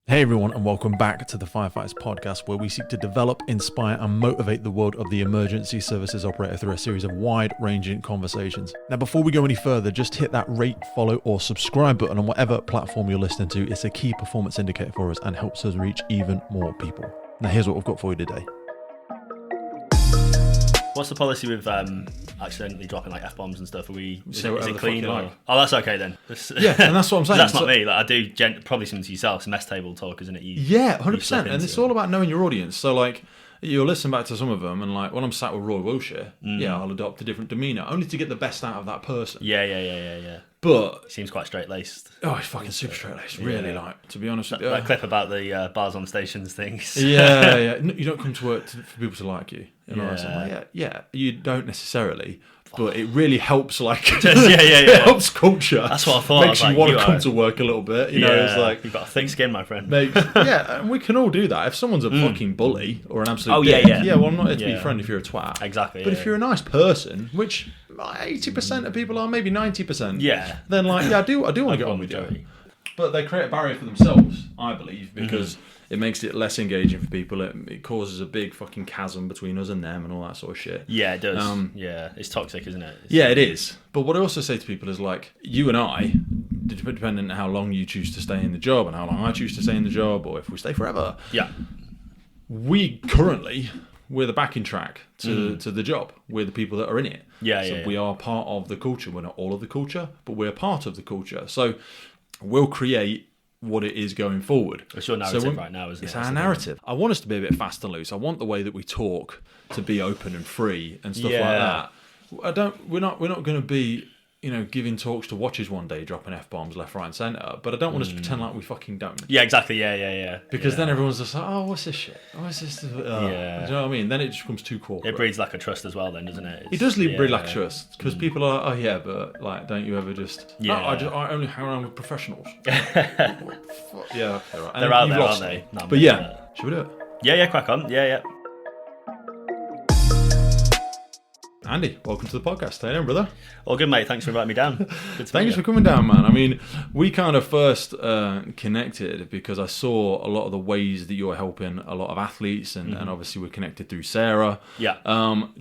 Hey everyone, and welcome back to the Firefighters podcast, where we seek to develop, inspire, and motivate the world of the emergency services operator through a series of wide-ranging conversations. Now, before we go any further, just hit that rate, follow, or subscribe button on whatever platform you're listening to. It's a key performance indicator for us and helps us reach even more people. Now, here's what we've got for you today. What's the policy with accidentally dropping like F-bombs and stuff? Is it clean? Like. Oh, that's okay then. Yeah, and that's what I'm saying. That's not me. Like, I do probably something to yourself. It's mess table talk, isn't it? Yeah, 100%. And it's all about knowing your audience. So like, you'll listen back to some of them, and like when I'm sat with Roy Wilshire, I'll adopt a different demeanour, only to get the best out of that person. Yeah. But he seems quite straight-laced. Oh, he's fucking super straight-laced, really, like, to be honest with you. That clip about the bars on stations things. Yeah. You don't come to work for people to like you. You know what I'm saying? Like, you don't necessarily, but it really helps, like, it helps culture. That's what I thought. Makes you want to come to work a little bit. You know, it's like, you've got a thick skin, my friend. And we can all do that. If someone's a fucking bully or an absolute dick, well, I'm not here to be your friend if you're a twat. Exactly. But if you're a nice person, which 80% of people are, maybe 90%, then like, I do want to get on with you. But they create a barrier for themselves, I believe, because it makes it less engaging for people. It causes a big fucking chasm between us and them and all that sort of shit. Yeah, it does. It's toxic, isn't it? It is. But what I also say to people is, like, you and I, depending on how long you choose to stay in the job and how long I choose to stay in the job, or if we stay forever, we're the backing track to the job. We're the people that are in it. We are part of the culture. We're not all of the culture, but we're part of the culture. So we'll create what it is going forward. It's your narrative right now, isn't it? It's our narrative. I want us to be a bit fast and loose. I want the way that we talk to be open and free and stuff like that. We're not going to be, giving talks to watches one day, dropping F-bombs left, right and centre, but I don't want us to pretend like we fucking don't. Yeah, exactly. Yeah. Because then everyone's just like, oh, what's this shit? What's this? Do you know what I mean? Then it just becomes too corporate. It breeds lack of trust as well then, doesn't it? It does breed lack of trust, because people are like, but like, don't you ever just... I only hang around with professionals. Okay, right. They're out there, aren't they? No, but should we do it? Yeah, crack on. Yeah. Andy, welcome to the podcast. How you doing, brother? All good, mate. Thanks for inviting me down. Good to Thanks for coming down, man. I mean, we kind of first connected because I saw a lot of the ways that you're helping a lot of athletes, and obviously we're connected through Sarah. Yeah.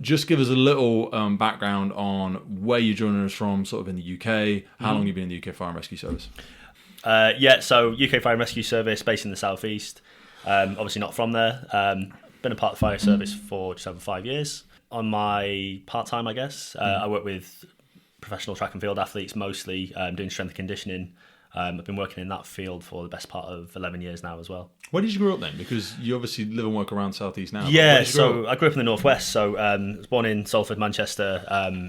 Just give us a little background on where you're joining us from, sort of in the UK, how long you've been in the UK Fire and Rescue Service. So UK Fire and Rescue Service, based in the southeast. Obviously not from there. Been a part of the fire service for just over 5 years. On my part-time, I guess, I work with professional track and field athletes, mostly doing strength and conditioning. I've been working in that field for the best part of 11 years now as well. Where did you grow up then? Because you obviously live and work around Southeast now. Yeah, so I grew up in the Northwest. So I was born in Salford, Manchester,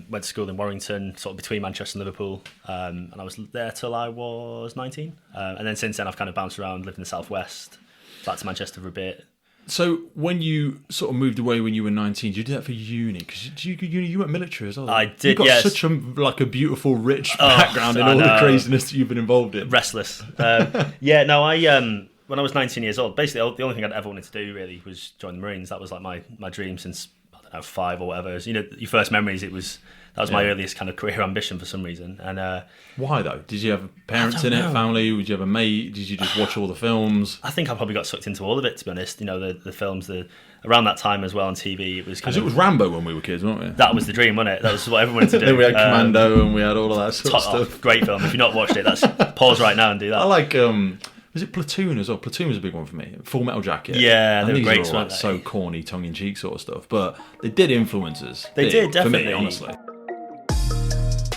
went to school in Warrington, sort of between Manchester and Liverpool. And I was there till I was 19. And then since then, I've kind of bounced around, lived in the Southwest, back to Manchester for a bit. So when you sort of moved away when you were 19, did you do that for uni? Because you went military as well. I did, You've got such a beautiful, rich background in all the craziness that you've been involved in. Restless. When I was 19 years old, basically the only thing I'd ever wanted to do really was join the Marines. That was like my dream since, 5 or whatever. So, your first memories, that was my earliest kind of career ambition for some reason. And why though? Did you have parents in it, family? Did you have a mate? Did you just watch all the films? I think I probably got sucked into all of it, to be honest. The films, around that time as well on TV, it was because it was Rambo when we were kids, weren't we? That was the dream, wasn't it? That was what everyone wanted to do. Then we had Commando and we had all of that sort of stuff. Great film. If you've not watched it, pause right now and do that. I like was it Platoon as well? Platoon was a big one for me. Full Metal Jacket. Yeah, they were great. All so corny, tongue-in-cheek sort of stuff, but they did influence us. They did, definitely. For me, honestly.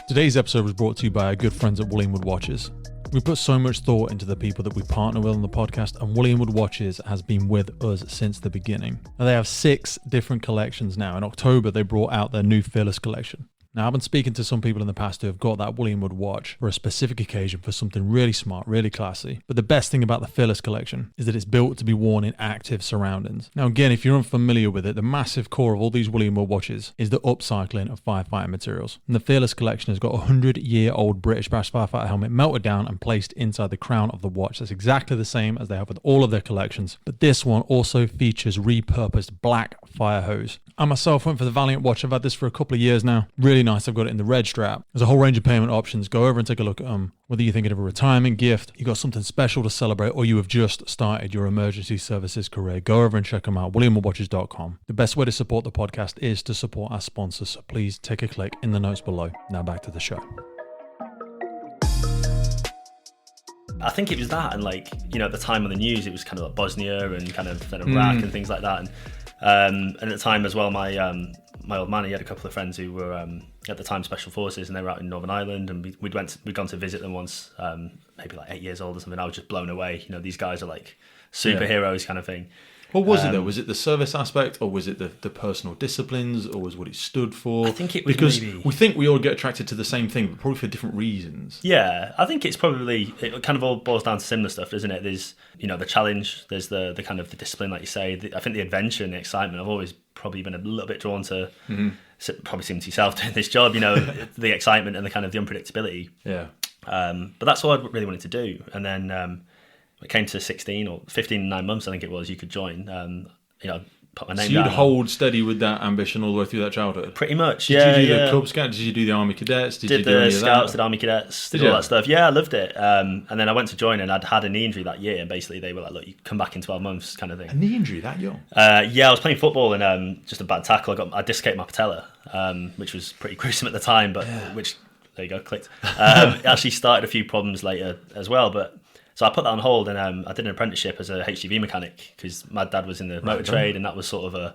Today's episode was brought to you by our good friends at Wood Watches. We put so much thought into the people that we partner with on the podcast, and Wood Watches has been with us since the beginning. Now, they have 6 different collections now. In October, they brought out their new Fearless collection. Now, I've been speaking to some people in the past who have got that Wood watch for a specific occasion, for something really smart, really classy. But the best thing about the Fearless collection is that it's built to be worn in active surroundings. Now, again, if you're unfamiliar with it, the massive core of all these Wood watches is the upcycling of firefighting materials. And the Fearless collection has got a 100-year-old British brass firefighter helmet melted down and placed inside the crown of the watch. That's exactly the same as they have with all of their collections. But this one also features repurposed black fire hose. I myself went for the Valiant watch. I've had this for a couple of years now. Really nice. I've got it in the red strap. There's a whole range of payment options. Go over and take a look at them. Whether you're thinking of a retirement gift, you got something special to celebrate, or you have just started your emergency services career, go over and check them out. WilliamWoodWatches.com. The best way to support the podcast is to support our sponsors. So please take a click in the notes below. Now back to the show. I think it was that, and like, you know, at the time on the news, it was kind of like Bosnia and kind of then Iraq and things like that. And at the time as well, my old man, he had a couple of friends who were at the time special forces, and they were out in Northern Ireland, and we'd gone to visit them once, maybe like 8 years old or something. I was just blown away. You know, these guys are like superheroes kind of thing. What was it though? Was it the service aspect, or was it the personal disciplines, or was what it stood for? I think it was because maybe... we think we all get attracted to the same thing, but probably for different reasons. Yeah, I think it's probably, it kind of all boils down to similar stuff, doesn't it? There's, you know, the challenge, there's the kind of the discipline, like you say. I think the adventure and the excitement, I've always probably been a little bit drawn to, probably similar to yourself doing this job, you know, the excitement and the kind of the unpredictability. Yeah. But that's all I really wanted to do. And then it came to 16 or 15, 9 months, I think it was, you could join. You know, put my name So you'd down. hold steady with that ambition all the way through that childhood? Pretty much, Did you do the Cub Scout? Did you do the Army Cadets? Did you do the any of Scouts, that? did Army Cadets, did all that stuff. Yeah, I loved it. And then I went to join, and I'd had a knee injury that year, and basically they were like, look, you come back in 12 months kind of thing. A knee injury that young? Yeah, I was playing football, and just a bad tackle. I dislocated my patella, which was pretty gruesome at the time, but which, there you go, clicked. It actually started a few problems later as well, but... So I put that on hold, and I did an apprenticeship as a HGV mechanic because my dad was in the motor trade, and that was sort of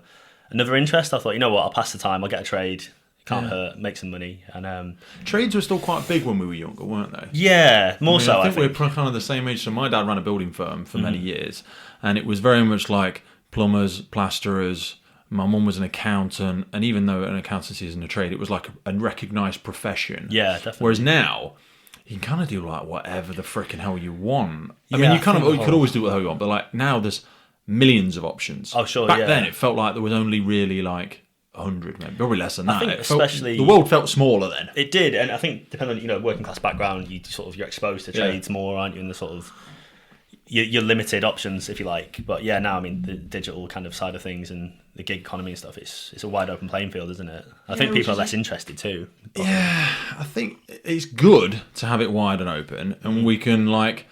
another interest. I thought, you know what, I'll pass the time, I'll get a trade, can't hurt, make some money. And trades were still quite big when we were younger, weren't they? Yeah, more so. I think we're kind of the same age. So my dad ran a building firm for many years, and it was very much like plumbers, plasterers. My mum was an accountant, and even though an accountancy isn't a trade, it was like a recognised profession. Yeah, definitely. Whereas now, you can kind of do like whatever the frickin' hell you want. I Yeah, mean, you could always do whatever you want, but like now there's millions of options. Oh, sure. Back then, it felt like there was only really like 100, maybe probably less than that. I think especially the world felt smaller then. It did, and I think depending on, you know, working class background, you're exposed to trades more, aren't you? In the sort of your limited options, if you like. But yeah, now I mean the digital kind of side of things and the gig economy and stuff, it's a wide open playing field, isn't it? I think people are less interested too. Yeah, I think it's good to have it wide and open, and we can like,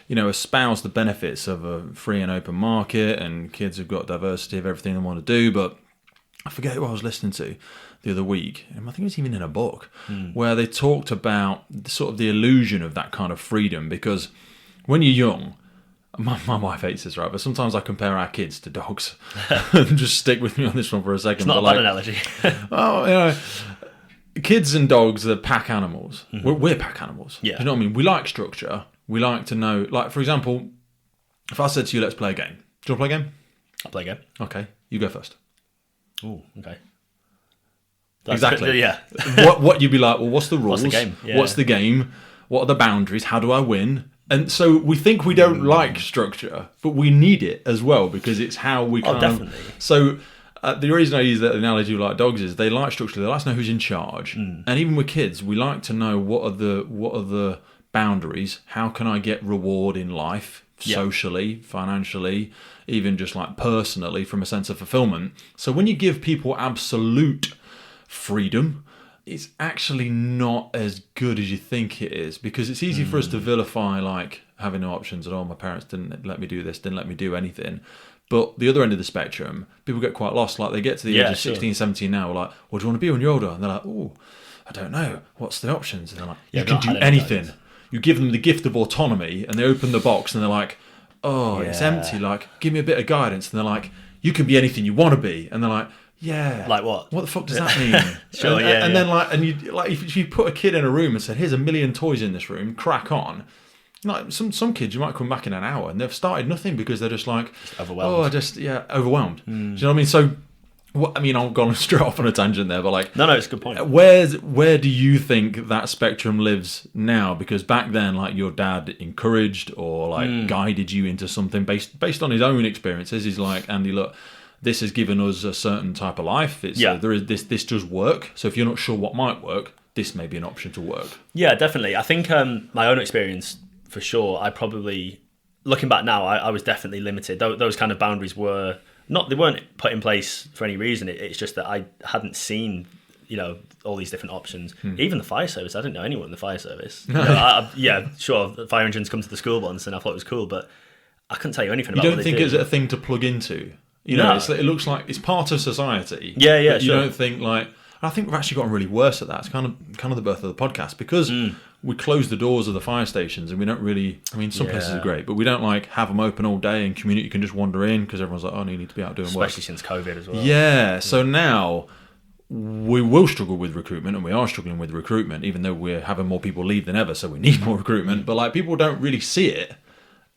you know, espouse the benefits of a free and open market, and kids have got diversity of everything they want to do. But I forget who I was listening to the other week, and I think it was even in a book, where they talked about sort of the illusion of that kind of freedom, because when you're young, my wife hates this, right? But sometimes I compare our kids to dogs. Just stick with me on this one for a second. It's not a bad analogy. Oh, you know, kids and dogs are pack animals. We're pack animals. Yeah. Do you know what I mean? We like structure. We like to know. Like, for example, if I said to you, let's play a game. Do you want to play a game? I'll play a game. Okay, you go first. Oh, okay. Exactly. Yeah. What you'd be like, well, what's the rules? What's the game? Yeah. What's the game? What are the boundaries? How do I win? And so we think we don't like structure, but we need it as well, because it's how we kind definitely. So the reason I use that analogy like dogs is they like structure. They like to know who's in charge. And even with kids, we like to know what are the boundaries. How can I get reward in life, socially, financially, even just like personally, from a sense of fulfillment. So when you give people absolute freedom, it's actually not as good as you think it is, because it's easy for us to vilify like having no options at all. My parents didn't let me do this, didn't let me do anything. But the other end of the spectrum, people get quite lost. Like they get to the age of 16, 17 now, like, what do you want to be when you're older? And they're like, oh, I don't know. What's the options? And they're like, you can do anything. You give them the gift of autonomy, and they open the box and they're like, oh, it's empty. Like, give me a bit of guidance. And they're like, you can be anything you want to be. And they're like, yeah. Like what? What the fuck does that mean? Sure, and then like, and you like, if you put a kid in a room and said, here's 1 million toys in this room, crack on. Like some kids, you might come back in an hour and they've started nothing because they're just like, overwhelmed. Overwhelmed. Do you know what I mean? So, I've gone straight off on a tangent there, but like, no, it's a good point. Where do you think that spectrum lives now? Because back then, like, your dad encouraged or like guided you into something based on his own experiences. He's like, Andy, look, this has given us a certain type of life. There is this does work. So if you're not sure what might work, this may be an option to work. Yeah, definitely. I think my own experience, for sure, I probably, looking back now, I was definitely limited. Those kind of boundaries were they weren't put in place for any reason. It's just that I hadn't seen, all these different options. Even the fire service, I didn't know anyone in the fire service. Sure, the fire engines come to the school once, and I thought it was cool, but I couldn't tell you anything about. You don't think it's a thing to plug into? No. It looks like it's part of society. Yeah, but you sure. don't think like. I think we've actually gotten really worse at that. It's kind of the birth of the podcast because we close the doors of the fire stations and we don't really. I mean, some places are great, but we don't like have them open all day and community can just wander in because everyone's like, oh, no, you need to be out doing work. Especially since COVID as well. Yeah. So now we will struggle with recruitment, and we are struggling with recruitment, even though we're having more people leave than ever. So we need more recruitment, but like people don't really see it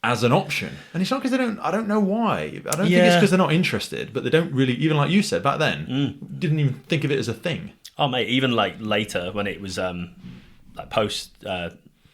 as an option, and it's not because they don't. I don't know why. I don't think it's because they're not interested, but they don't really. Even like you said back then, didn't even think of it as a thing. Oh mate, even like later when it was like post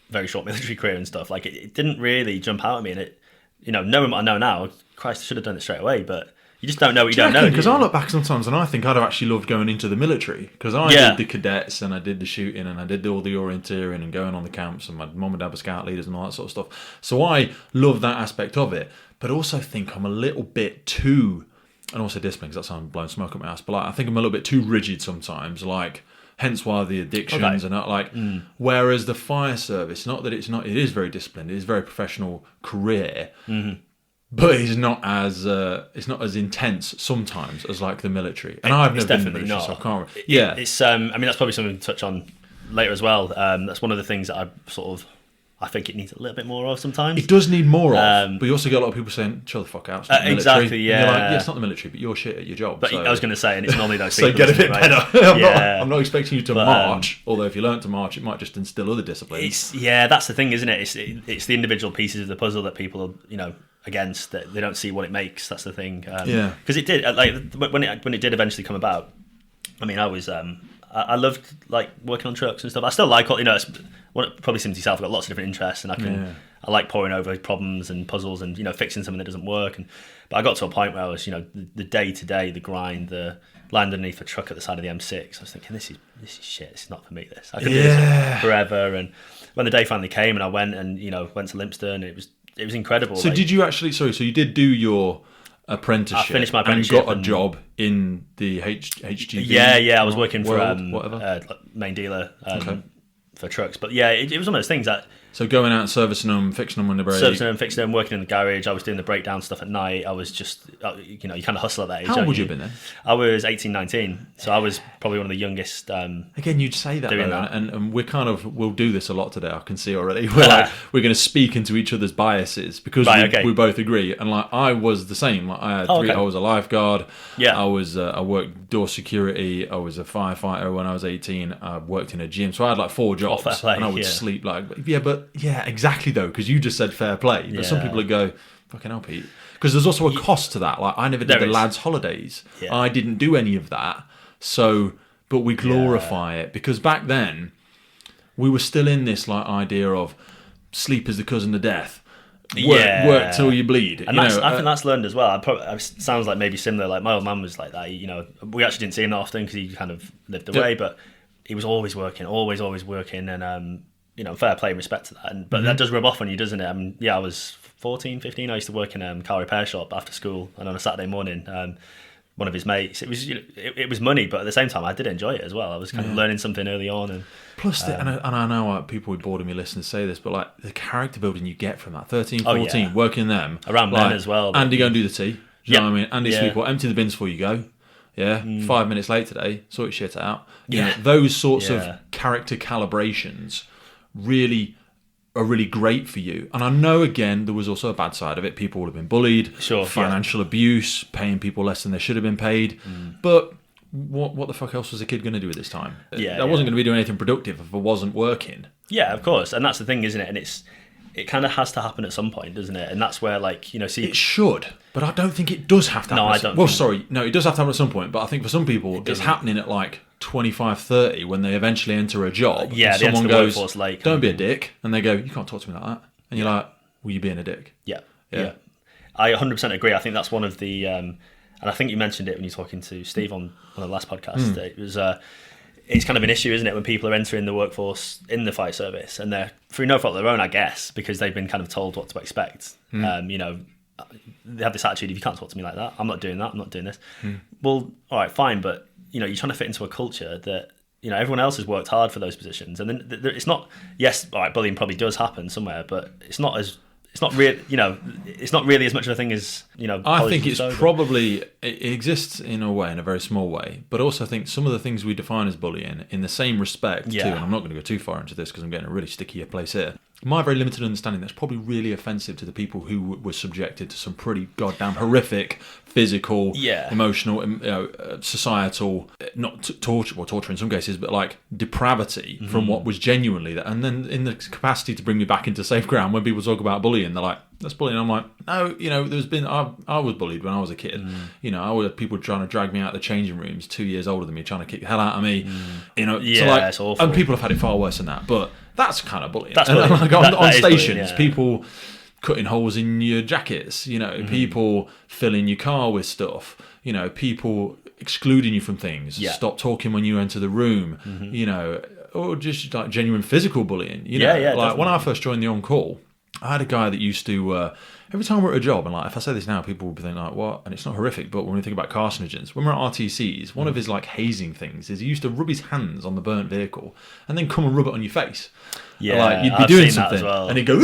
very short military career and stuff, like it didn't really jump out at me, and it, knowing what I know now, Christ, I should have done it straight away, but you just don't know what you don't know. Because I look back sometimes and I think I'd have actually loved going into the military because I did the cadets and I did the shooting and I did all the orienteering and going on the camps, and my mum and dad were scout leaders and all that sort of stuff. So I love that aspect of it, but also think I'm a little bit too, and also discipline, because that sounds blowing smoke up my ass, but like, I think I'm a little bit too rigid sometimes, like hence why the addictions and that, like whereas the fire service, not that it is very disciplined, it is a very professional career. But it's not as intense sometimes as like the military, and I've never been in the military, so I can't. It's I mean, that's probably something to touch on later as well. That's one of the things that I think it needs a little bit more of sometimes. It does need more of, but you also get a lot of people saying, "Chill the fuck out." It's not the military. Exactly, yeah. And you're like, it's not the military, but you're shit at your job. But so. I was going to say, and it's normally those so people. get a bit better. I'm not expecting you to march. Although if you learn to march, it might just instill other disciplines. That's the thing, isn't it? It's the individual pieces of the puzzle that people are, against, that they don't see what it makes. That's the thing. Because it did, like when it did eventually come about. I mean, I was I loved like working on trucks and stuff. I still like all, it's probably similar to yourself. I've got lots of different interests, and I like poring over problems and puzzles and fixing something that doesn't work. But I got to a point where I was the day to day, the grind, the land underneath a truck at the side of the M6. I was thinking, this is shit. This is not for me. I could do this forever. And when the day finally came, and I went and went to Lympstone, it was incredible. So did you actually? Sorry, so you did do your apprenticeship? I finished my apprenticeship and got a job in the HGV. Yeah. I was working for whatever main dealer for trucks. But yeah, it was one of those things that. So going out and servicing them, fixing them when they break. Servicing them, fixing them, working in the garage. I was doing the breakdown stuff at night. I was just, you kind of hustle at that age. How old would you have been then? I was 18, 19. So I was probably one of the youngest. Again, you'd say that, though, and we're we'll do this a lot today. I can see already. We're going to speak into each other's biases because we both agree. And like I was the same. Like I had I was a lifeguard. Yeah. I worked door security. I was a firefighter when I was 18. I worked in a gym. So I had like 4 jobs, and I would sleep like Yeah, exactly though, because you just said fair play. But some people would go, fucking hell, Pete. Because there's also a cost to that. Like I never did the lads' holidays. Yeah. I didn't do any of that. So, but we glorify it because back then we were still in this like idea of sleep is the cousin of death. Work till you bleed. And I think that's learned as well. It sounds like maybe similar. Like my old man was like that. We actually didn't see him that often because he kind of lived away, but he was always working, always working, and fair play and respect to that. But that does rub off on you, doesn't it? I was 14, 15. I used to work in a car repair shop after school, and on a Saturday morning, one of his mates. It was it was money, but at the same time, I did enjoy it as well. I was kind of learning something early on, and plus, and I know people would bored of me listening to say this, but like the character building you get from that 13, 14, working them around men as well. Andy, go and do the tea. Do you know what I mean? Andy, sleep well, empty the bins before you go. Yeah, 5 minutes late today, sort your shit out. Those sorts of character calibrations really are really great for you. And I know, again, there was also a bad side of it. People would have been bullied, financial abuse, paying people less than they should have been paid. But what the fuck else was a kid going to do at this time? I wasn't going to be doing anything productive if I wasn't working. Yeah, of course. And that's the thing, isn't it? And it kind of has to happen at some point, doesn't it? And that's where, it should, but I don't think it does have to happen. No, I don't. Well, sorry, no, it does have to happen at some point, but I think for some people, it's happening at 25, 30 when they eventually enter a job. Yeah, someone goes, workforce late. Don't be a dick. And they go, you can't talk to me like that. And you're like, well, you being a dick. Yeah. I 100% agree. I think that's one of the, and I think you mentioned it when you're talking to Steve on one of the last podcasts. It was, it's kind of an issue, isn't it, when people are entering the workforce in the fire service and they're through no fault of their own, I guess, because they've been kind of told what to expect. they have this attitude: if you can't talk to me like that, I'm not doing that. I'm not doing this. Well, all right, fine, but you're trying to fit into a culture that everyone else has worked hard for those positions, and then it's not. Yes, all right, bullying probably does happen somewhere, but it's not really, it's not really as much of a thing as I think it's probably it exists in a way, in a very small way, but also I think some of the things we define as bullying, in the same respect too. And I'm not going to go too far into this because I'm getting a really sticky place here. My very limited understanding, that's probably really offensive to the people who were subjected to some pretty goddamn horrific physical, emotional, societal, not torture in some cases, but like depravity from what was genuinely that. And then in the capacity to bring me back into safe ground, when people talk about bullying, they're like, that's bullying. I'm like, no, I was bullied when I was a kid. I had people trying to drag me out of the changing rooms 2 years older than me, trying to kick the hell out of me. It's awful. And people have had it far worse than that, but that's kind of bullying. That's bullying. On stations, people cutting holes in your jackets, people filling your car with stuff, people excluding you from things, stop talking when you enter the room, or just like genuine physical bullying. Like when I first joined the on-call, I had a guy that used to, every time we're at a job, and like if I say this now, people will be thinking like, what? And it's not horrific, but when we think about carcinogens, when we're at RTCs, one of his like hazing things is he used to rub his hands on the burnt vehicle and then come and rub it on your face. Yeah, like you'd be doing something, and he'd go,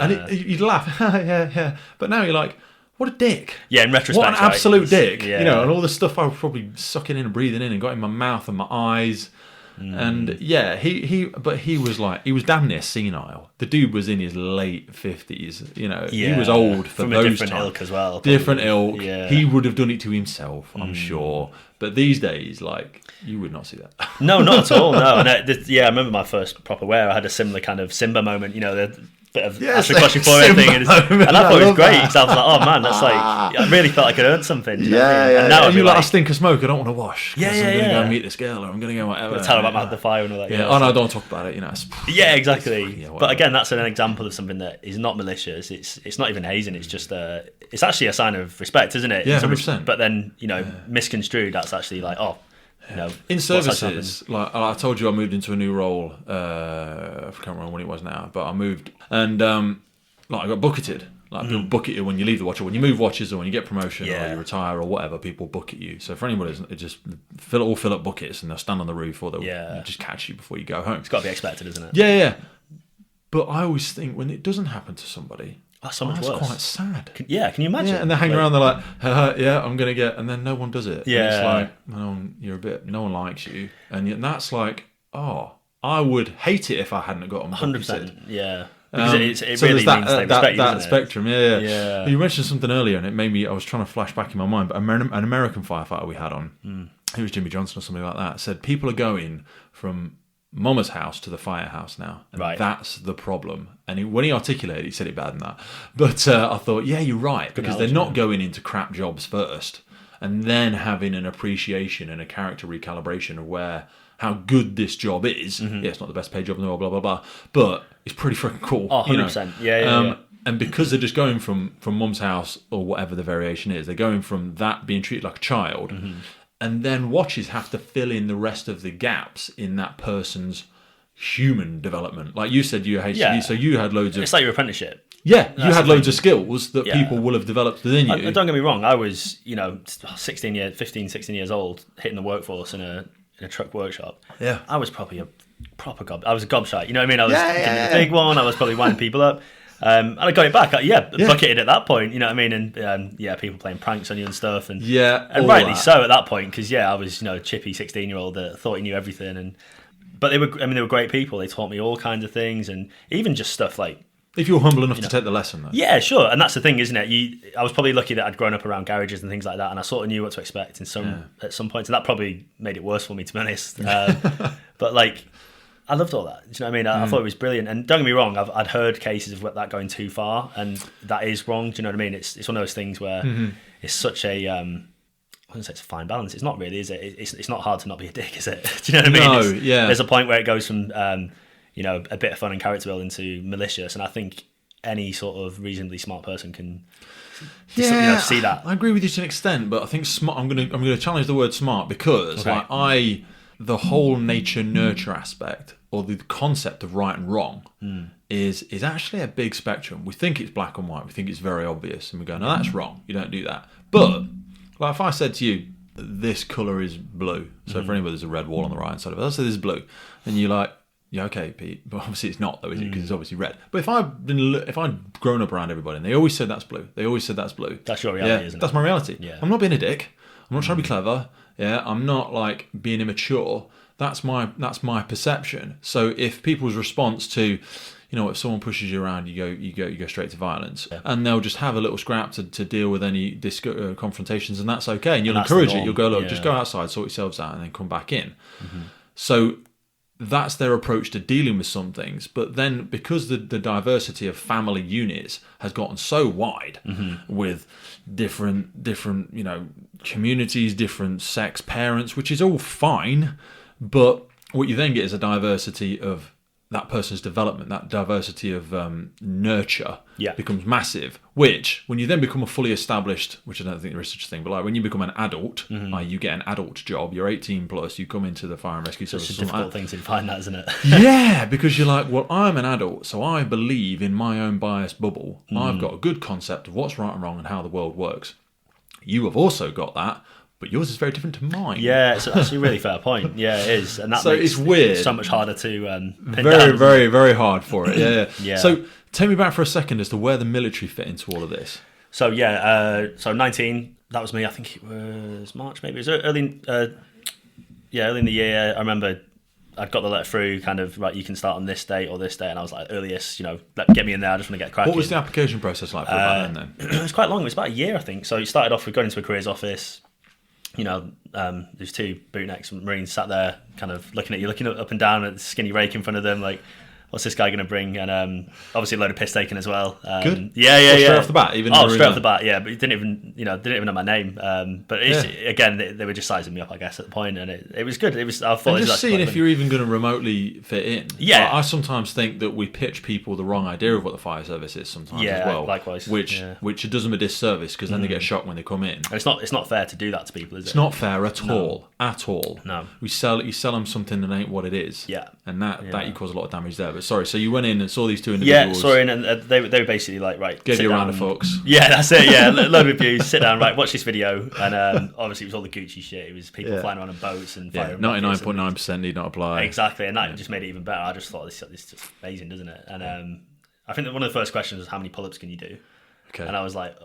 and you'd laugh, yeah. But now you're like, what a dick. Yeah, in retrospect, what an absolute dick. Yeah. And all the stuff I was probably sucking in and breathing in and got in my mouth and my eyes. And he was damn near senile. The dude was in his late 50s. He was old for from those a different times. ilk as well. Probably. Different ilk. Yeah. He would have done it to himself, I'm sure. But these days, like, you would not see that. No, not at all. No, and I remember my first proper wear. I had a similar kind of Simba moment. The bit of acid across your forehead thing, and I thought it was great. So I was like, oh man, that's like, I really felt I could earn something. And now and you're like, I stink of smoke. I don't want to wash. Yeah, I'm going to go meet this girl, or I'm going to go whatever. Tell her about the fire and all that. Yeah. Oh no, don't talk about it. Yeah, exactly. But again, that's an example of something that is not malicious. It's not even hazing. It's just it's actually a sign of respect, isn't it? Yeah, 100%. But then misconstrued, that's actually like, in services, like I told you, I moved into a new role. I can't remember when it was now, but I moved, and I got bucketed. Like people bucket you when you leave the watch, or when you move watches, or when you get promotion, or you retire, or whatever. People bucket you. So for anybody, it just fill up buckets, and they'll stand on the roof, or they'll just catch you before you go home. It's got to be expected, isn't it? Yeah. But I always think when it doesn't happen to somebody, that's so much worse. Quite sad. Can you imagine? Yeah, and they hang around, they're like, I'm going to get, and then no one does it. Yeah. And it's like, no one likes you. And that's like, I would hate it if I hadn't gotten 100%. Yeah. Because it so really there's means they respect you, that spectrum. Yeah. Yeah. You mentioned something earlier, and it made me, I was trying to flash back in my mind, but an American firefighter we had on, it was Jimmy Johnson or something like that, said people are going from Mama's house to the firehouse now, and that's the problem. And when he articulated, he said it better than that. But I thought, yeah, you're right, because they're not going into crap jobs first, and then having an appreciation and a character recalibration of how good this job is. Yeah, it's not the best paid job in the world, blah blah blah, but it's pretty freaking cool. 100%. Yeah. And because they're just going from Mum's house or whatever the variation is, they're going from that being treated like a child. And then watches have to fill in the rest of the gaps in that person's human development. Like you said, you had HCD, so you had loads of... It's like your apprenticeship. Yeah, you had loads of skills that people will have developed within you. Don't get me wrong, I was, 16 years old, hitting the workforce in a truck workshop. Yeah. I was probably a proper I was a gobshite, you know what I mean? I was getting the big one, I was probably winding people up. And I got it back, bucketed at that point, you know what I mean? And people playing pranks on you and stuff, and rightly so at that point, because I was chippy 16-year-old that thought he knew everything, but they were great people. They taught me all kinds of things, and even just stuff like, if you're humble enough to take the lesson, though. Yeah, sure, and that's the thing, isn't it? I was probably lucky that I'd grown up around garages and things like that, and I sort of knew what to expect at some points, and that probably made it worse for me, to be honest. But like, I loved all that. Do you know what I mean? I thought it was brilliant. And don't get me wrong, I'd heard cases of that going too far, and that is wrong. Do you know what I mean? It's one of those things where it's such a I wouldn't say it's a fine balance. It's not really, is it? It's not hard to not be a dick, is it? Do you know what I mean? There's a point where it goes from a bit of fun and character building to malicious, and I think any sort of reasonably smart person can see that. I agree with you to an extent, but I think smart. I'm gonna challenge the word smart, because the whole nature nurture aspect, or the concept of right and wrong, is actually a big spectrum. We think it's black and white. We think it's very obvious. And we go, no, that's wrong. You don't do that. But like if I said to you, this colour is blue. So for anybody, there's a red wall on the right side of it. I'll say this is blue. And you're like, yeah, okay, Pete. But obviously it's not though, is it? Because it's obviously red. But if I'd grown up around everybody and they always said that's blue. They always said that's blue. That's your reality, isn't it? That's my reality. Yeah. I'm not being a dick. I'm not trying to be clever. Yeah. I'm not like being immature. That's my perception. So if people's response to, if someone pushes you around, you go straight to violence, and they'll just have a little scrap to deal with any confrontations, and that's okay. And you'll encourage it. You'll go, look, just go outside, sort yourselves out, and then come back in. So that's their approach to dealing with some things. But then because the diversity of family units has gotten so wide with different communities, different sex parents, which is all fine. But what you then get is a diversity of that person's development, that diversity of nurture becomes massive, which when you then become a fully established, which I don't think there is such a thing, but like when you become an adult, like you get an adult job, you're 18 plus, you come into the fire and rescue service. It's a difficult thing to define that, isn't it? Yeah, because you're like, well, I'm an adult, so I believe in my own biased bubble. I've got a good concept of what's right and wrong and how the world works. You have also got that, but yours is very different to mine. Yeah, it's actually a really fair point. Yeah, it is. And that so makes it's weird. So much harder to pin very, down, very, very hard for it. Yeah. Yeah. So take me back for a second as to where the military fit into all of this. So 19, that was me. I think it was March, maybe. It was early in the year. I remember I'd got the letter through, kind of, right, you can start on this date or this day, and I was like, earliest, get me in there, I just want to get cracking. What was the application process like for that then? It was quite long. It was about a year, I think. So you started off with going into a careers office. There's two bootnecks Marines sat there kind of looking at you, looking up and down at the skinny rake in front of them, like, what's this guy going to bring? And obviously a load of piss taken as well. Good. Yeah. Straight off the bat, even. Straight off the bat, yeah. But he didn't even know my name. But again, they were just sizing me up, I guess, at the point, and it was good. I thought and just seeing if you're even going to remotely fit in. Yeah. I sometimes think that we pitch people the wrong idea of what the fire service is sometimes as well. Likewise. Which does them a disservice because then they get shocked when they come in. And it's not fair to do that to people, is it? It's not fair at all. At all. No. You sell them something that ain't what it is. Yeah. And that you cause a lot of damage there. But sorry, so you went in and saw these two individuals. Yeah, sorry, and they were basically like, right, gave you a round of fucks. Yeah, that's it. Yeah, load of abuse. Sit down, right, watch this video, and obviously it was all the Gucci shit. It was people flying around on boats and firing. 99.9% need not apply. Exactly, and that just made it even better. I just thought this is just amazing, doesn't it? And I think that one of the first questions was how many pull-ups can you do? Okay. And I was like,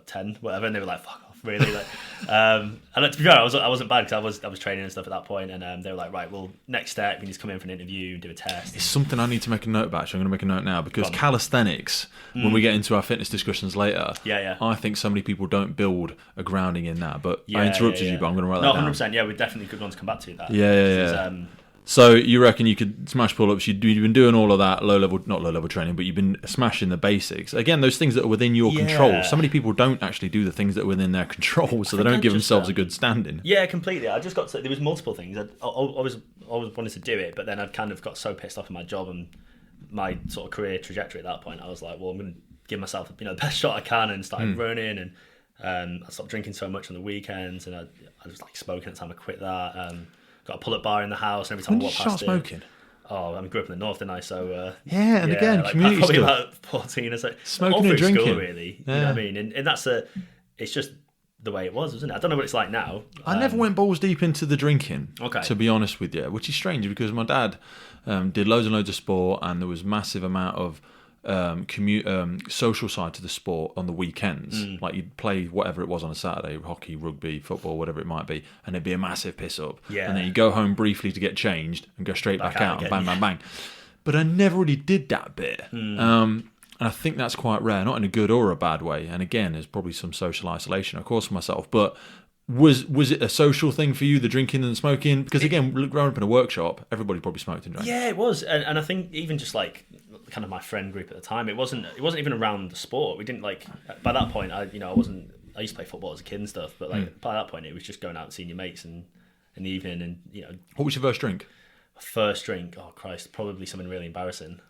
10, whatever, and they were like, fuck off, really? Like, and to be fair, I wasn't bad because I was training and stuff at that point, and they were like, right, well, next step, you need to come in for an interview and do a test. It's something I need to make a note about. Actually, I'm going to make a note now because calisthenics, when we get into our fitness discussions later, I think so many people don't build a grounding in that. But I interrupted you, but I'm going to write that down. 100%. Yeah, we're definitely good ones to come back to that. Yeah. So you reckon you could smash pull-ups? You've been doing all of that not low-level training, but you've been smashing the basics. Again, those things that are within your control. So many people don't actually do the things that are within their control, so they don't give themselves a good standing. Yeah, completely. I just got to, there was multiple things. I always wanted to do it, but then I kind of got so pissed off in my job and my sort of career trajectory at that point. I was like, well, I'm going to give myself the best shot I can, and started running, and I stopped drinking so much on the weekends, and I was like smoking at the time I quit that. Got a pull-up bar in the house, and every time I walk past smoking? Oh, I grew up in the north, didn't I? So again, community probably stuff. About 14 or so. Smoking all through and drinking, school, really. You know what I mean? And that's it's just the way it was, isn't it? I don't know what it's like now. I never went balls deep into the drinking, okay, to be honest with you, which is strange because my dad did loads and loads of sport, and there was massive amount of social side to the sport on the weekends. Like you'd play whatever it was on a Saturday, hockey, rugby, football, whatever it might be, and it'd be a massive piss up. Yeah. And then you go home briefly to get changed and go straight back out and bang, bang. But I never really did that bit. And I think that's quite rare, not in a good or a bad way. And again, there's probably some social isolation, of course, for myself. But was it a social thing for you, the drinking and smoking? Because again, growing up in a workworkship, everybody probably smoked and drank. Yeah, it was. And I think even just like kind of my friend group at the time, it wasn't even around the sport. We didn't like, by that point, I used to play football as a kid and stuff, but like by that point it was just going out and seeing your mates and in the evening. And what was your first drink? First drink, oh Christ, probably something really embarrassing.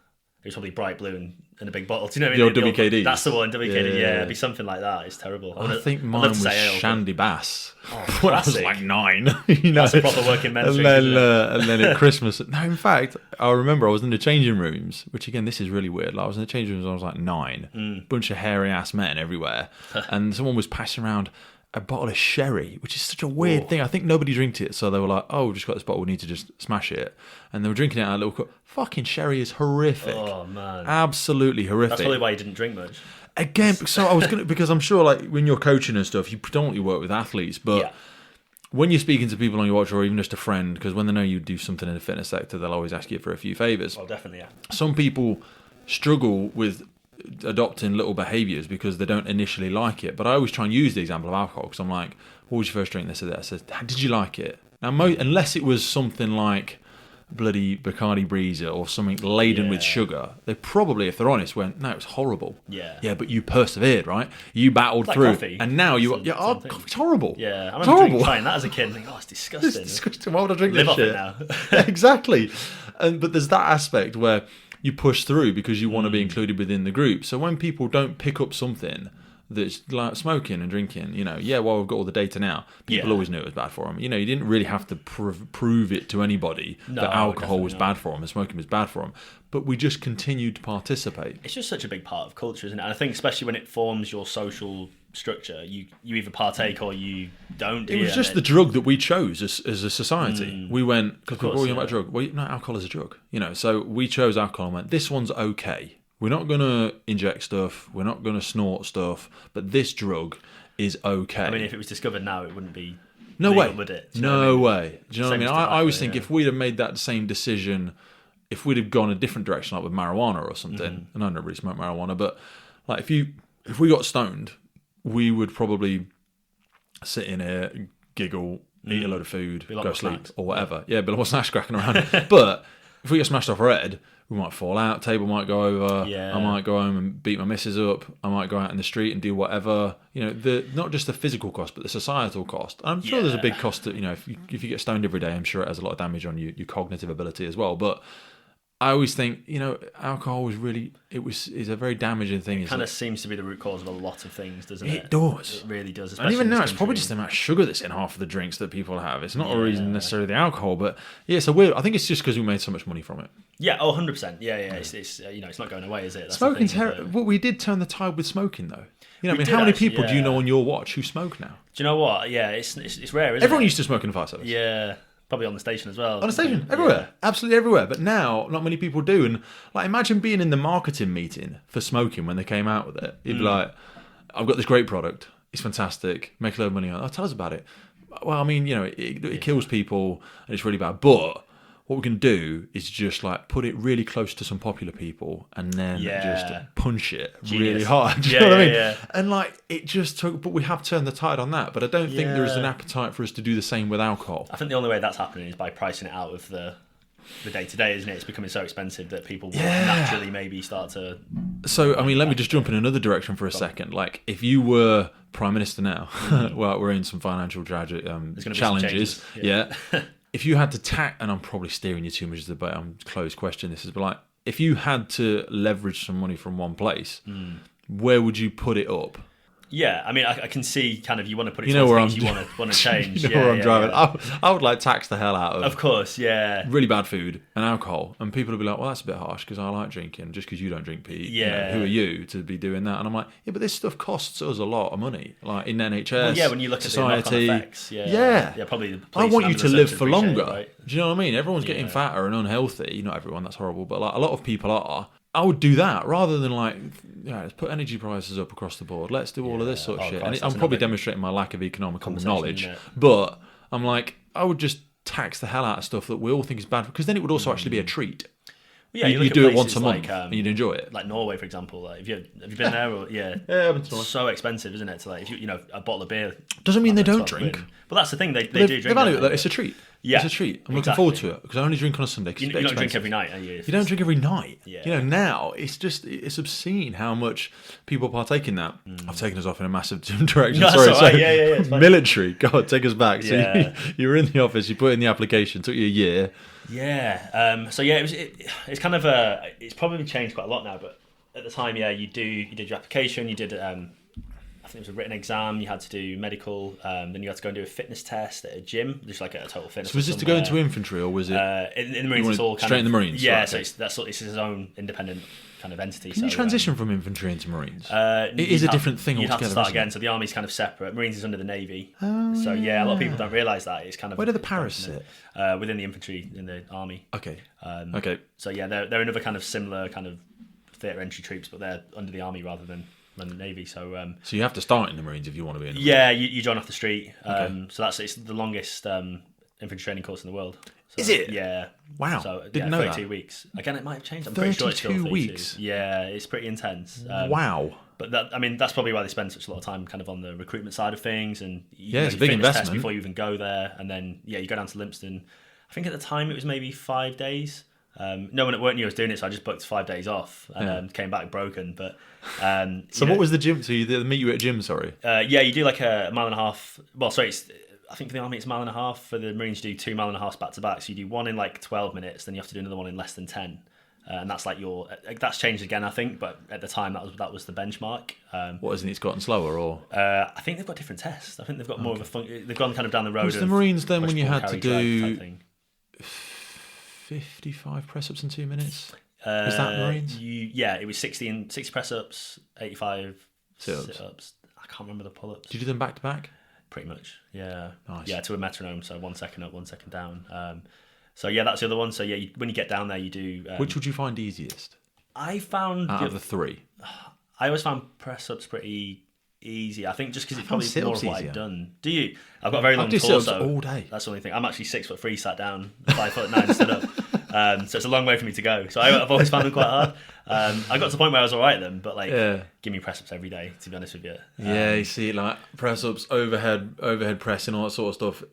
It was probably bright blue and a big bottle. Do you know what I mean? The old WKD. That's the one, WKD. Yeah, Yeah. it'd be something like that. It's terrible. I think mine was Shandy Bass Oh, when I was classic. like 9. You know, That's a proper working men's and drink, then isn't it? and then at Christmas. No, in fact, I remember I was in the changing rooms, which again, this is really weird. Like, I was in the changing rooms when I was like 9. Bunch of hairy ass men everywhere, and someone was passing around a bottle of sherry, which is such a weird thing. I think nobody drinks it, so they were like, "Oh, we've just got this bottle. We need to just smash it." And they were drinking it out of a little cup. Fucking sherry is horrific. Oh man, Absolutely horrific. that's probably why you didn't drink much. Again, so I was gonna, because I'm sure, like, when you're coaching and stuff, you predominantly work with athletes, but Yeah. when you're speaking to people on your watch, or even just a friend, because when they know you do something in the fitness sector, they'll always ask you for a few favors. Well, definitely, yeah. Some people struggle with adopting little behaviors because they don't initially like it, but I always try and use the example of alcohol, because I'm like, what was your first drink? This or that. I said, did you like it? Now, unless it was something like bloody Bacardi Breezer or something laden with sugar, they probably, if they're honest, went, no, it was horrible. Yeah. But you persevered, right? You battled Like through, coffee. and now coffee's horrible. Yeah, I It's remember horrible. trying that as a kid and thinking, oh, it's disgusting. It's disgusting. Why would I drink Live this off shit? it now. Exactly. But there's that aspect where you push through because you want to be included within the group. So when people don't pick up something that's like smoking and drinking, we've got all the data now. People always knew it was bad for them. You didn't really have to prove it to anybody that alcohol was bad for them and smoking was bad for them. But we just continued to participate. It's just such a big part of culture, isn't it? And I think especially when it forms your social structure, you either partake or you don't. It was just the drug that we chose as a society. We went, because people were talking about drug. Well, no, alcohol is a drug. So we chose alcohol and went, this one's okay. We're not going to inject stuff. We're not going to snort stuff. But this drug is okay. I mean, if it was discovered now, it wouldn't be no legal, way. would it? No way. Do you know what I Same mean? as I always tobacco, think if we'd have made that same decision, if we'd have gone a different direction, like with marijuana or something, and I don't really smoke marijuana, but like if we got stoned, we would probably sit in here, giggle, eat a load of food, go sleep, snacks. or whatever. Yeah, but a lot of snacks cracking around. But if we get smashed off our head, we might fall out, table might go over, Yeah. I might go home and beat my missus up, I might go out in the street and do whatever. Not just the physical cost, but the societal cost. I'm sure there's a big cost that, if you get stoned every day, I'm sure it has a lot of damage on your cognitive ability as well. But I always think, alcohol is a very damaging thing. It kind of seems to be the root cause of a lot of things, doesn't it? It does. It really does. And even especially in now, this it's probably country. just the amount of sugar that's in half of the drinks that people have. It's not a reason necessarily the alcohol, but so weird. I think it's just because we made so much money from it. Yeah, 100%. Yeah. It's it's not going away, is it? That's Smoking's the thing, terrible. Well, we did turn the tide with smoking, though. We how did many actually, people do you know on your watch who smoke now? Do you know what? Yeah, it's rare, isn't Everyone it? used to smoke in the fire service. Yeah, probably on the station as well. On the station, everywhere, absolutely everywhere. But now, not many people do. And like, imagine being in the marketing meeting for smoking when they came out with it. You'd be like, "I've got this great product. It's fantastic. Make a load of money on it. Oh, tell us about it." Well, I mean, it kills people and it's really bad. But what we can do is just like put it really close to some popular people and then just punch it really hard. Do you know what I mean? Yeah. And like, it just took, but we have turned the tide on that. But I don't think there is an appetite for us to do the same with alcohol. I think the only way that's happening is by pricing it out of the day to day, isn't it? It's becoming so expensive that people will naturally maybe start to. So, I mean, let me just jump in another direction for a second. Like, if you were Prime Minister now, well, we're in some financial challenges. changes, Yeah. If you had to and I'm probably steering you too much to the closed question, this is, but like, if you had to leverage some money from one place, where would you put it up? Yeah, I mean, I can see kind of you want to put it You know towards where things I'm you want to change. You know where I'm driving. I would like tax the hell out Of course, yeah. really bad food and alcohol, and people will be like, well, that's a bit harsh because I like drinking, just because you don't drink, Pete. Yeah. Who are you to be doing that? And I'm like, yeah, but this stuff costs us a lot of money, like in NHS. Well, when you look society, at the knock-on effects, yeah, probably. The I police want and you to ambulance live services for appreciate longer. it, right? Do you know what I mean? Everyone's getting fatter and unhealthy. Not everyone, that's horrible, but like a lot of people are. I would do that rather than like, let's put energy prices up across the board. Let's do all of this sort of shit. Christ, And I'm probably demonstrating my lack of economical knowledge, but I'm like, I would just tax the hell out of stuff that we all think is bad, because then it would also actually be a treat. Yeah, you do it once a month and you'd enjoy it. Like Norway, for example. Like, have you been there? Or, yeah, I've been to Norway. So expensive, isn't it? To like, if you a bottle of beer Doesn't mean they don't 12 drink. quid. But that's the thing, they do drink. They value it don't that they? it's a treat. Yeah, it's a treat. I'm looking forward to it because I only drink on a Sunday. You don't drink every night, are you? You don't drink every night. Yeah. Now it's obscene how much people partake in that. I've taken us off in a massive direction. No, Sorry, that's all right. Yeah, military. God, take us back. Yeah. So you were in the office. You put in the application. Took you a year. Yeah. It's kind of it's probably changed quite a lot now, but at the time, you did your application. You did I think it was a written exam. You had to do medical. Then you had to go and do a fitness test at a gym, just like a total fitness. So was this to go into infantry or was it in the Marines? It's all kind straight in the Marines. Yeah, right, so it's his own independent kind of entity. Can you transition from infantry into Marines? It is a different thing you'd altogether. Have to start again. So the Army's kind of separate. Marines is under the Navy. So a lot of people don't realise that it's kind of. Where do the paras sit? Within the infantry in the Army. Okay. So they're another kind of similar kind of theatre entry troops, but they're under the Army rather than the Navy. So you have to start in the Marines if you want to be in the Marines. Yeah, you join off the street. So it's the longest infantry training course in the world. So, is it? Yeah. Wow. So Didn't know 32 that. weeks. Again, it might have changed. I'm pretty sure it's still 32 32 weeks. Yeah, it's pretty intense. Wow. But that's probably why they spend such a lot of time kind of on the recruitment side of things. And it's a big investment test before you even go there, and then you go down to Lympstone. I think at the time it was maybe 5 days. No one at work knew I was doing it, so I just booked 5 days off and came back broken. But so what was the gym? So they meet you at a gym? Sorry. You do like a mile and a half. Well, sorry, I think for the Army it's a mile and a half. For the Marines, you do 2 mile and a half back to back. So you do one in like 12 minutes, then you have to do another one in less than 10. And that's like that's changed again, I think. But at the time, that was the benchmark. What isn't it's gotten slower or? I think they've got different tests. I think they've got more of a they've gone kind of down the road. Was the Marines then when you had to do 55 press ups in 2 minutes? Was that Marines? It was 60 press ups, 85 sit ups. I can't remember the pull ups. Did you do them back to back? Pretty much, yeah. Nice. Yeah, to a metronome, so 1 second up, 1 second down. That's the other one. So when you get down there, you do. Which would you find easiest? I found out of the three. I always found press ups pretty easy. I think just because it's probably more of what I've done. Do you? I've got a very long torso. Sit-ups all day. That's the only thing. I'm actually 6'3" sat down, 5'9" stood up. So it's a long way for me to go. So I've always found them quite hard. I got to the point where I was all right at them, but give me press ups every day. To be honest with you. You see, like press ups, overhead press, and all that sort of stuff.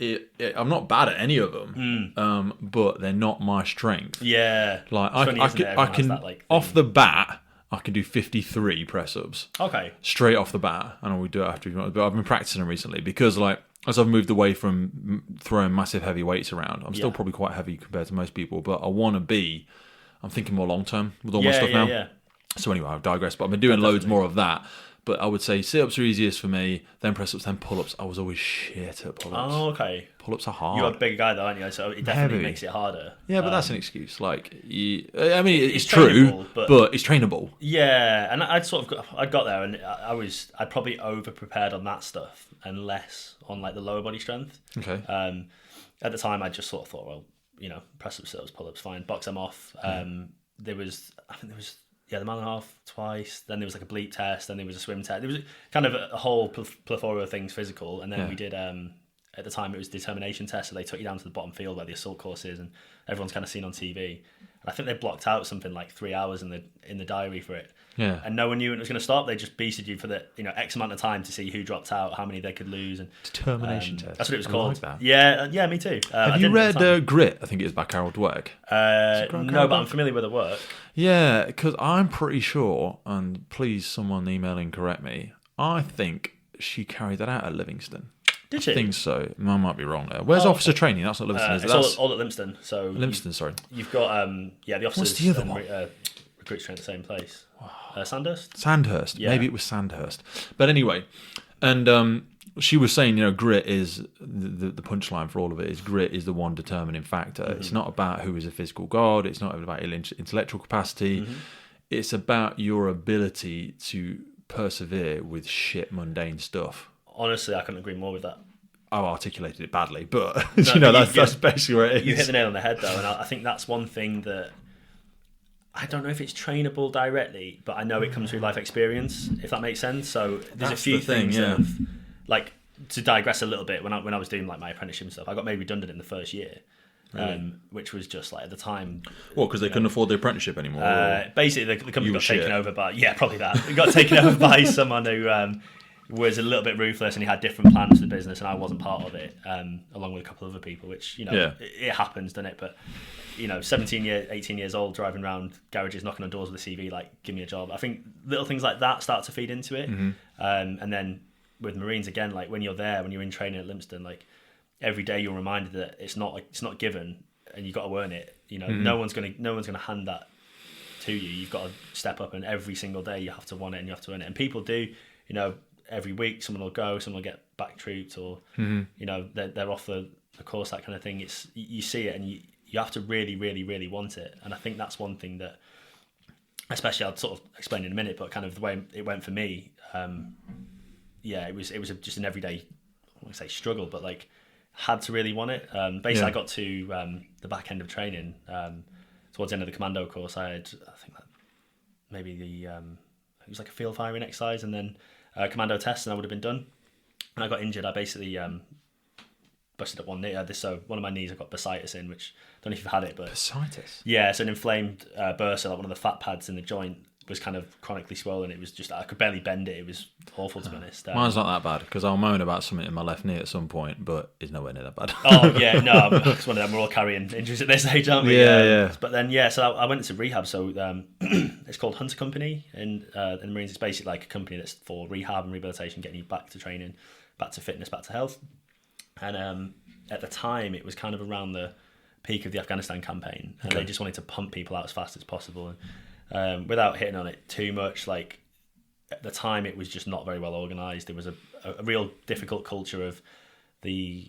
I'm not bad at any of them, but they're not my strength. Yeah, like I can off the bat. I can do 53 press ups. Okay. Straight off the bat. I know we do it after, but I've been practicing them recently because, like, as I've moved away from throwing massive heavy weights around, I'm still probably quite heavy compared to most people, but I'm thinking more long term with all my stuff now. Yeah. So anyway, I've digressed, but I've been doing loads more of that. But I would say sit-ups are easiest for me, then press-ups, then pull-ups. I was always shit at pull-ups. Oh, okay. Pull-ups are hard. You're a bigger guy, though, aren't you? So it definitely makes it harder. Yeah, but that's an excuse. Like, it's true, but it's trainable. Yeah, and I got there, and I'd probably over-prepared on that stuff and less on like the lower body strength. Okay. At the time, I just sort of thought, well, press-ups, sit-ups, pull-ups, fine. Box them off. There was the mile and a half twice, then there was like a bleep test, then there was a swim test. There was kind of a whole plethora of things physical, and then we did at the time it was determination test, so they took you down to the bottom field where the assault course is, and everyone's kind of seen on TV. And I think they blocked out something like 3 hours in the diary for it. Yeah. And no one knew when it was going to stop. They just beasted you for the X amount of time to see who dropped out, how many they could lose, and determination test. That's what it was called. I like that. Yeah, me too. Have you read Grit? I think it is by Carol Dweck. No, but I'm familiar with the work. Yeah, because I'm pretty sure, and please someone email and correct me, I think she carried that out at Livingston. Did she? I think so. I might be wrong there. Where's officer training? That's not Livingston, is it? It's all at Lympstone. So Lympstone, sorry. You've got the officers. What's the other one? Recruits train at the same place. Sandhurst? Sandhurst. Yeah. Maybe it was Sandhurst. But anyway, and she was saying, grit is the punchline for all of it is grit is the one determining factor. Mm-hmm. It's not about who is a physical god. It's not about intellectual capacity. Mm-hmm. It's about your ability to persevere with shit mundane stuff. Honestly, I couldn't agree more with that. I've articulated it badly, but that's basically where it is. You hit the nail on the head, though, and I think that's one thing that I don't know if it's trainable directly, but I know it comes through life experience, if that makes sense. So there's a few things of, like, to digress a little bit, when I was doing like my apprenticeship and stuff, I got made redundant in the first year. Which was just like at the time. What? Because they couldn't afford the apprenticeship anymore. Basically, the company got taken over by probably that. It got taken over by someone who was a little bit ruthless, and he had different plans for the business, and I wasn't part of it, along with a couple of other people, which, it happens, doesn't it? But, 18 years old, driving around garages, knocking on doors with a CV, like, give me a job. I think little things like that start to feed into it. Mm-hmm. And then with Marines, again, like, when you're there, when you're in training at Lympstone, like, every day you're reminded that it's not given, and you've got to earn it. Mm-hmm. No one's gonna hand that to you. You've got to step up, and every single day you have to want it, and you have to earn it. And people do, every week someone will go, someone will get back trooped, or they're off the course, that kind of thing. It's, you see it, and you have to really, really, really want it. And I think that's one thing that, especially, I'll sort of explain in a minute, but kind of the way it went for me, it was just an everyday, I won't say struggle, but like, had to really want it. Basically, I got to the back end of training, towards the end of the commando course. I think that maybe it was like a field firing exercise, and then commando test, and I would have been done. And I got injured. I basically busted up one knee. So one of my knees, I got bursitis in, which I don't know if you've had it, but Bursitis. Yeah, it's an inflamed bursa. Like, one of the fat pads in the joint was kind of chronically swollen. It was just, I could barely bend it. It was awful, to be honest. Mine's not that bad, because I'll moan about something in my left knee at some point, but it's nowhere near that bad. Oh yeah, no, it's one of them. We're all carrying injuries at this age, aren't we? Yeah. But then so I went into rehab. So it's called Hunter Company in the Marines. It's basically like a company that's for rehab and rehabilitation, getting you back to training, back to fitness, back to health. And at the time, it was kind of around the peak of the Afghanistan campaign, and they just wanted to pump people out as fast as possible. And without hitting on it too much, like, at the time, it was just not very well organised. There was a real difficult culture of the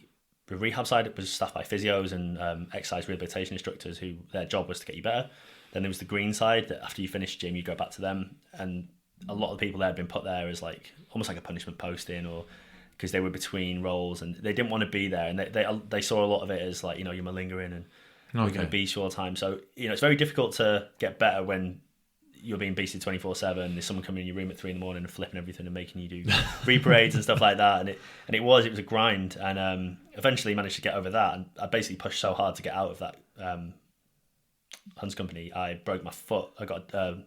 rehab side. It was staffed by physios and exercise rehabilitation instructors, who their job was to get you better. Then there was the green side, that after you finished gym, you go back to them. And a lot of the people there had been put there as like almost like a punishment posting, or because they were between roles and they didn't want to be there. And they saw a lot of it as like, you're malingering and we're going to beat you all the time. So, it's very difficult to get better when you're being beasted 24/7. There's someone coming in your room at 3 a.m. and flipping everything and making you do re-parades and stuff like that. And it was a grind. And eventually managed to get over that. And I basically pushed so hard to get out of that Hunts Company. I broke my foot. I got a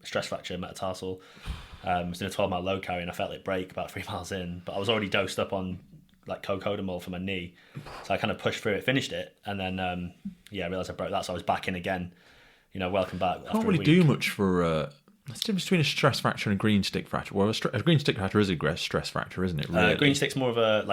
stress fracture, metatarsal. I was doing a 12-mile load carry, and I felt it break about 3 miles in. But I was already dosed up on like cocodamol for my knee, so I kind of pushed through it, finished it, and then I realised I broke that, so I was back in again. Welcome back. Can't really do much for. There's a difference between a stress fracture and a green stick fracture. Well, a green stick fracture is a stress fracture, isn't it? Really? Green stick's more of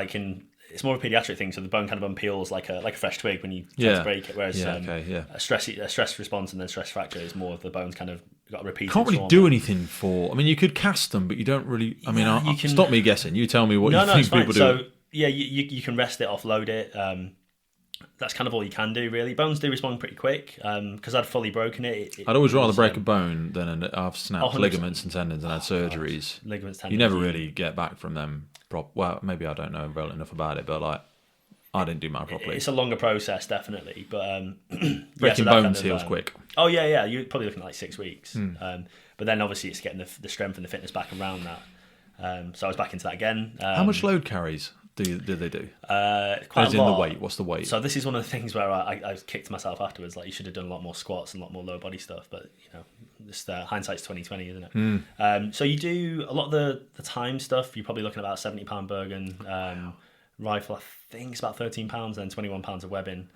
it's more of a paediatric thing, so the bone kind of unpeels like a fresh twig when you try to break it. Whereas a stress response and then stress fracture is more of the bone's kind of got a repeated Can't really do anything for. I mean, you could cast them, but you don't really. I mean, you can, stop me guessing. You tell me what you think people do. So you can rest it, offload it. That's kind of all you can do, really. Bones do respond pretty quick, because I'd fully broken it. I'd always rather break a bone than I've snapped ligaments and tendons and had surgeries. Ligaments, tendons. You never really get back from them. Well, maybe I don't know well enough about it, but like, I didn't do mine properly. It's a longer process, definitely. But breaking bones heals quick. Oh yeah. You're probably looking at like 6 weeks. But then obviously it's getting the strength and the fitness back around that. So I was back into that again. How much load carries do they do? Quite As a in lot. the weight. What's the weight? So this is one of the things where I kicked myself afterwards. Like, you should have done a lot more squats and a lot more lower body stuff. But just hindsight's 20/20, isn't it? So you do a lot of the time stuff. You're probably looking at about 70-pound Bergen. Rifle, I think it's about 13 pounds, then 21 pounds of webbing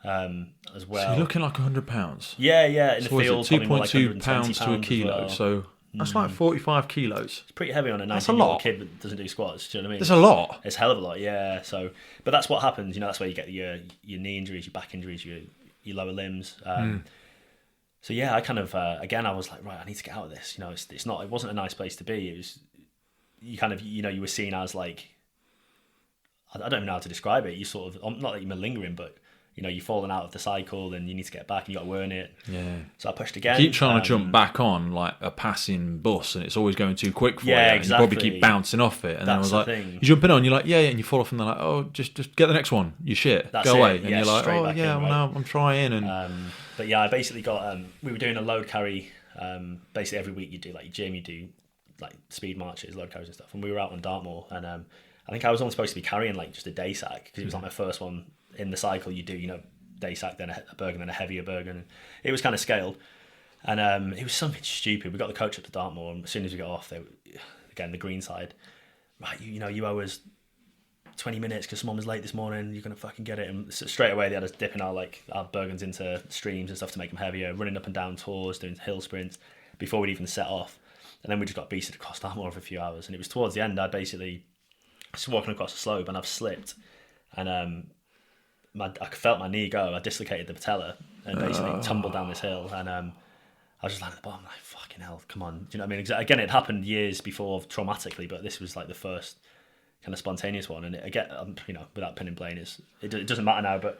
as well. So you're looking like 100 pounds. Yeah. In the field, 2.2 pounds to a kilo. Well. So that's like 45 kilos. It's pretty heavy on a 19-year-old kid that doesn't do squats. Do you know what I mean? That's a lot. It's a hell of a lot, yeah. So, but that's what happens. That's where you get your knee injuries, your back injuries, your lower limbs. So yeah, I kind of again, I was like, right, I need to get out of this. It's not. It wasn't a nice place to be. It was. You kind of you were seen as like. I don't even know how to describe it. You sort of, not that you're malingering, but you've fallen out of the cycle and you need to get back and you got to earn it. Yeah. So I pushed again. You keep trying to jump back on like a passing bus, and it's always going too quick for you. Yeah, exactly. You probably keep bouncing off it, and then I was like, you jump in on, you're like, yeah, and you fall off, and they're like, oh, just get the next one. You shit, go away, and you're like, oh yeah, well now I'm trying, and but yeah, I basically got. We were doing a load carry. Basically every week you do like your gym, you do like speed marches, load carries and stuff, and we were out on Dartmoor, and I think I was only supposed to be carrying like just a day sack, because it was like my first one in the cycle. You do, day sack, then a Bergen, then a heavier Bergen. And it was kind of scaled. And it was something stupid. We got the coach up to Dartmoor, and as soon as we got off, again, the green side, right, you owe us 20 minutes because someone was late this morning, you're going to fucking get it. And so straight away they had us dipping our Bergens into streams and stuff to make them heavier, running up and down tours, doing hill sprints before we'd even set off. And then we just got beasted across Dartmoor for a few hours. And it was towards the end, I basically was walking across the slope and I've slipped. And I felt my knee go. I dislocated the patella and basically tumbled down this hill. And I was just lying at the bottom, like, fucking hell, come on. Do you know what I mean? Again, it happened years before traumatically, but this was like the first kind of spontaneous one. And again, without pin and blame, it doesn't matter now, but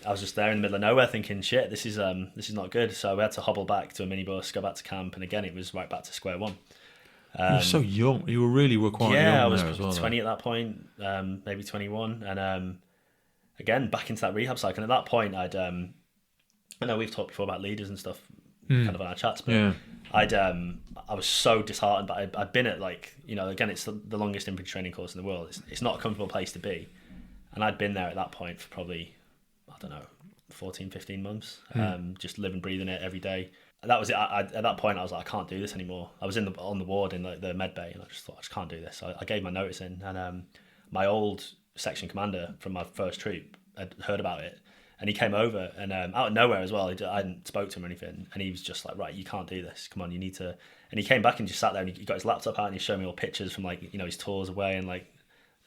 I was just there in the middle of nowhere thinking, shit, this is not good. So we had to hobble back to a minibus, go back to camp, and again, it was right back to square one. You were so young. You were quite young. Yeah, I was there as well, 20 at that point, maybe 21, and again back into that rehab cycle. And at that point, I know we've talked before about leaders and stuff, kind of on our chats, but yeah. I was so disheartened. But I'd been at again, it's the longest infantry training course in the world. It's not a comfortable place to be, and I'd been there at that point for probably 14, 15 months, just living, breathing it every day. And that was it. At that point, I was like, I can't do this anymore. I was on the ward in the med bay, and I just thought, I just can't do this. So I gave my notice in, and my old section commander from my first troop had heard about it, and he came over, and out of nowhere as well. I hadn't spoke to him or anything, and he was just like, right, you can't do this. Come on, you need to. And he came back and just sat there, and he got his laptop out, and he showed me all pictures from his tours away and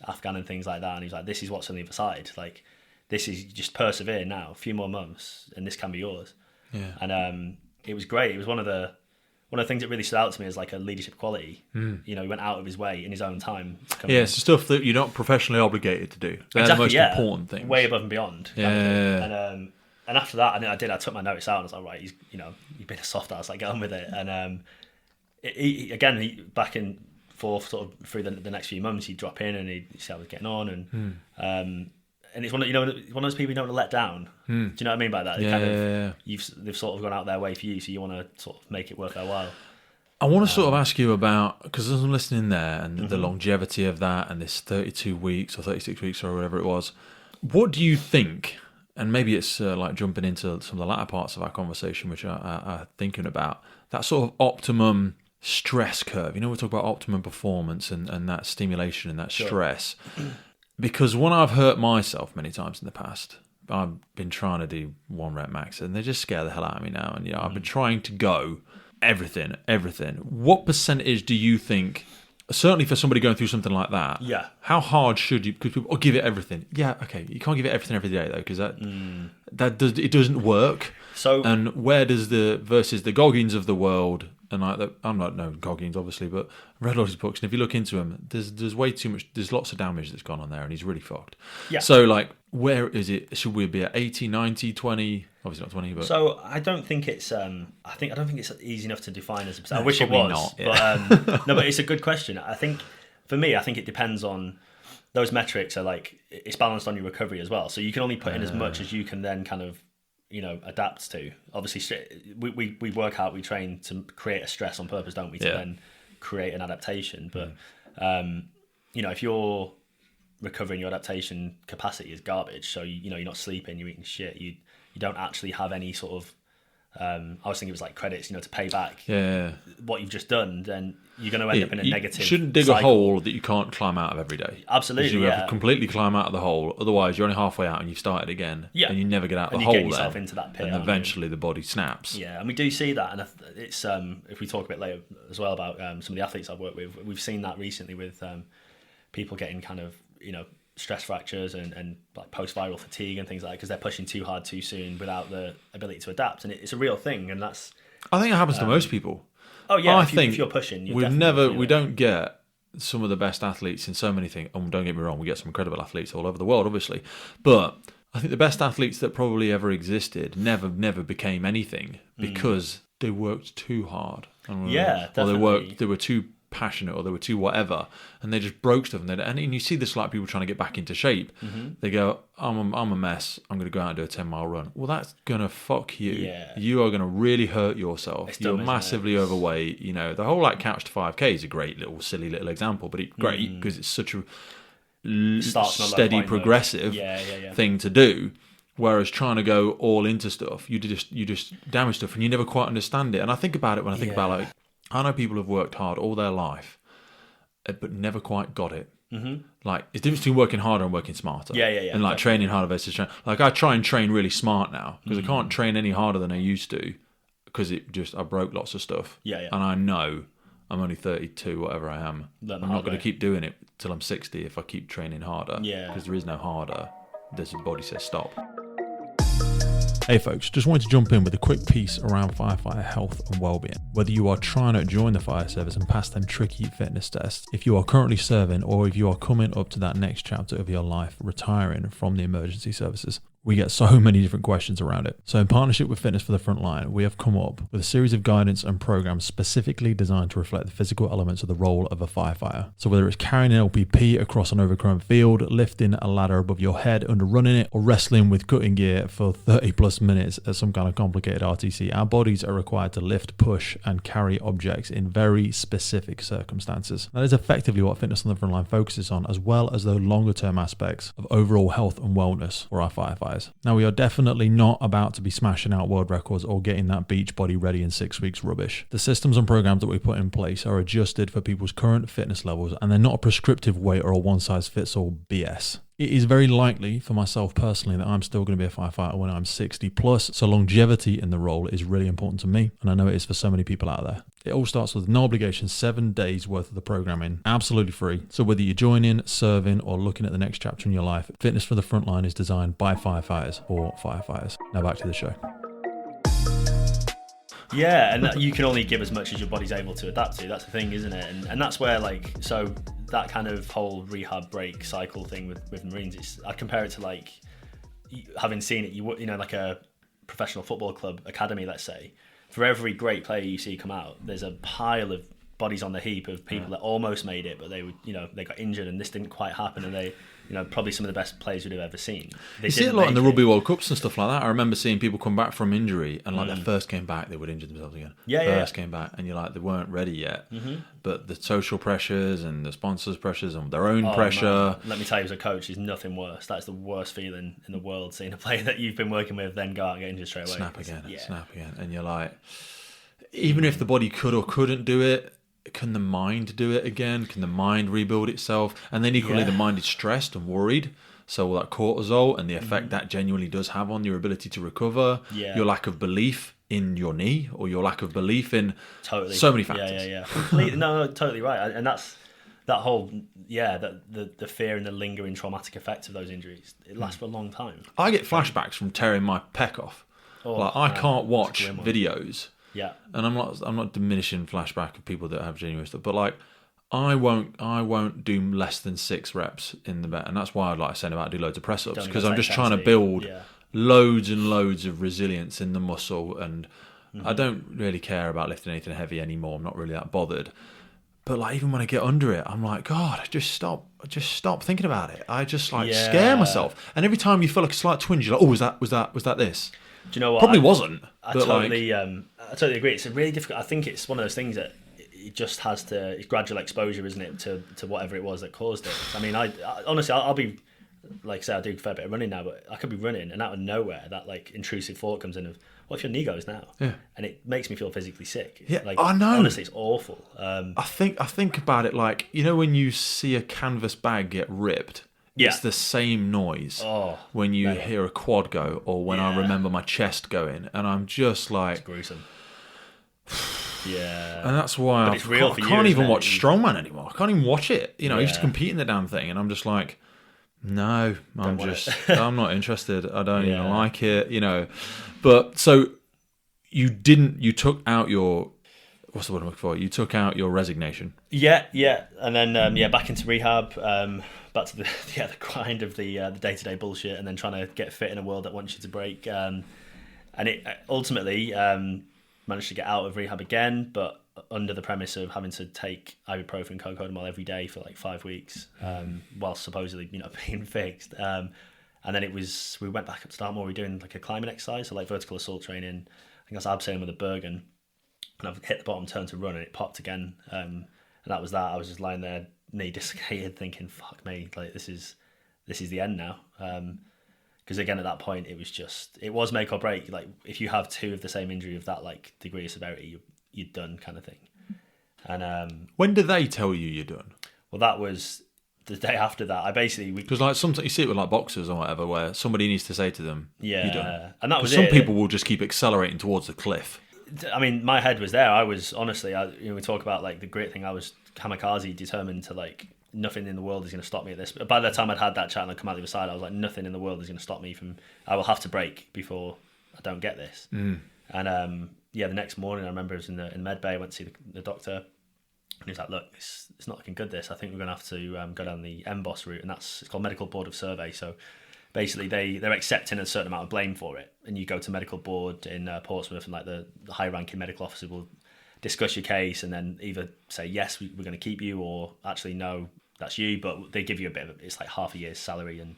Afghan and things like that. And he's like, this is what's on the other side. This is just persevere now, a few more months, and this can be yours. Yeah. And it was great. It was one of the things that really stood out to me as a leadership quality. He went out of his way in his own time. Yeah, it's stuff that you're not professionally obligated to do. They're the most important things. Way above and beyond. Yeah. And after that, I I took my notice out and I was like, right, you've been a soft ass, get on with it. And he back and forth sort of through the next few months, he'd drop in and he'd see how I was getting on. And it's one of those people you don't want to let down. Do you know what I mean by that? They've sort of gone out their way for you, so you want to sort of make it worth their while. I want to sort of ask you about, because as I'm listening there, and the longevity of that, and this 32 weeks or 36 weeks or whatever it was, what do you think? And maybe it's jumping into some of the latter parts of our conversation, which I'm thinking about that sort of optimum stress curve. We talk about optimum performance and that stimulation and that stress. Because when I've hurt myself many times in the past, I've been trying to do 1 rep max, and they just scare the hell out of me now. And I've been trying to go everything. What percentage do you think, certainly for somebody going through something like that, how hard should you? Because people give it everything. Yeah, okay, you can't give it everything every day though, because it doesn't work. So, and where does versus the Goggins of the world? And I'm not no Goggins, obviously, but I've read all his books, and if you look into him, there's way too much. There's lots of damage that's gone on there, and he's really fucked. Yeah. So, where is it? Should we be at 80, 90, 20? Obviously not 20, but so I don't think it's. I don't think it's easy enough to define as a percent. No, I wish it was, not, yeah. But no, but it's a good question. I think for me, it depends on those metrics. Are it's balanced on your recovery as well. So you can only put in as much as you can then kind of adapt to. Obviously, we work out, we train to create a stress on purpose, don't we, to then create an adaptation. But if your recovering, your adaptation capacity is garbage, so you're not sleeping, you're eating shit, you don't actually have any sort of I was thinking it was credits, to pay back what you've just done, then you're going to end up in a negative. You shouldn't dig a hole that you can't climb out of every day. Absolutely, you have to completely climb out of the hole. Otherwise, you're only halfway out and you've started again, and you never get out of the hole. You get yourself into that pit, and eventually the body snaps. Yeah, and we do see that, and it's if we talk a bit later as well about some of the athletes I've worked with, we've seen that recently with people getting kind of stress fractures and post-viral fatigue and things like that because they're pushing too hard too soon without the ability to adapt, and it's a real thing, and that's. I think it happens to most people. Oh yeah, if you're pushing, we don't get some of the best athletes in so many things. And don't get me wrong, we get some incredible athletes all over the world, obviously, but I think the best athletes that probably ever existed never became anything because they worked too hard. Yeah, definitely. Or they were too passionate, or they were too whatever, and they just broke stuff. And you see this people trying to get back into shape. They go, I'm a mess, I'm going to go out and do a 10-mile run. Well, that's going to fuck you. Yeah. You are going to really hurt yourself. You're massively overweight. The whole Couch to 5K is a great silly little example, but it's great because it's such a steady, progressive thing to do. Whereas trying to go all into stuff, you just damage stuff, and you never quite understand it. And I think about it when I think about I know people who've worked hard all their life, but never quite got it. Mm-hmm. Like, it's the difference between working harder and working smarter. Yeah. And like training harder versus training. Like, I try and train really smart now because I can't train any harder than I used to because I broke lots of stuff. Yeah. And I know I'm only 32, whatever I am. I'm not going to keep doing it till I'm 60 if I keep training harder. Yeah. Because there is no harder. This body says stop. Hey folks, just wanted to jump in with a quick piece around firefighter health and well-being. Whether you are trying to join the fire service and pass them tricky fitness tests, if you are currently serving, or if you are coming up to that next chapter of your life, retiring from the emergency services, we get so many different questions around it. So in partnership with Fitness for the Frontline, we have come up with a series of guidance and programs specifically designed to reflect the physical elements of the role of a firefighter. So whether it's carrying an LPP across an overgrown field, lifting a ladder above your head under running it, or wrestling with cutting gear for 30 plus minutes at some kind of complicated RTC, our bodies are required to lift, push, and carry objects in very specific circumstances. That is effectively what Fitness on the Frontline focuses on, as well as the longer term aspects of overall health and wellness for our firefighters. Now, we are definitely not about to be smashing out world records or getting that beach body ready in 6 weeks rubbish. The systems and programs that we put in place are adjusted for people's current fitness levels, and they're not a prescriptive weight or a one-size-fits-all BS. It is very likely for myself personally that I'm still going to be a firefighter when I'm 60 plus, so longevity in the role is really important to me, and I know it is for so many people out there. It all starts with no obligation, 7 days worth of the programming, absolutely free. So whether you're joining, serving, or looking at the next chapter in your life, Fitness for the Frontline is designed by firefighters for firefighters. Now back to the show. Yeah, and you can only give as much as your body's able to adapt to. That's the thing, isn't it? And that's where, like, so that kind of whole rehab break cycle thing with Marines, I compare it to, like, having seen it, you know, like a professional football club academy, let's say. For every great player you see come out, there's a pile of bodies on the heap of people that almost made it, but they would, you know, they got injured and this didn't quite happen, and they, you know, probably some of the best players we'd have ever seen. You see it a lot in the Rugby World Cups and stuff like that. I remember seeing people come back from injury and like they first came back, they would injure themselves again. First came back and you're like, they weren't ready yet. Mm-hmm. But the social pressures and the sponsors' pressures and their own pressure. Man. Let me tell you, as a coach, there's nothing worse. That's the worst feeling in the world, seeing a player that you've been working with then go out and get injured straight away. Snap again. And you're like, even if the body could or couldn't do it, can the mind do it again? Can the mind rebuild itself? And then equally, the mind is stressed and worried. So all that cortisol and the effect that genuinely does have on your ability to recover, your lack of belief in your knee, or your lack of belief in so many factors. Yeah. No, totally right. And that's that whole, the fear and the lingering traumatic effects of those injuries. It lasts for a long time. I get flashbacks from tearing my pec off. I can't watch videos. Yeah, and I'm not diminishing flashback of people that have genuine stuff, but like I won't do less than 6 reps in the bed, and that's why I'd like saying about do loads of press ups, because I'm just trying to build loads and loads of resilience in the muscle, and I don't really care about lifting anything heavy anymore. I'm not really that bothered. But like even when I get under it, I'm like, God, just stop thinking about it. I just scare myself, and every time you feel like a slight twinge, you're like, oh, was that this? Do you know what? Probably wasn't. I totally agree. It's a really difficult. I think it's one of those things that it just has to. It's gradual exposure, isn't it, to whatever it was that caused it. I mean, I honestly, I'll be like, say, I do a fair bit of running now, but I could be running and out of nowhere that like intrusive thought comes in of, what if your knee goes now? Yeah. And it makes me feel physically sick. Yeah, like, I know. Honestly, it's awful. I think about it like, you know, when you see a canvas bag get ripped. It's the same noise when you hear a quad go, or when I remember my chest going, and I'm just like, it's gruesome. Yeah, and that's why I can't even watch Strongman anymore. I can't even watch it. You know, I used to compete in the damn thing, and I'm just like, no, I'm not interested. I don't even like it. You know, but so you took out your. What's the word I'm looking for? You took out your resignation. Yeah, and then back into rehab. Back to the grind of the day-to-day bullshit, and then trying to get fit in a world that wants you to break. And it ultimately managed to get out of rehab again, but under the premise of having to take ibuprofen and cocodamol every day for like 5 weeks, while supposedly being fixed. And then we went back up to Dartmoor. We were doing like a climbing exercise, so like vertical assault training. I think I was abseiling with a Bergen, and I've hit the bottom turn to run, and it popped again. And that was that. I was just lying there, knee dislocated, thinking, fuck me, like this is the end now. Because again, at that point, it was make or break. Like if you have 2 of the same injury of that like degree of severity, you're done, kind of thing. And when do they tell you you're done? Well, that was the day after that. I basically because like sometimes you see it with like boxers or whatever, where somebody needs to say to them, yeah, "You done." and that was some it. people will just keep accelerating towards the cliff. I mean, my head was there. I was honestly, we talk about like the great thing. I was kamikaze determined to like nothing in the world is going to stop me at this. But by the time I'd had that chat and I'd come out the other side, I was like, nothing in the world is going to stop me from. I will have to break before I don't get this. And the next morning I remember I was in med bay. I went to see the doctor, and he was like, "Look, it's not looking good. This. I think we're going to have to go down the MBOS route, and it's called Medical Board of Survey. So." Basically, they're accepting a certain amount of blame for it, and you go to medical board in Portsmouth, and like the high-ranking medical officer will discuss your case, and then either say yes, we're going to keep you, or actually no, that's you. But they give you it's like half a year's salary and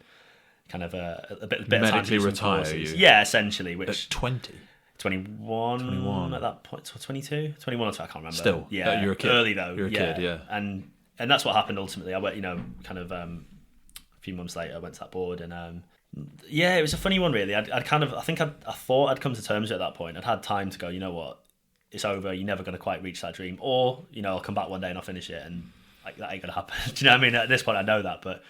kind of a bit of time medically to do retire some courses. you. Yeah, essentially. Which at 20. 21 at that point, 22, 21 or 2, I can't remember. Still, yeah, you're a kid. Early though. You're a kid, yeah. And that's what happened ultimately. I went, kind of. A few months later, I went to that board, and it was a funny one, really. I thought I'd come to terms with it at that point. I'd had time to go, you know what, it's over. You're never going to quite reach that dream, or I'll come back one day and I'll finish it, and like that ain't going to happen. Do you know what I mean? At this point, I know that. But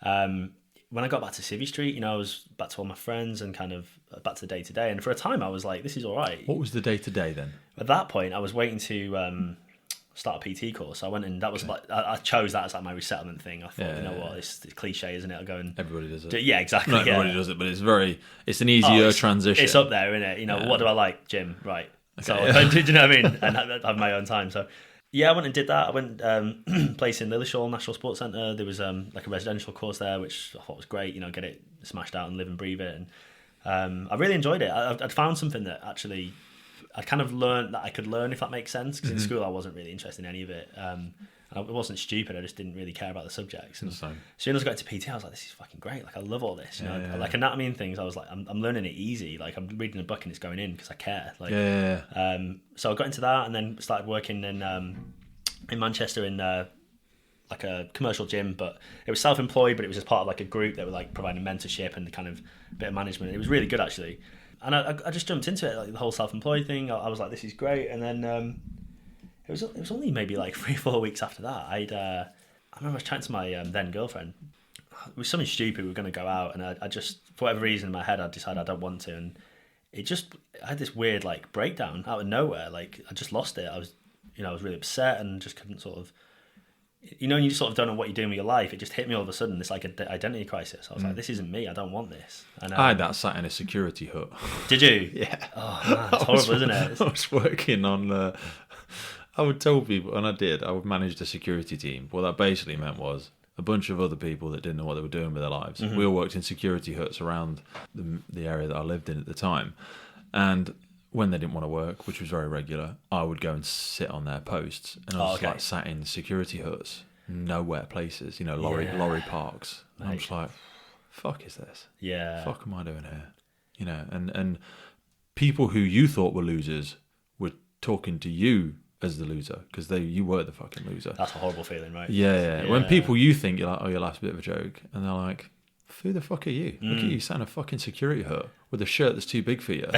when I got back to Civvy Street, I was back to all my friends and kind of back to the day to day. And for a time, I was like, this is all right. What was the day to day then? At that point, I was waiting to start a PT course. I went and that was like I chose that as like my resettlement thing. I thought, what, it's cliche, isn't it? I'll go and everybody does it. Yeah, exactly. Not everybody does it, but it's an easier transition. It's up there, isn't it? What do I like? Gym, right? Okay, so do you know what I mean? And have my own time. So yeah, I went and did that. I went place in Lilleshall National Sports Centre. There was like a residential course there, which I thought was great. Get it smashed out and live and breathe it. And I really enjoyed it. I'd found something that actually I'd kind of learned that I could learn, if that makes sense. Because in school I wasn't really interested in any of it. I wasn't stupid. I just didn't really care about the subjects. And as soon as I got to PT, I was like, "This is fucking great! Like, I love all this." Like anatomy and things. I was like, "I'm learning it easy. Like, I'm reading a book and it's going in because I care." Like, so I got into that and then started working in Manchester in like a commercial gym, but it was self-employed. But it was as part of like a group that were like providing mentorship and kind of a bit of management. It was really good actually. And I just jumped into it, like the whole self-employed thing. I was like, this is great. And then it was only maybe like 3-4 weeks after that. I remember I was chatting to my then girlfriend. It was something stupid. We were going to go out, and I just, for whatever reason in my head, I decided I don't want to. And I had this weird like breakdown out of nowhere. Like I just lost it. I was really upset and just couldn't sort of, and you just sort of don't know what you're doing with your life. It just hit me all of a sudden, this like identity crisis. I was like, this isn't me. I don't want this. And I had that sat in a security hut. Did you? Yeah. Oh man, it's horrible, isn't it? I was working on. I would tell people, and I would manage the security team. What that basically meant was a bunch of other people that didn't know what they were doing with their lives. We all worked in security huts around the area that I lived in at the time, and when they didn't want to work, which was very regular, I would go and sit on their posts, and I was like sat in security huts, nowhere places, lorry parks. And I'm just like, fuck is this? Yeah. Fuck am I doing here? And people who you thought were losers were talking to you as the loser because you were the fucking loser. That's a horrible feeling, right? Yeah. When people you think you're like, oh, your life's a bit of a joke, and they're like, who the fuck are you? Look at you sat in a fucking security hut with a shirt that's too big for you,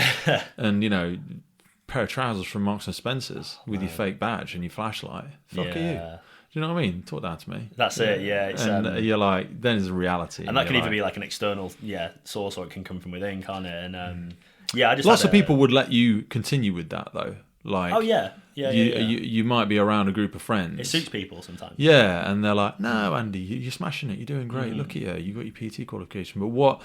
and pair of trousers from Marks and Spencer's with your fake badge and your flashlight. Fuck are you? Do you know what I mean? Talk down to me. That's it. Yeah. It's, and you're like, then there's a reality, and that can either be like an external source, or it can come from within, can't it? And I just lots of people would let you continue with that though. Like, oh yeah. You might be around a group of friends. It suits people sometimes. Yeah, and they're like, no, Andy, you're smashing it. You're doing great. Look at you. You got your PT qualification. But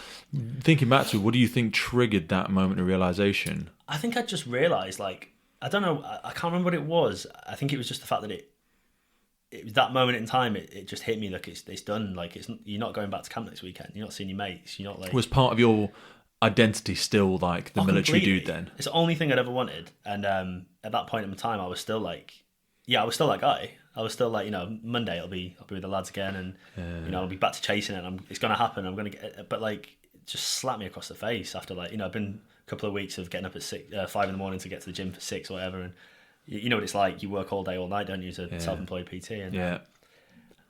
thinking back to it, what do you think triggered that moment of realization? I think I just realized, like, I don't know, I can't remember what it was. I think it was just the fact that it was that moment in time. It just hit me like it's done. Like you're not going back to camp next weekend. You're not seeing your mates. You're not like. Was part of your identity still like the military completely. Dude then? It's the only thing I'd ever wanted. And at that point in time, I was still like, I was still that guy. I was still like, Monday I'll be with the lads again, and I'll be back to chasing it. And it's going to happen. I'm going to get it. But like, it just slapped me across the face after like, I've been a couple of weeks of getting up at 5 in the morning to get to the gym for 6 or whatever. And you know what it's like. You work all day, all night, don't you, as a self-employed PT? And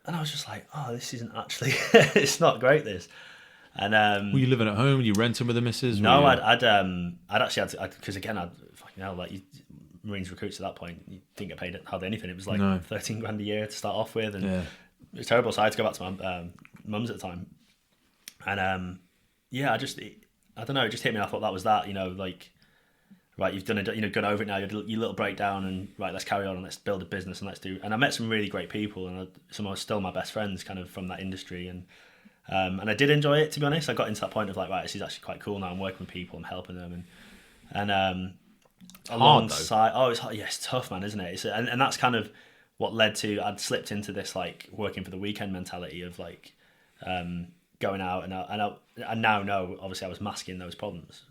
I was just like, oh, this isn't actually, it's not great, this. And were you living at home? Were you renting with the missus? No, I'd actually had because again, Marines recruits at that point, you didn't get paid hardly anything. It was like 13 grand a year to start off with, and It was terrible. So I had to go back to my mum's at the time, and I don't know. It just hit me. I thought that was that. Like, right, you've done it. Gone over it now. Your little breakdown, and right, let's carry on and let's build a business and let's do. And I met some really great people, and some are still my best friends, kind of from that industry, and I did enjoy it. To be honest, I got into that point of like, right, this is actually quite cool now. I'm working with people, I'm helping them, and alongside, it's tough, man, isn't it? And that's kind of what led to I'd slipped into this like working for the weekend mentality of like. Going out and I now know obviously I was masking those problems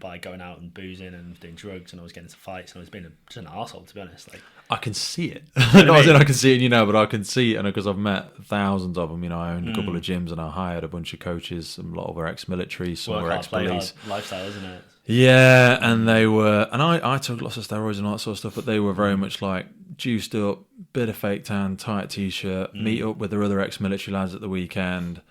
by going out and boozing and doing drugs, and I was getting into fights and I was being just an arsehole, to be honest. Like, I can see it. I can see it, but I can see it, and because I've met thousands of them. I owned a couple of gyms and I hired a bunch of coaches. A lot of were ex-military, some were ex-police. Lifestyle, isn't it? Yeah, and they were, and I took lots of steroids and all that sort of stuff, but they were very much like juiced up, bit of fake tan, tight t-shirt, meet up with their other ex-military lads at the weekend.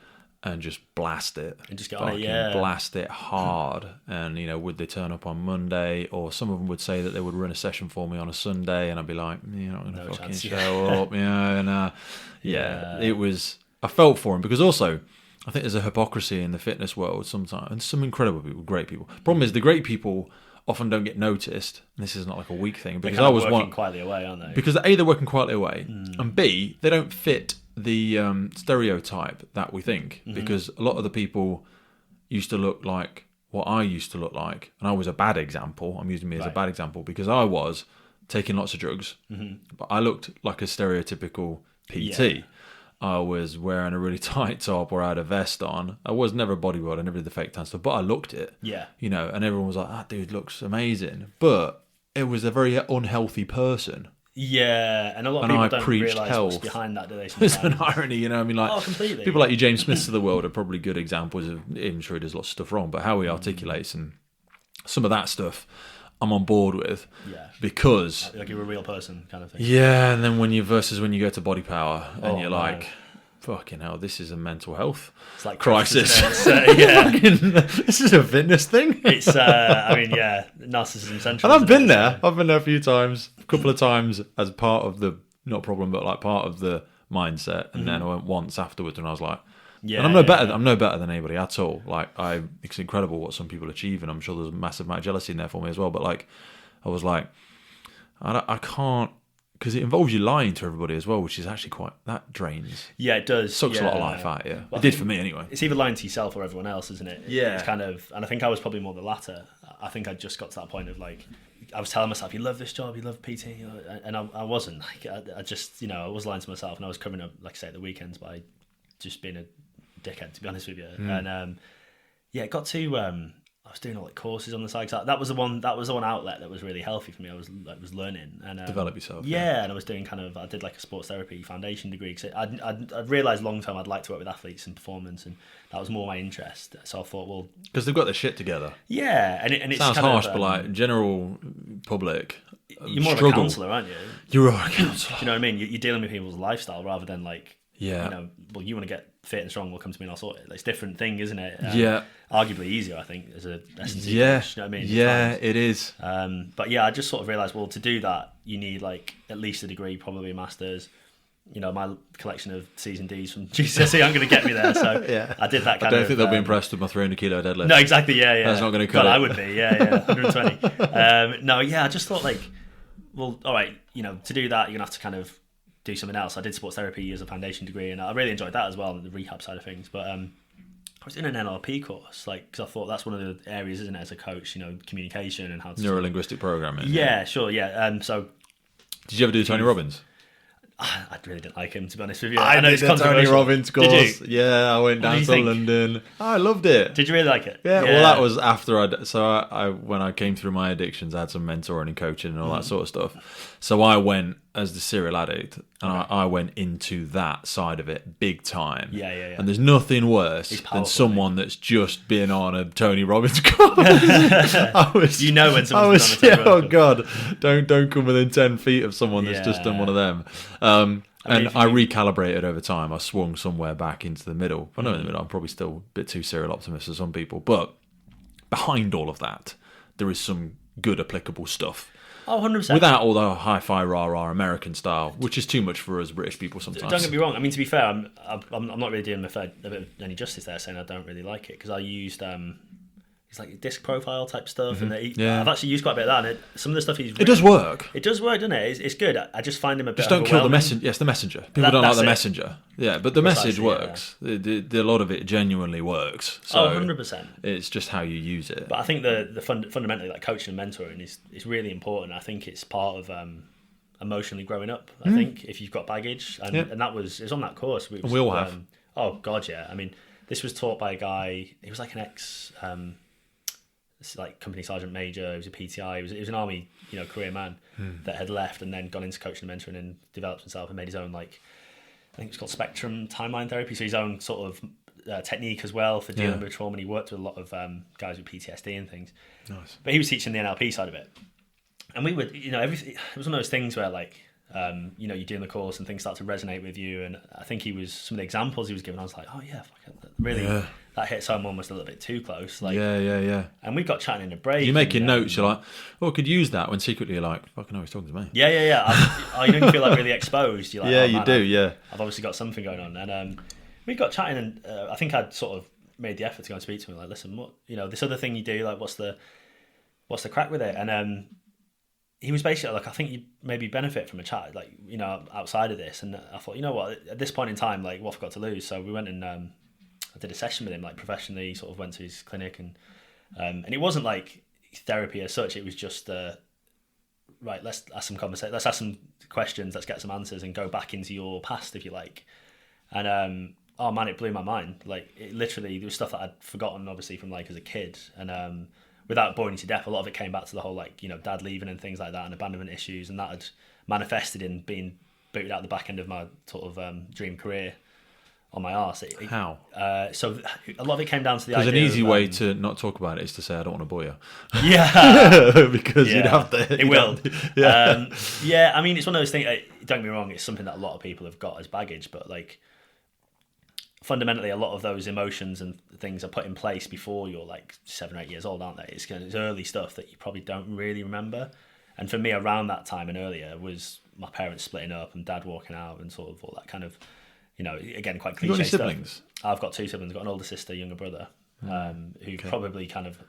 And just blast it. And just get on it, blast it hard. And, would they turn up on Monday? Or some of them would say that they would run a session for me on a Sunday. And I'd be like, you're not going to fucking show up. It was, I felt for them. Because also, I think there's a hypocrisy in the fitness world sometimes. And some incredible people, great people. Problem is, the great people often don't get noticed. And this is not like a weak thing. Because I was working quietly away, aren't they? Because A, they're working quietly away. And B, they don't fit the stereotype that we think, because a lot of the people used to look like what I used to look like, and I was a bad example. I'm using me as a bad example because I was taking lots of drugs, but I looked like a stereotypical PT. I was wearing a really tight top or I had a vest on. I was never a bodybuilder, I never did the fake tan stuff, but I looked it. And everyone was like, that dude looks amazing. But it was a very unhealthy person. Yeah, and a lot of people don't realise what's behind that, do they? It's an irony, completely. People like your James Smiths of the world are probably good examples of, I'm sure he does lots of stuff wrong, but how he articulates and some of that stuff I'm on board with. Yeah. Because... like you're a real person kind of thing. Yeah, and then when you go to Body Power and you're like... Fucking hell, this is a mental health crisis. This is a fitness thing. It's, narcissism central. And I've been there. I've been there a few times, a couple of times as part of the, not problem, but like part of the mindset. And then I went once afterwards and I was like, and I'm no better than anybody at all. Like, it's incredible what some people achieve, and I'm sure there's a massive amount of jealousy in there for me as well. But like, I was like, I can't, because it involves you lying to everybody as well, which is actually that drains. Yeah, it does. Sucks a lot of life out, yeah. Well, it did for me anyway. It's either lying to yourself or everyone else, isn't it? Yeah. It's kind of, and I think I was probably more the latter. I think I just got to that point of like, I was telling myself, you love this job, you love PT, and I wasn't. Like, I just, I was lying to myself, and I was covering up, like I say, at the weekends by just being a dickhead, to be honest with you. And it got to... I was doing all like courses on the side. That was the one outlet that was really healthy for me. I was learning and develop yourself. Yeah, and I was doing I did like a sports therapy foundation degree because I'd realised long term I'd like to work with athletes and performance, and that was more my interest. So I thought, well, because they've got their shit together. Yeah, and it sounds harsh, but like general public, you're more of a counsellor, aren't you? You're a counsellor. Do you know what I mean? You're dealing with people's lifestyle rather than like. Yeah. Well, you want to get fit and strong, well, come to me and I'll sort it. It's a different thing, isn't it? Arguably easier, I think, as a S&C coach, you know what I mean? Yeah, it is. But yeah, I just sort of realised, well, to do that, you need like at least a degree, probably a master's. My collection of C's and D's from GCSE aren't going to get me there. So I did that kind of... I don't think they'll be impressed with my 300 kilo deadlift. No, exactly, yeah. That's not going to cut it. I would be, 120. I just thought like, well, all right, to do that, you're going to have to kind of do something else. I did sports therapy as a foundation degree, and I really enjoyed that as well, the rehab side of things. But I was in an NLP course, like, because I thought that's one of the areas, isn't it, as a coach, communication and how to... Neuro-linguistic programming. Yeah, sure, yeah. So... Did you ever do Tony Robbins? I really didn't like him, to be honest with you. I know it's Tony Robbins course. Did you? Yeah, I went down to London. I loved it. Did you really like it? Yeah. Well, that was after I when I came through my addictions, I had some mentoring and coaching and all that sort of stuff. So I went as the serial addict, and I went into that side of it big time. Yeah. And there's nothing worse than someone that's just been on a Tony Robbins course. When someone's been on a Tony Robbins course. Oh God, don't come within 10 feet of someone that's just done one of them. And I recalibrated over time. I swung somewhere back into the middle. I know in the middle, I'm probably still a bit too serial optimist for some people, but behind all of that, there is some good applicable stuff. Oh, 100%. Without all the hi-fi rah-rah American style, which is too much for us British people sometimes. Don't get me wrong. I mean, to be fair, I'm not really doing a bit of any justice there, saying I don't really like it, because I used it's like disc profile type stuff, and I've actually used quite a bit of that. And some of the stuff he's written, it does work. It does work, doesn't it? It's good. I just find him a bit. Just don't kill the messenger. Yes, the messenger. People don't like the it. messenger. Yeah, but the message works. Yeah. A lot of it genuinely works. So 100%. It's just how you use it. But I think the fundamentally, like, coaching and mentoring is really important. I think it's part of emotionally growing up. I think if you've got baggage, and it was on that course. And we all have. Oh God, yeah. I mean, this was taught by a guy. He was like an ex. Like company sergeant major. He was a PTI. He was an army, career man that had left and then gone into coaching and mentoring and developed himself and made his own, like, I think it's called spectrum timeline therapy. So his own sort of technique as well for dealing with trauma. And he worked with a lot of guys with PTSD and things. Nice. But he was teaching the NLP side of it, and we would, everything. It was one of those things where, like, you're doing the course and things start to resonate with you. And I think some of the examples he was giving, I was like, oh yeah, really. Yeah. That hits home almost a little bit too close. Like, yeah. And we got chatting in a break. You're making notes. You're like, oh, I could use that. When secretly you're like, fucking hell, he's talking to me. Yeah. You feel like really exposed. You're like, yeah, you do. I've obviously got something going on. And we got chatting, and I think I'd sort of made the effort to go and speak to him. Like, listen, what, this other thing you do, like, what's the crack with it? And he was basically like, I think you maybe benefit from a chat, like, outside of this. And I thought, you know what, at this point in time, like, what have I got to lose? So we went and I did a session with him, like, professionally, sort of went to his clinic, and it wasn't like therapy as such. It was just right, let's ask some conversation, let's ask some questions, let's get some answers, and go back into your past, if you like. And oh man, it blew my mind. Like, it literally, there was stuff that I'd forgotten, obviously, from, like, as a kid. And without boring you to death, a lot of it came back to the whole, like, dad leaving and things like that, and abandonment issues, and that had manifested in being booted out the back end of my sort of dream career on my arse. How? So a lot of it came down to the idea. Because an easy way to not talk about it is to say, I don't want to bore you. Yeah. Because you'd have to. It will. Yeah. I mean, it's one of those things, don't get me wrong, it's something that a lot of people have got as baggage, but, like, fundamentally, a lot of those emotions and things are put in place before you're, like, 7 or 8 years old, aren't they? It's early stuff that you probably don't really remember. And for me, around that time and earlier was my parents splitting up and dad walking out and sort of all that kind of, again, quite cliche you got any stuff. Siblings? I've got 2 siblings. I've got an older sister, younger brother, who probably kind of,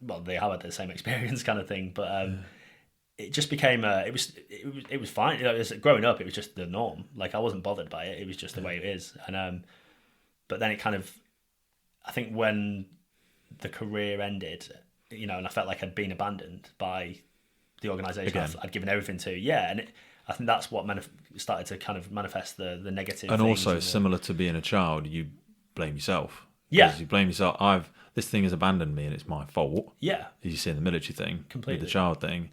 well, they have had the same experience kind of thing, but it just became it was fine. Growing up, it was just the norm. Like, I wasn't bothered by it. It was just the way it is. And but then it kind of, I think when the career ended, and I felt like I'd been abandoned by the organisation I'd given everything to. Yeah, and I think that's what started to kind of manifest the negative. And also, similar to being a child, you blame yourself. Yeah, you blame yourself. This thing has abandoned me, and it's my fault. Yeah, as you see in the military thing, completely. With the child thing,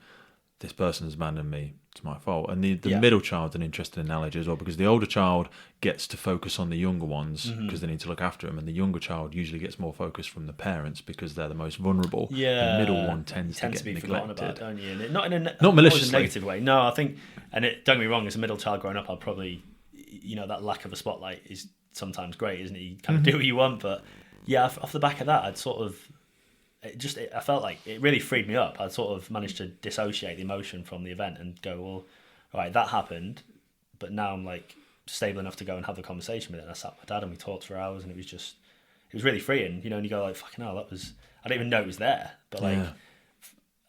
this person has abandoned me. It's my fault. And the middle child's an interesting analogy as well, because the older child gets to focus on the younger ones because they need to look after them, and the younger child usually gets more focus from the parents because they're the most vulnerable. Yeah, the middle one tends to get be neglected. Forgotten about, don't you? And not in a not maliciously, negative way. No, I think, and don't get me wrong, as a middle child growing up, I'd probably, that lack of a spotlight is sometimes great, isn't it? You kind of do what you want, but yeah, off the back of that, I'd sort of. I felt like it really freed me up. I sort of managed to dissociate the emotion from the event and go, well, all right, that happened, but now I'm, like, stable enough to go and have the conversation with it. And I sat with my dad and we talked for hours, and it was really freeing, and you go, like, fucking hell, I didn't even know it was there. But, like,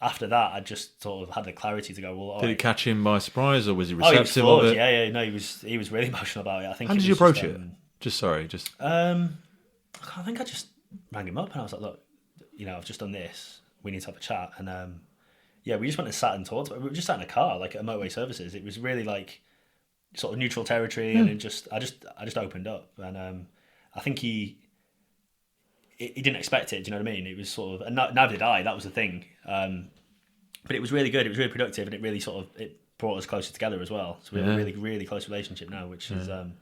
after that, I just sort of had the clarity to go, well, did it catch him by surprise, or was he receptive of it? Yeah, no, he was really emotional about it. I think. How did you approach it? I think I just rang him up and I was like, look, I've just done this. We need to have a chat. And we just went and sat and talked. We were just sat in a car, like, at Motorway Services. It was really, like, sort of neutral territory, and I just opened up. And I think he didn't expect it. Do you know what I mean? It was sort of, and neither did I. That was the thing. But it was really good. It was really productive, and it really it brought us closer together as well. So we have a really, really close relationship now, which is I'm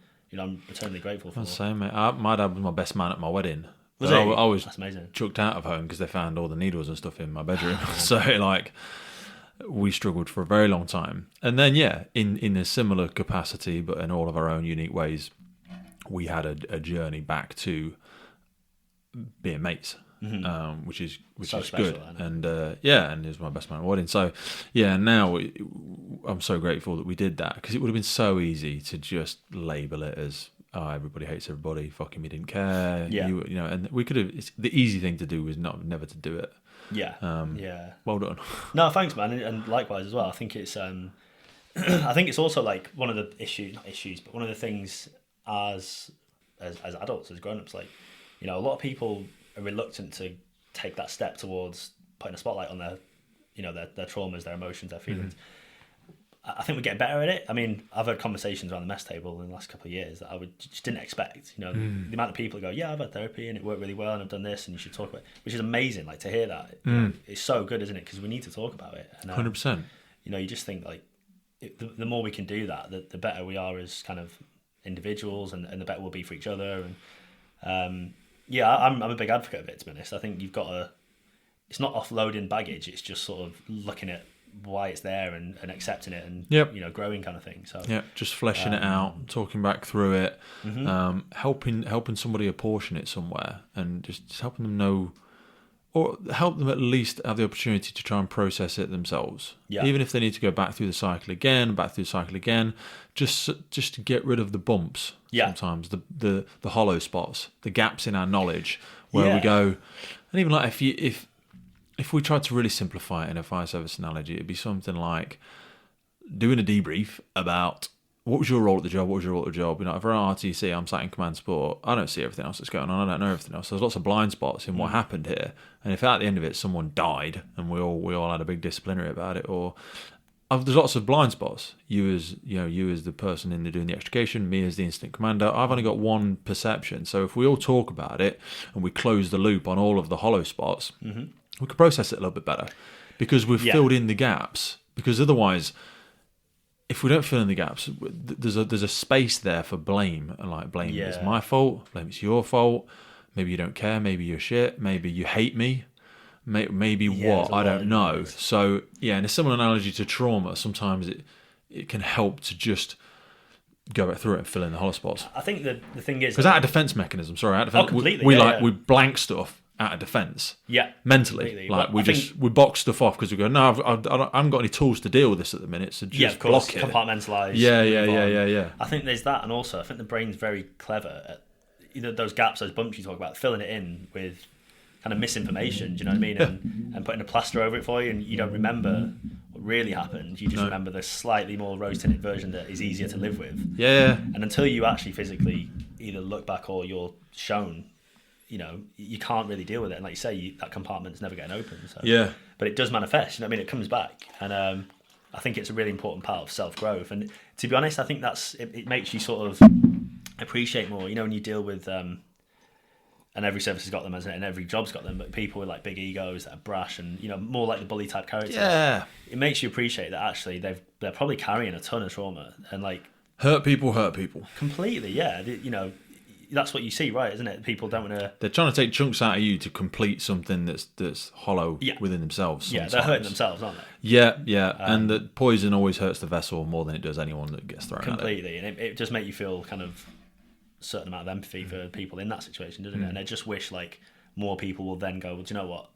eternally grateful for. That's the same, mate. My dad was my best man at my wedding. Was he? I was That's amazing. Chucked out of home because they found all the needles and stuff in my bedroom. So, like, we struggled for a very long time. And then, in a similar capacity, but in all of our own unique ways, we had a journey back to being mates. which is So good. special, And and he was my best man at wedding. So now I'm so grateful that we did that, because it would have been so easy to just label it as, oh, everybody hates everybody, fucking we didn't care. You know, and we could have. The easy thing to do was never to do it. Well done. No, thanks, man, and likewise as well. I think it's I think it's also like one of the issues, but one of the things as adults, as grown-ups, like, you know, a lot of people are reluctant to take that step towards putting a spotlight on their, you know, their traumas, their emotions, their feelings. I think we're getting better at it. I mean, I've had conversations around the mess table in the last couple of years that I just didn't expect. You know, the amount of people that go, yeah, I've had therapy and it worked really well and I've done this and you should talk about it, which is amazing. Like, to hear that, you know, it's so good, isn't it? Because we need to talk about it. And, 100%. You know, you just think like the more we can do that, the better we are as kind of individuals, and the better we'll be for each other. And I'm a big advocate of it, to be honest. I think you've got to, it's not offloading baggage, it's just sort of looking at why it's there and accepting it and you know, growing kind of thing. So just fleshing it out, talking back through it, helping somebody apportion it somewhere, and just helping them know, or help them at least have the opportunity to try and process it themselves. Even if they need to go back through the cycle again, just to get rid of the bumps. Sometimes the hollow spots, the gaps in our knowledge, where we go. And even like if we tried to really simplify it in a fire service analogy, it'd be something like doing a debrief about what was your role at the job, You know, if we're on RTC, I'm sat in command support, I don't see everything else that's going on, I don't know everything else. There's lots of blind spots in what happened here. And if at the end of it someone died and we all had a big disciplinary about it, or there's lots of blind spots. You as the person doing the extrication, me as the incident commander, I've only got one perception. So if we all talk about it and we close the loop on all of the hollow spots, we could process it a little bit better, because we've filled in the gaps. Because otherwise, if we don't fill in the gaps, there's a space there for blame. Like, blame is my fault, blame it's your fault. Maybe you don't care, maybe you're shit, maybe you hate me, maybe what, I don't know. So in a similar analogy to trauma, sometimes it can help to just go back through it and fill in the hollow spots. I think the thing is, because out of defense mechanism, completely, we blank stuff out of defence. Mentally. Like, we box stuff off because we go, no, I haven't got any tools to deal with this at the minute, so just of course, block it. Compartmentalise. Yeah. I think there's that, and also I think the brain's very clever at either those gaps, those bumps you talk about, filling it in with kind of misinformation, do you know what I mean? And putting a plaster over it for you, and you don't remember what really happened. You just remember the slightly more rose-tinted version that is easier to live with. And until you actually physically either look back or you're shown, you know, you can't really deal with it. And like you say, that compartment's never getting open. So. But it does manifest, you know what I mean? It comes back. And I think it's a really important part of self-growth. And to be honest, I think it makes you sort of appreciate more, you know, when you deal with, and every service has got them, hasn't it? And every job's got them, but people with like big egos that are brash and, you know, more like the bully type characters. It makes you appreciate that actually they're probably carrying a ton of trauma and like... Hurt people. Completely, you know, that's what you see, right, isn't it? People don't want to... They're trying to take chunks out of you to complete something that's hollow within themselves. Sometimes. They're hurting themselves, aren't they? Yeah. And the poison always hurts the vessel more than it does anyone that gets thrown completely. At it. And it does make you feel kind of a certain amount of empathy for people in that situation, doesn't it? And I just wish like more people will then go, well, do you know what?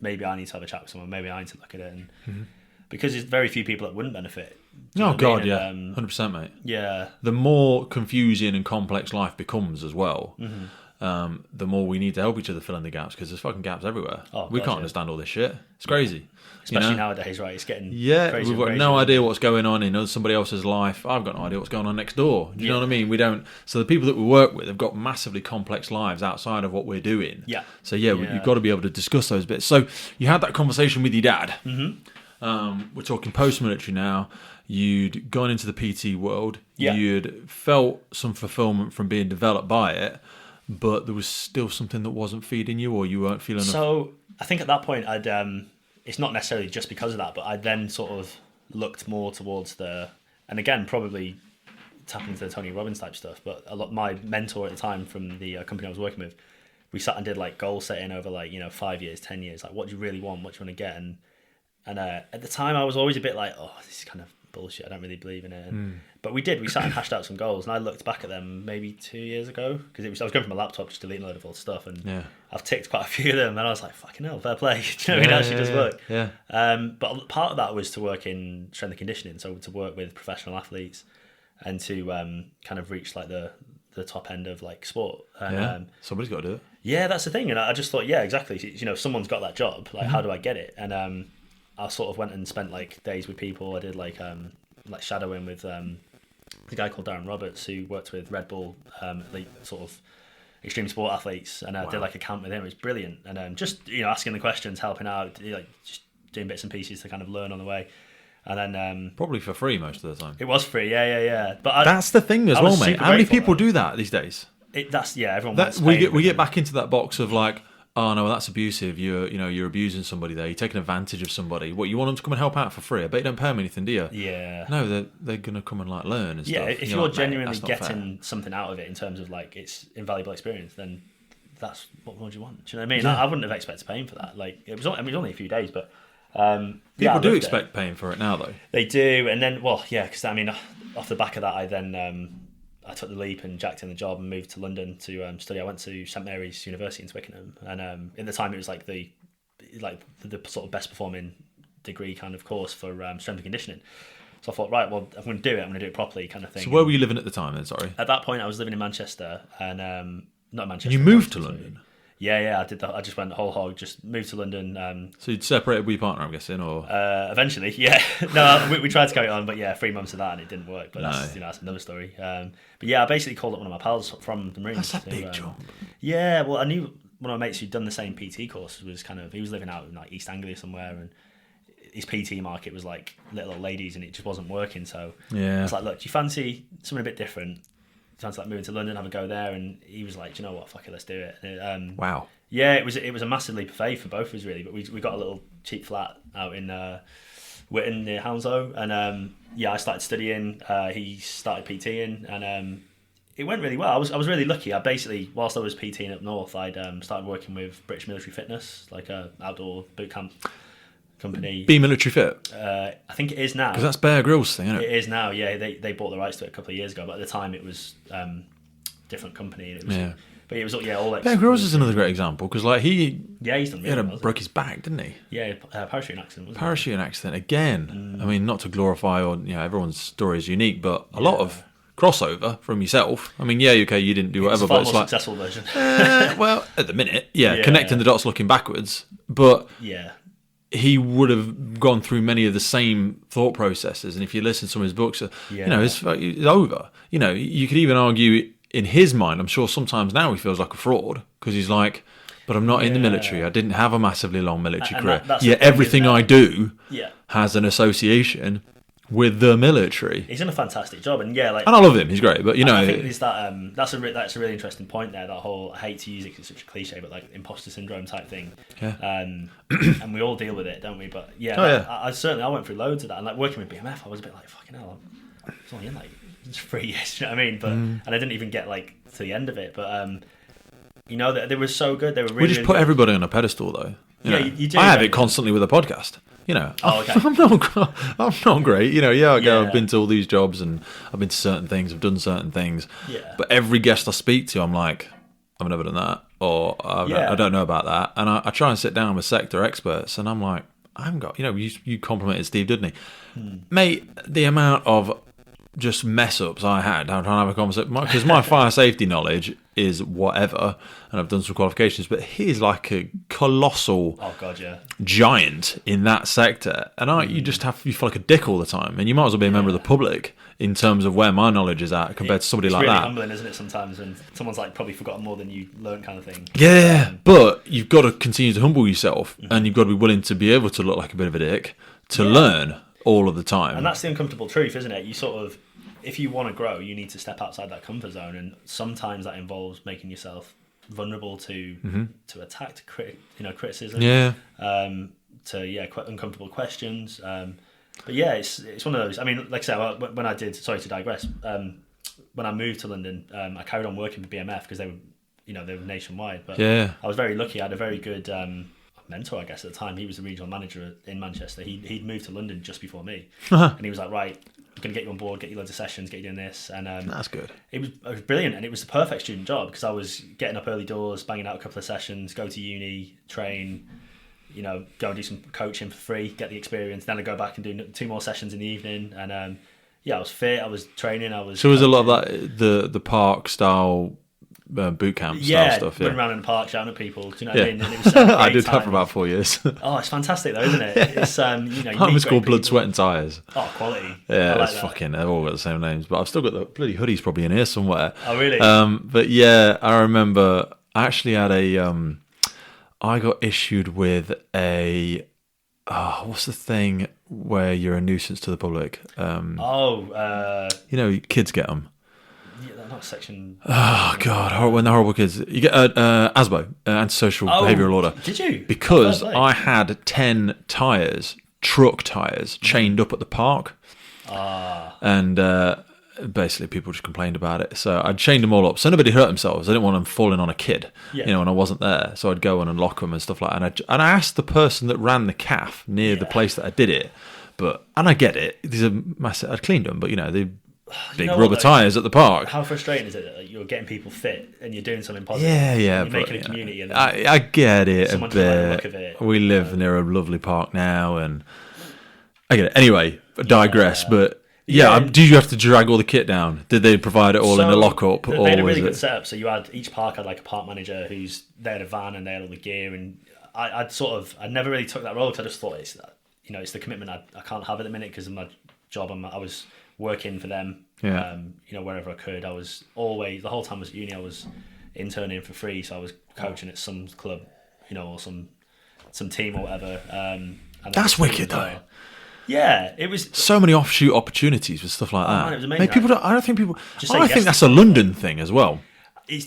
Maybe I need to have a chat with someone. Maybe I need to look at it. And because there's very few people that wouldn't benefit. Oh, God, 100%, mate. Yeah. The more confusing and complex life becomes as well, the more we need to help each other fill in the gaps, because there's fucking gaps everywhere. We can't understand all this shit. It's crazy. Especially nowadays, right? It's getting crazy. We've got no idea what's going on in somebody else's life. I've got no idea what's going on next door. Do you know what I mean? We don't. So the people that we work with have got massively complex lives outside of what we're doing. So you've got to be able to discuss those bits. So you had that conversation with your dad. We're talking post-military now. You'd gone into the PT world. You'd felt some fulfillment from being developed by it, but there was still something that wasn't feeding you, or you weren't feeling... So I think at that point, I'd it's not necessarily just because of that, but I then sort of looked more towards and again, probably tapping into the Tony Robbins type stuff, but my mentor at the time from the company I was working with, we sat and did like goal setting over like, 5 years, 10 years, like what do you really want, what do you want to get? And at the time I was always a bit like, oh, this is kind of bullshit. I don't really believe in it. But we sat and hashed out some goals, and I looked back at them maybe 2 years ago, because I was going from my laptop just deleting a load of old stuff, and I've ticked quite a few of them, and I was like, fucking hell, fair play. Do you know what I mean? It actually does work. Yeah. But part of that was to work in strength and conditioning, so to work with professional athletes and to kind of reach like the top end of like sport. And, somebody's got to do it. Yeah, that's the thing. And I just thought, yeah, exactly. You know, someone's got that job. Like, how do I get it? And I sort of went and spent like days with people. I did like shadowing with a guy called Darren Roberts, who worked with Red Bull, like sort of extreme sport athletes, and I did like a camp with him. It was brilliant. And just, you know, asking the questions, helping out, like just doing bits and pieces to kind of learn on the way. And then probably for free most of the time. It was free, yeah. But that's the thing as well, mate. How many people do that these days? Everyone wants we get back into that box of like, oh no, that's abusive. You're abusing somebody there. You're taking advantage of somebody. What, you want them to come and help out for free? I bet you don't pay them anything, do you? Yeah. No, they're gonna come and like learn and stuff. Yeah, if you're like, genuinely getting something out of it in terms of like it's invaluable experience, then that's what more do you want? Do you know what I mean? Yeah. I wouldn't have expected paying for that. Like it was only a few days, but people do expect paying for it now, though. They do, and then because I mean, off the back of that, I then I took the leap and jacked in the job and moved to London to study. I went to St Mary's University in Twickenham, and at the time it was like the sort of best performing degree kind of course for strength and conditioning. So I thought, right, well, if I'm going to do it, I'm going to do it properly, kind of thing. So where were you living at the time then? Sorry. At that point, I was living in Manchester, and not in Manchester. And you moved to London. Yeah, I did that. I just went whole hog, just moved to London. So you'd separated with your partner, I'm guessing, or eventually, yeah. No, we tried to carry it on, but 3 months of that and it didn't work. But that's another story. But yeah, I basically called up one of my pals from the Marines. That's a big job. Yeah, well, I knew one of my mates who'd done the same PT course. He was living out in like East Anglia somewhere, and his PT market was like little old ladies, and it just wasn't working. So I was like, look, do you fancy something a bit different? Sounds like moving to London, have a go there, and he was like, do you know what, fuck it, let's do it. And wow. Yeah, it was a massive leap of faith for both of us, really. But we got a little cheap flat out in Witten near Hounslow, and I started studying. He started PTing, and it went really well. I was really lucky. I basically, whilst I was PTing up north, I'd started working with British Military Fitness, like a outdoor boot camp company. Be Military Fit? I think it is now. Because that's Bear Grylls' thing, isn't it? It is now, yeah. They bought the rights to it a couple of years ago, but at the time it was different company. And it was, but it was all like... Bear Grylls is another great example, because like he's done really well, broke his back, didn't he? Yeah, parachuting accident, wasn't it? Parachuting accident, again. I mean, not to glorify or, everyone's story is unique, but a lot of crossover from yourself. I mean, you didn't do whatever, but it's like... successful version. Well, at the minute, connecting the dots looking backwards, but... Yeah. He would have gone through many of the same thought processes, and if you listen to some of his books, it's over. You could even argue in his mind, I'm sure sometimes now he feels like a fraud, because he's like, but I'm not in the military. I didn't have a massively long military career. Everything I do has an association with the military. He's done a fantastic job, and and I love him. He's great, but I think there's that's a really interesting point there. That whole, I hate to use it because it's such a cliche, but like imposter syndrome type thing. Yeah. And we all deal with it, don't we? But I went through loads of that, and like working with BMF, I was a bit like, fucking hell, I was only in like 3 years. You know what I mean? But and I didn't even get like to the end of it. But they were so good. They were really. We just put everybody on a pedestal, though. You do. I have it constantly with a podcast. Okay. I'm not great. I've been to all these jobs and I've been to certain things. I've done certain things. Yeah. But every guest I speak to, I'm like, I've never done that, or I don't know about that. And I try and sit down with sector experts, and I'm like, I haven't got. You complimented Steve, didn't he? Mate, the amount of just mess ups I had trying to have a conversation, because my fire safety knowledge is whatever, and I've done some qualifications, but he's like a colossal giant in that sector, and you feel like a dick all the time, and you might as well be a member of the public in terms of where my knowledge is at compared to somebody like that. It's really humbling, isn't it, sometimes, when someone's like probably forgotten more than you learned, kind of thing. But you've got to continue to humble yourself, and you've got to be willing to be able to look like a bit of a dick to learn all of the time. And that's the uncomfortable truth, isn't it? You sort of, if you want to grow, you need to step outside that comfort zone, and sometimes that involves making yourself vulnerable to attack, to criticism, to uncomfortable questions. But it's one of those. I mean, like I said, when I did, sorry to digress, when I moved to London, I carried on working for BMF because they were nationwide. But I was very lucky. I had a very good mentor, I guess, at the time. He was the regional manager in Manchester. He'd moved to London just before me, and he was like, right, I'm going to get you on board, get you loads of sessions, get you doing this. And that's good. It was brilliant, and it was the perfect student job because I was getting up early doors, banging out a couple of sessions, go to uni, train, go and do some coaching for free, get the experience. Then I go back and do 2 more sessions in the evening, and I was fit, I was training, I was. So was a lot of that the park style boot camp style stuff? Running around in the park shouting at people. Do you know what I mean? And it was I did that for about 4 years. Oh, it's fantastic though, isn't it? It's It was called Blood, Sweat and Tyres. Oh, quality. Yeah, it's fucking. They've all got the same names, but I've still got the bloody hoodies probably in here somewhere. Oh, really? But yeah, I remember I actually had I got issued with a. What's the thing where you're a nuisance to the public? Kids get them. Yeah, not section. Oh God! When they're horrible kids, you get ASBO, antisocial behavioural order. Did you? Because I had 10 tyres, truck tyres, chained up at the park, and basically people just complained about it. So I'd chained them all up, so nobody hurt themselves. I didn't want them falling on a kid, when I wasn't there. So I'd go and unlock them and stuff like that. And I asked the person that ran the calf near the place that I did it, and I get it. These are massive. I'd cleaned them, but they. Big rubber tyres at the park. How frustrating is it that you're getting people fit and you're doing something positive? Yeah. You're making a community. And I get it a bit. Like the look of it. We live near a lovely park now, and I get it. Anyway, I digress. But did you have to drag all the kit down? Did they provide it all in a lockup? They had a really good setup. So each park had like a park manager they had a van and they had all the gear. And I never really took that role because I just thought it's the commitment I can't have at the minute because of my job. I was working for them, wherever I could. I was always, the whole time I was at uni, I was interning for free, so I was coaching at some club, or some team or whatever. And that's wicked though. Yeah, it was so many offshoot opportunities with stuff like that. Man, it was amazing. I think that's a London thing as well.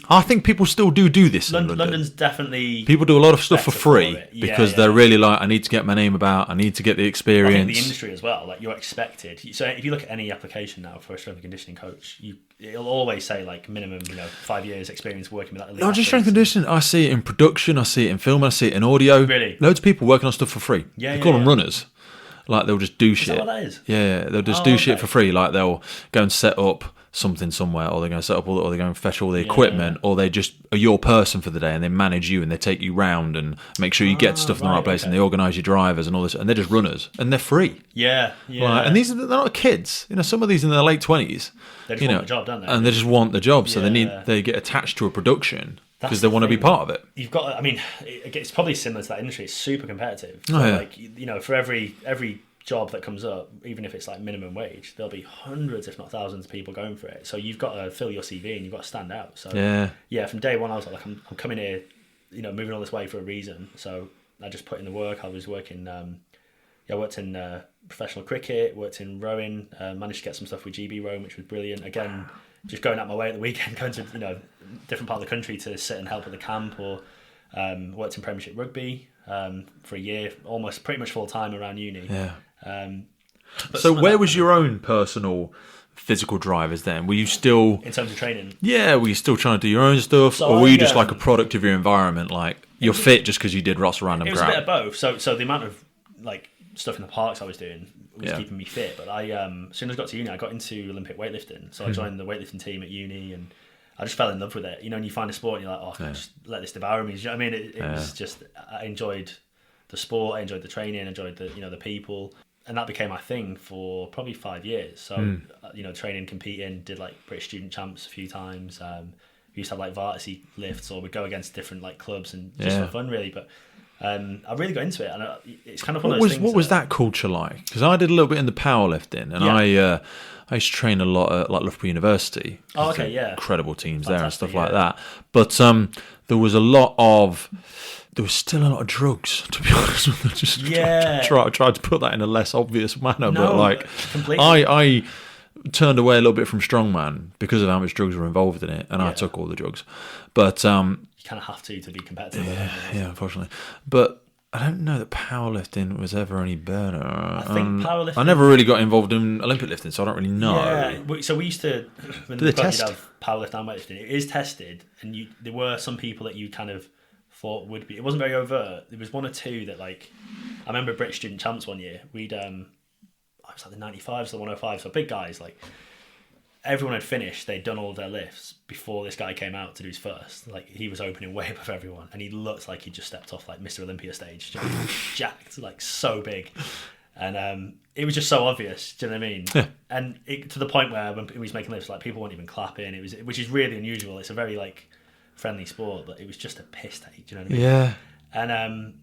I think people still do this in London. London's definitely... People do a lot of stuff for free because they're really like, I need to get my name about, I need to get the experience. I think the industry as well, like you're expected. So if you look at any application now for a strength and conditioning coach, it'll always say like minimum, 5 years experience working with that elite. Not just strength and conditioning, I see it in production, I see it in film, I see it in audio. Really? Loads of people working on stuff for free. They call them runners. Like they'll just do shit. Is that what that is? Yeah, they'll just do shit for free. Like they'll go and set up something somewhere, or they're going to set up or they're going to fetch all the equipment, or they just are your person for the day and they manage you and they take you round and make sure you get stuff in the right place and they organise your drivers and all this, and they're just runners and they're free. Yeah. And they're not kids. Some of these in their late 20s. They just want the job, don't they? And they just want the job, so they get attached to a production because they want to be part of it. You've got. It's probably similar to that industry. It's super competitive. So for every job that comes up, even if it's like minimum wage, there'll be hundreds if not thousands of people going for it, so you've got to fill your CV and you've got to stand out. So from day one I was like I'm coming here, moving all this way for a reason, so I just put in the work. I was working I worked in professional cricket, worked in rowing, managed to get some stuff with GB rowing, which was brilliant. Again, just going out my way at the weekend, going to different part of the country to sit and help at the camp, or worked in Premiership rugby for a year, almost pretty much full time around uni. So where was your own personal physical drivers then? Were you still... In terms of training? Yeah, were you still trying to do your own stuff? Or were you just like a product of your environment? Like, you're fit just because you did lots of random crap? It was a bit of both. So the amount of like stuff in the parks I was doing was keeping me fit. But I, as soon as I got to uni, I got into Olympic weightlifting. So I joined the weightlifting team at uni and I just fell in love with it. And you find a sport and you're like, oh, just let this devour me. Do you know what I mean? It was just, I enjoyed the sport, I enjoyed the training, I enjoyed the people. And that became my thing for probably 5 years. So, training, competing, did like British student champs a few times. We used to have like varsity lifts, or we'd go against different like clubs and just for fun really. But I really got into it, and it's kind of one of those things. What was that culture like? Because I did a little bit in the powerlifting, and I used to train a lot at like Loughborough University. Oh, okay, yeah. Incredible teams there and stuff like that. But there was a lot of... There was still a lot of drugs, to be honest with you. Just tried to put that in a less obvious manner, but like completely. I turned away a little bit from strongman because of how much drugs were involved in it, and I took all the drugs. But you kind of have to be competitive. Yeah, unfortunately. But I don't know that powerlifting was ever any better. I think powerlifting... I never really got involved in Olympic lifting, so I don't really know. Yeah, so we used to... When Do they test? You'd have powerlifting and weightlifting, it is tested, and there were some people that you kind of thought would be. It wasn't very overt. There was one or two that like, I remember British Student Champs one year. We'd I was like the 95s, the 105s, so big guys. Like everyone had finished. They'd done all of their lifts before this guy came out to do his first. Like he was opening way above everyone, and he looked like he just stepped off like Mr. Olympia stage, just jacked, like so big. And it was just so obvious. Do you know what I mean? Yeah. And to the point where when he was making lifts, like people weren't even clapping. It was, which is really unusual. It's a very like friendly sport, but it was just a piss take. Do you know what I mean? Yeah. And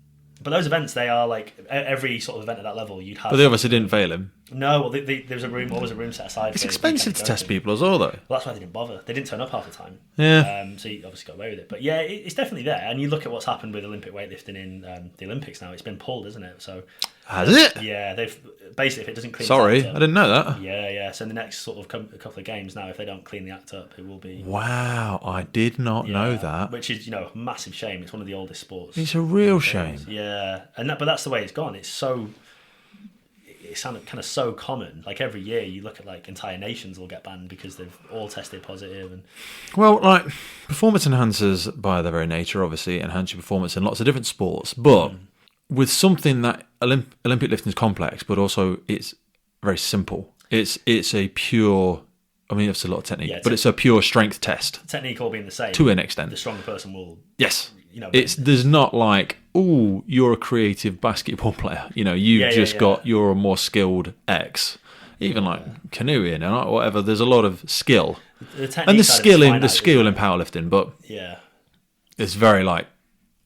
but those events, they are like every sort of event at that level. You'd have. But they obviously didn't fail him. No, well, there was a room. Always a room set aside. It's expensive to test people as well, though. Well, that's why they didn't bother. They didn't turn up half the time. Yeah. So you obviously got away with it. But yeah, it's definitely there. And you look at what's happened with Olympic weightlifting in the Olympics now. It's been pulled, isn't it? So. Has it? Yeah, they've basically if it doesn't clean. Sorry, the act up, I didn't know that. Yeah. So in the next sort of couple of games now, if they don't clean the act up, it will be. Wow, I did not know that. Which is a massive shame. It's one of the oldest sports. It's a real shame. Yeah, but that's the way it's gone. It's kind of so common. Like every year, you look at like entire nations will get banned because they've all tested positive. And well, like performance enhancers by their very nature, obviously enhance your performance in lots of different sports, but. With something that Olympic lifting is complex, but also it's very simple. It's a pure. I mean, it's a lot of technique, but it's a pure strength test. Technique all being the same to an extent. The stronger person will. Yes. There's not like, oh, you're a creative basketball player. You're a more skilled X. Even like canoeing and whatever. There's a lot of skill. And the skill in powerlifting, but yeah, it's very like,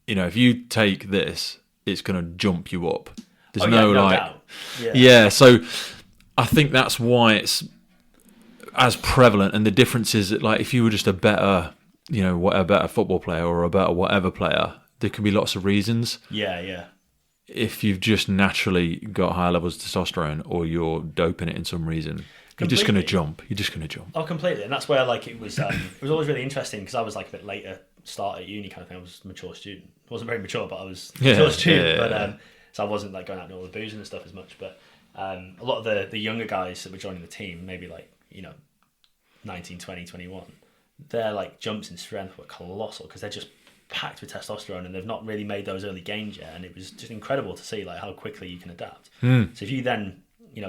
if you take this. It's going to jump you up. There's no doubt. Yeah. So I think that's why it's as prevalent. And the difference is that, like, if you were just a better football player or a better whatever player, there can be lots of reasons. Yeah. If you've just naturally got higher levels of testosterone or you're doping it in some reason, you're just going to jump. Oh, completely. And that's where like it was always really interesting because I was like a bit later start at uni kind of thing. I was a mature student. I wasn't very mature, but I was a mature student. But so I wasn't like going out and all the booze and stuff as much. But a lot of the younger guys that were joining the team, maybe like 19, 20, 21, their like jumps in strength were colossal because they're just packed with testosterone and they've not really made those early gains yet. And it was just incredible to see like how quickly you can adapt. So if you then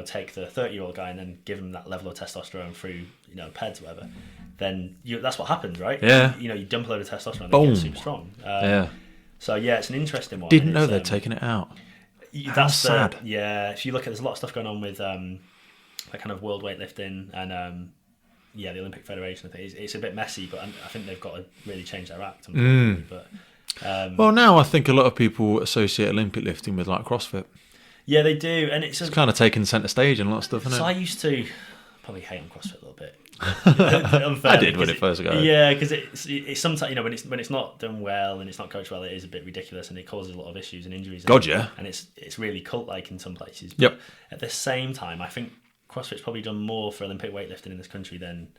take the 30-year-old guy and then give him that level of testosterone through PEDs or whatever, then that's what happens, right? Yeah. You dump a load of testosterone and Boom. they get super strong. So yeah, it's an interesting one. Didn't know they'd taken it out. That's sad. If you look at, there's a lot of stuff going on with like kind of world weightlifting and the Olympic Federation. I think it's a bit messy, but I think they've got to really change their act. But well, now I think a lot of people associate Olympic lifting with like CrossFit. Yeah, they do, and it's kind of taken centre stage and a lot of stuff, isn't it? So I used to probably hate on CrossFit a little bit. I did when it first got. Yeah, because it's sometimes when it's not done well and it's not coached well, it is a bit ridiculous and it causes a lot of issues and injuries. God, yeah. And it's really cult-like in some places. Yep. At the same time, I think CrossFit's probably done more for Olympic weightlifting in this country than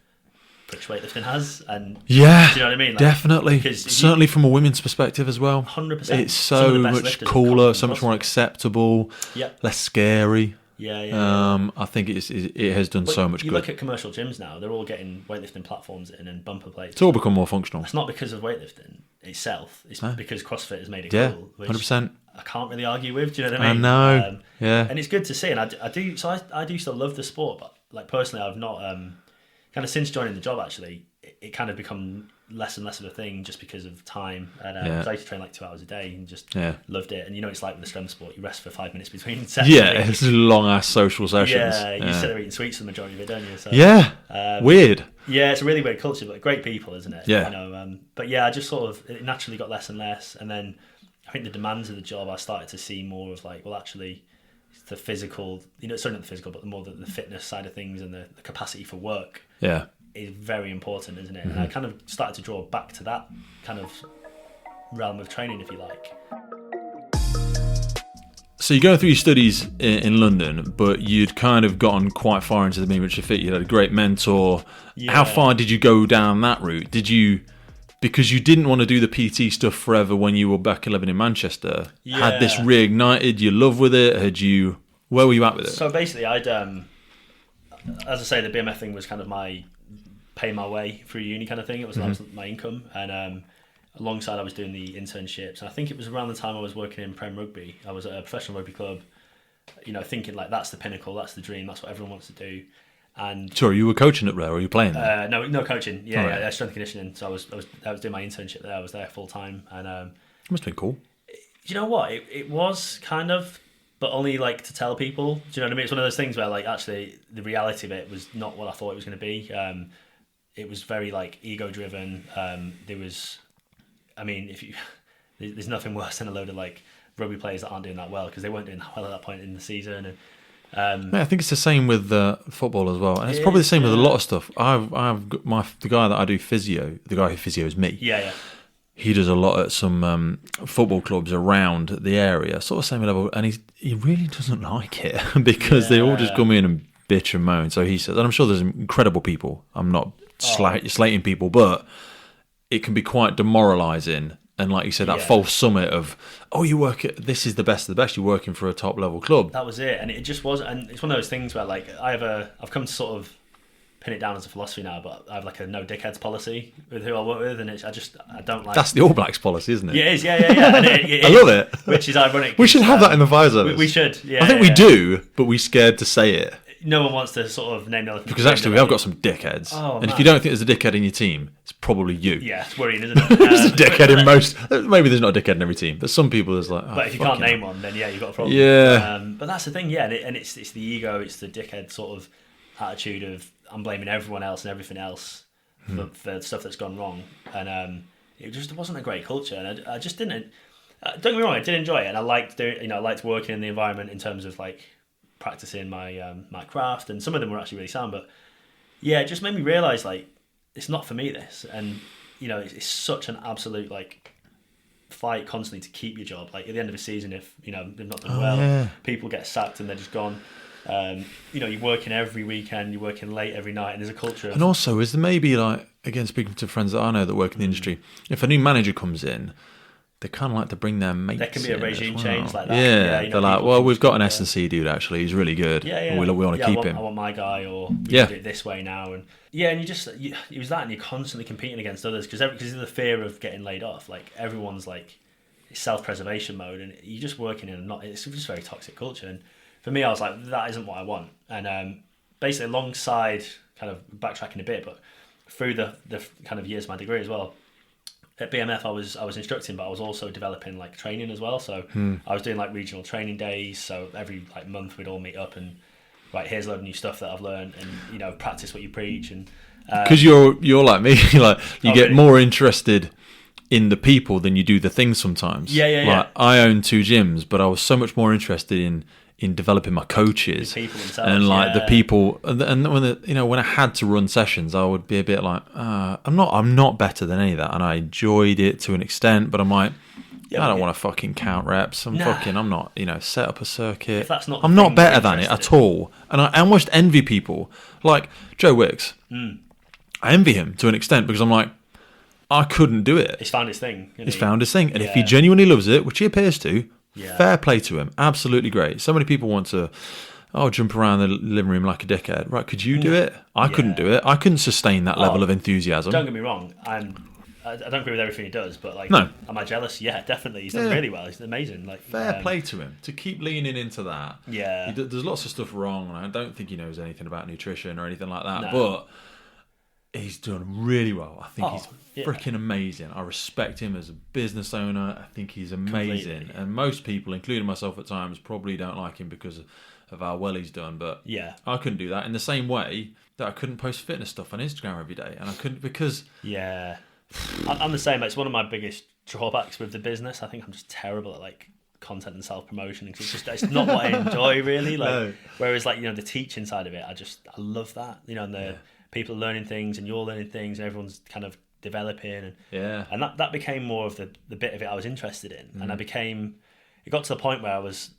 British weightlifting has. And yeah, do you know what I mean? Like, definitely. Certainly from a women's perspective as well. 100%. It's so much cooler, so much more acceptable. Yep. Less scary. Yeah. I think it has done so much good. You look at commercial gyms now; they're all getting weightlifting platforms in and bumper plates. It's all become more functional. It's not because of weightlifting itself; it's because CrossFit has made it cool. 100%. I can't really argue with. Do you know what I mean? I know. Yeah. And it's good to see, and I do. So I do still love the sport, but like personally, I've not kind of since joining the job. Actually, it kind of become less and less of a thing just because of time. And I used to train like 2 hours a day and just loved it. And it's like with the strength sport, you rest for 5 minutes between sets. Yeah, it's long ass social sessions. Yeah, you sit there eating sweets for the majority of it, don't you? So, weird. Yeah, it's a really weird culture, but great people, isn't it? Yeah. But yeah, I just sort of it naturally got less and less, and then I think the demands of the job I started to see more of like, well, actually, the physical, certainly not the physical, but the more the fitness side of things and the capacity for work. Yeah. Is very important, isn't it? Mm-hmm. And I kind of started to draw back to that kind of realm of training, if you like. So you're going through your studies in London, but you'd kind of gotten quite far into the Miniature Fit. You had a great mentor. Yeah. How far did you go down that route? Because you didn't want to do the PT stuff forever when you were back living in Manchester. Yeah. Had this reignited your love with it? Where were you at with it? So basically, I'd, as I say, the BMF thing was kind of my pay my way through uni kind of thing. It was, that was my income, and alongside I was doing the internships. And I think it was around the time I was working in Prem Rugby. I was at a professional rugby club, thinking like that's the pinnacle, that's the dream, that's what everyone wants to do. And Sorry, you were coaching up there, or were you playing there? no coaching. Yeah, Right. yeah, strength and conditioning. So I was doing my internship there. I was there full time, and It must have been cool. you know what? It was kind of, but only like to tell people. Do you know what I mean? It's one of those things where like actually the reality of it was not what I thought it was going to be. It was very like ego driven. There was, I mean, there's nothing worse than a load of like rugby players that aren't doing that well because they weren't doing that well at that point in the season. And Yeah, I think it's the same with football as well, and it's probably the same with a lot of stuff. I've got the guy that I do physio, the guy who physios me. yeah. He does a lot at some football clubs around the area, sort of same level, and he really doesn't like it because they all just come in and bitch and moan. So he says, and I'm sure there's incredible people. I'm not slating people, but it can be quite demoralising. And like you said, that false summit of, you work at, this is the best of the best. You're working for a top level club. That was it, and it just wasn't. And it's one of those things where like I've come to sort of pin it down as a philosophy now, but I have like a no dickheads policy with who I work with, and I don't like. That's the All Blacks policy, isn't it? Yeah, it is. Yeah. And I love it. Which is ironic. We should have that in the fire service. We should. Yeah, I think we do, but we're scared to say it. No one wants to sort of name the elephant. Because actually, we have got some dickheads. Oh, and man. if you don't think there's a dickhead in your team, it's probably you. Yeah, it's worrying, isn't it? There's a dickhead in most. Maybe there's not a dickhead in every team, but some people there's like. But if you can't name one, then yeah, you've got a problem. Yeah. But that's the thing, yeah, and it's the ego, it's the dickhead sort of attitude of I'm blaming everyone else and everything else for stuff that's gone wrong, and it wasn't a great culture, and I just didn't. Don't get me wrong, I did enjoy it, and I liked doing, I liked working in the environment in terms of like practicing my my craft, and some of them were actually really sound, but yeah, it just made me realise like it's not for me this, and it's such an absolute like fight constantly to keep your job. Like at the end of the season, if they've not done well, people get sacked and they're just gone. You're working every weekend, you're working late every night, and there's a culture of... And also, is there maybe like, again, speaking to friends that I know that work in the industry, if a new manager comes in, they kind of like to bring their mates. There can be a regime change like that. Yeah, they're like, well, we've got an S&C dude actually, he's really good. Yeah. We want to keep him. I want my guy, or we do it this way now. And and it was that, and you're constantly competing against others because of the fear of getting laid off. Like everyone's like self-preservation mode, and you're just working in it's just a very toxic culture. And for me, I was like, that isn't what I want. And basically, alongside kind of backtracking a bit, but through the kind of years of my degree as well. At BMF, I was instructing, but I was also developing like training as well. So I was doing like regional training days. So every like month we'd all meet up and right, here's a load of new stuff that I've learned, and practice what you preach. And because you're like me, like you get really? more interested in the people than you do the things sometimes. Yeah. I own 2 gyms, but I was so much more interested in developing my coaches, the people themselves, and like the people, and when I had to run sessions, I would be a bit like, I'm not better than any of that, and I enjoyed it to an extent, but I'm like, I don't want to fucking count reps. I'm not, set up a circuit. If that's not I'm not better than it at all, and I almost envy people like Joe Wicks. I envy him to an extent because I'm like, I couldn't do it. He's found his thing. He's found his thing, and if he genuinely loves it, which he appears to. Yeah. Fair play to him. Absolutely great. So many people want to jump around the living room like a dickhead. Right, could you do it? I couldn't do it. I couldn't sustain that level of enthusiasm. Don't get me wrong. I don't agree with everything he does, but like, no. Am I jealous? Yeah, definitely. He's done really well. He's amazing. Like, fair play to him to keep leaning into that. Yeah. There's lots of stuff wrong, and I don't think he knows anything about nutrition or anything like that, No. but he's done really well. I think he's freaking amazing. I respect him as a business owner. I think he's amazing. Completely. And most people, including myself at times, probably don't like him because of how well he's done. But I couldn't do that in the same way that I couldn't post fitness stuff on Instagram every day. And I couldn't because... Yeah. I'm the same. It's one of my biggest drawbacks with the business. I think I'm just terrible at like content and self-promotion. It's not what I enjoy really. Like, no. Whereas like, the teaching side of it, I love that. And the... people learning things and you're learning things and everyone's kind of developing and that became more of the bit of it I was interested in. And it got to the point where I was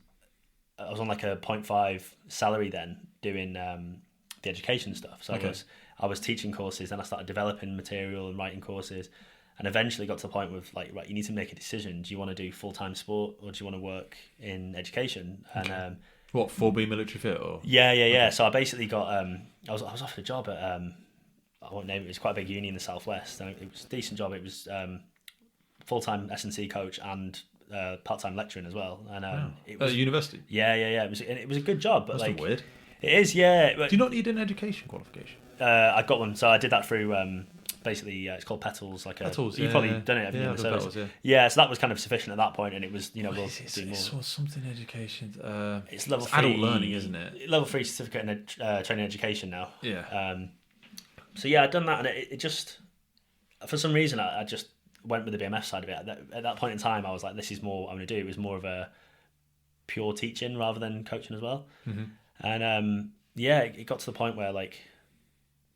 on like a 0.5 salary then doing the education stuff. So I was teaching courses, then I started developing material and writing courses, and eventually got to the point with like, right, you need to make a decision. Do you want to do full-time sport or do you want to work in education? And what, 4B military fit or? Yeah. So I basically got I was offered a job at I won't name it. It was quite a big uni in the southwest, and it was a decent job. It was full-time S&C coach and part-time lecturing as well. And it At was university? Yeah. It was a good job. But That's weird. It is, yeah. But, do you not need an education qualification? I got one, so I did that through basically it's called Petals. Petals, you've probably done it, haven't you? So Petals, so that was kind of sufficient at that point, and it was we'll do more. It's something education. It's level 3 adult learning, isn't it? Level 3 certificate in training education now. Yeah. So yeah, I'd done that, and it just for some reason I just went with the BMF side of it. At that point in time, I was like, this is more I'm going to do. It was more of a pure teaching rather than coaching as well. Mm-hmm. And it got to the point where like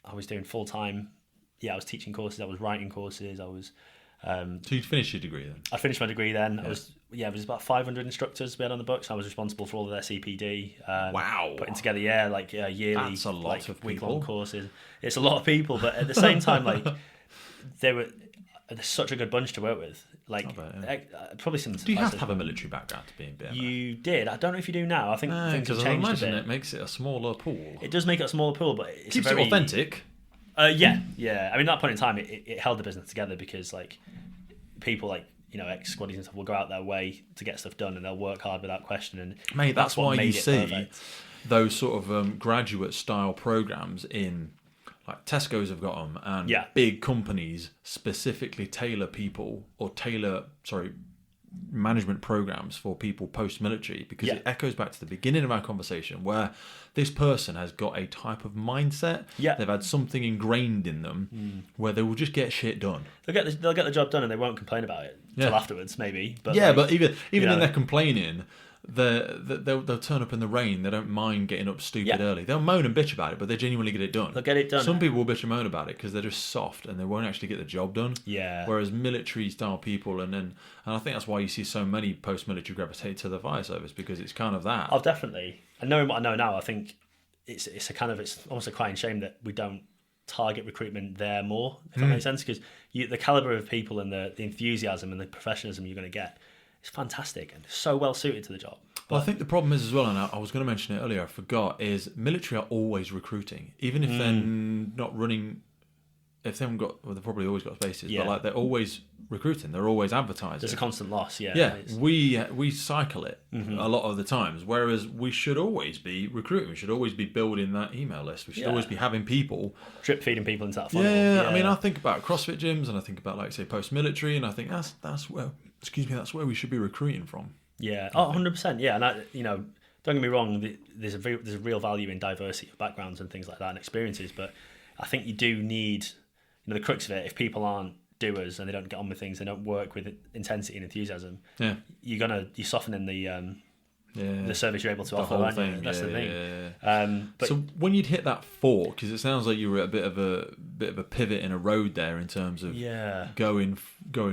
I was doing full time. Yeah, I was teaching courses. I was writing courses. I was. So you'd finished your degree then? I finished my degree then. Yeah. It was about 500 instructors we had on the books. I was responsible for all of their CPD. Wow. Putting together, yearly, that's a lot of week-long courses. It's a lot of people, but at the same time, like they're such a good bunch to work with. Like probably some. Do you have to have a military background to be in BMF? You did. I don't know if you do now. I think things have changed a bit. It makes it a smaller pool. It does make it a smaller pool, but it keeps it authentic. Yeah. I mean, at that point in time, it held the business together because like people like ex-squaddies and stuff will go out their way to get stuff done, and they'll work hard without question. And mate, that's why you see perfect. Those sort of graduate style programs in like Tesco's have got them, and big companies specifically tailor management programs for people post-military, because it echoes back to the beginning of our conversation where this person has got a type of mindset. They've had something ingrained in them where they will just get shit done. They'll get the job done and they won't complain about it till afterwards, maybe. But but even in their complaining, they'll turn up in the rain. They don't mind getting up stupid early. They'll moan and bitch about it, but they genuinely get it done. They'll get it done. Some people will bitch and moan about it because they're just soft and they won't actually get the job done. Whereas military style people, and I think that's why you see so many post-military gravitate to the fire service, because it's kind of that. Oh, definitely. And knowing what I know now, I think it's almost a crying shame that we don't target recruitment there more, if that makes sense, because the caliber of people and the enthusiasm and the professionalism you're going to get, it's fantastic and so well suited to the job. Well, I think the problem is as well, and I was going to mention it earlier, I forgot, is military are always recruiting, even if they're not running. If they haven't got, they've probably always got spaces, but like they're always recruiting, they're always advertising. There's a constant loss, we cycle it a lot of the times, whereas we should always be recruiting. We should always be building that email list. We should always be having people drip feeding people into that funnel. I mean, I think about CrossFit gyms, and I think about, like, say, post-military, and I think that's where we should be recruiting from. 100%. Yeah, and don't get me wrong. There's a real value in diversity of backgrounds and things like that and experiences, but I think you do need, the crux of it. If people aren't doers and they don't get on with things, they don't work with intensity and enthusiasm. You're softening the service you're able to offer. Aren't you? That's the thing. But so when you'd hit that fork, because it sounds like you were at a bit of a pivot in a road there in terms of going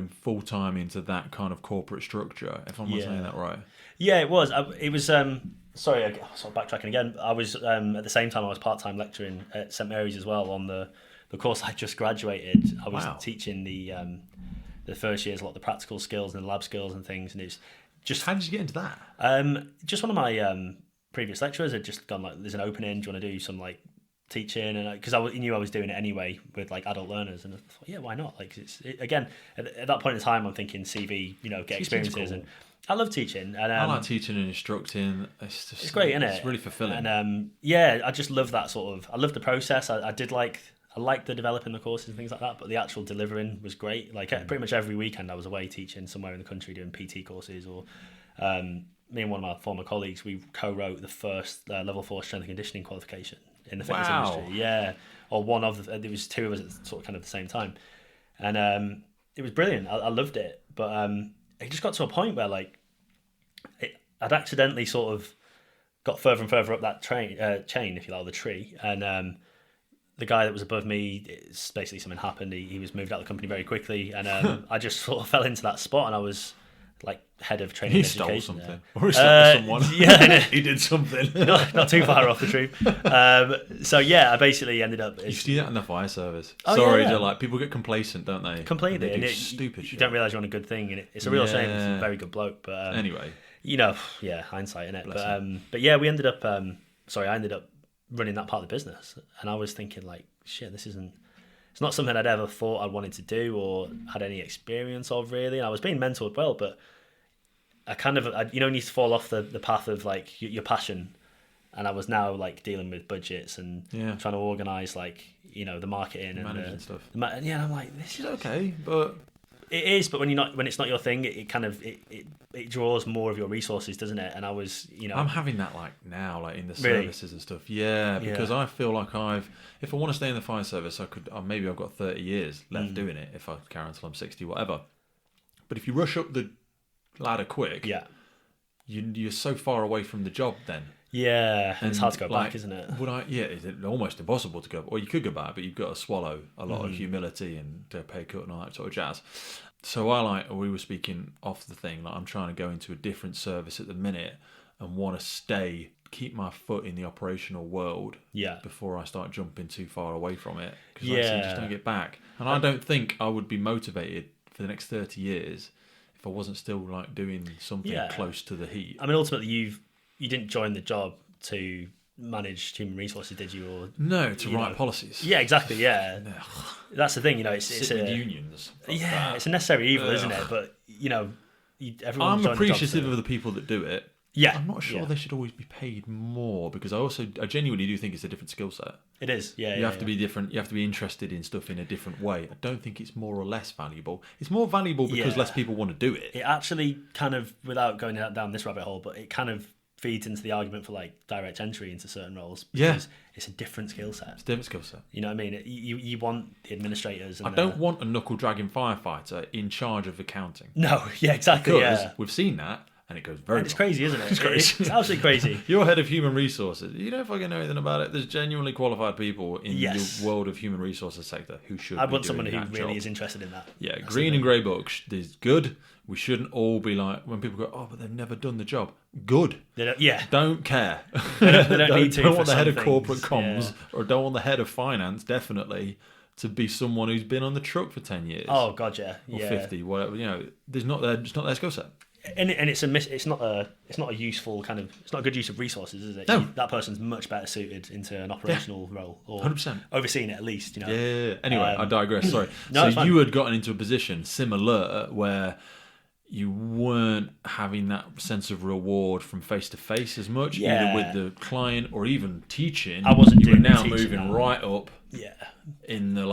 full time into that kind of corporate structure. If I'm not saying that right. Yeah, it was. Sorry, I'm sort of backtracking again. I was at the same time I was part-time lecturing at St Mary's as well on the course I just graduated. I was teaching the first years a lot of the practical skills and the lab skills and things, and it's just. How did you get into that? Just one of my previous lecturers had just gone like, "There's an opening. Do you want to do some like teaching?" And because I knew I was doing it anyway with like adult learners, and I thought, why not? Like again at that point in time, I'm thinking CV, get experiences, and I love teaching. And I like teaching and instructing. It's great, isn't it? It's really fulfilling. And I just love that sort of. I love the process. I liked the developing the courses and things like that, but the actual delivering was great. Like pretty much every weekend I was away teaching somewhere in the country doing PT courses, or me and one of my former colleagues, we co-wrote the first level 4 strength and conditioning qualification in the fitness industry. Or one of there was two of us at sort of kind of the same time, and it was brilliant. I loved it, but it just got to a point where like I'd accidentally sort of got further and further up that chain, if you like, the tree, and the guy that was above me, it's basically something happened. He was moved out of the company very quickly, and I just sort of fell into that spot, and I was like head of training and education. He stole something, or he stole someone. Yeah, he did something. not too far off the truth. So I basically ended up. You see that in the fire service. Oh, Sorry, like people get complacent, don't they? Completely, and stupid shit. You don't realise you're on a good thing, and it's a real shame. He's a very good bloke, but anyway, hindsight, innit? But we ended up. I ended up running that part of the business, and I was thinking like, shit, this isn't it's not something I'd ever thought I wanted to do or had any experience of really. I was being mentored well, but I kind of, need to fall off the path of like your passion. And I was now like dealing with budgets and trying to organise like, the marketing and managing stuff. And I'm like, this is okay, but it is. But when it's not your thing, it kind of it draws more of your resources, doesn't it? And I was, I'm having that like now, like in the Really? services and stuff. Yeah, because I feel like if I want to stay in the fire service, I could. Maybe I've got 30 years left doing it if I carry on until I'm 60, whatever. But if you rush up the ladder quick, you're so far away from the job then. Yeah, and it's hard to go back, isn't it? It's almost impossible to go. Or you could go back, but you've got to swallow a lot of humility and pay cut and all that sort of jazz. So we were speaking off the thing, like I'm trying to go into a different service at the minute and want to keep my foot in the operational world before I start jumping too far away from it. Because I just don't get back. And I don't think I would be motivated for the next 30 years if I wasn't still like doing something close to the heat. I mean, ultimately, you didn't join the job to manage human resources, did you? Or no, to write policies. Yeah, exactly. Yeah, that's the thing. It's with unions. It's a necessary evil, isn't it? But everyone. I'm appreciative of the people that do it. Yeah, I'm not sure they should always be paid more because I genuinely do think it's a different skill set. It is. Yeah, you have to be different. You have to be interested in stuff in a different way. I don't think it's more or less valuable. It's more valuable because less people want to do it. It actually kind of, without going down this rabbit hole, but it kind of feeds into the argument for like direct entry into certain roles because it's a different skill set. It's a different skill set. You know what I mean? You want the administrators. And I don't want a knuckle dragging firefighter in charge of accounting. No, exactly. Because we've seen that. And it goes very It's crazy, isn't it? It's crazy. It's absolutely crazy. You're head of human resources. You don't fucking know anything about it. There's genuinely qualified people in the world of human resources sector who should I want someone who really is interested in that. Yeah, that's green and grey books is good. We shouldn't all be like, when people go, oh, but they've never done the job. Good. They don't care. They don't need to. Don't want the head of corporate comms or don't want the head of finance, definitely, to be someone who's been on the truck for 10 years. Oh, God, yeah. Or 50, whatever. It's not their skill set. And it's not a useful kind of, it's not a good use of resources, is it? No. That person's much better suited into an operational role or 100%. overseeing it at least. Yeah. Anyway, I digress. Sorry. No, so you had gotten into a position similar where you weren't having that sense of reward from face to face as much, either with the client or even teaching. I wasn't you doing were now the teaching moving right up. Yeah. In the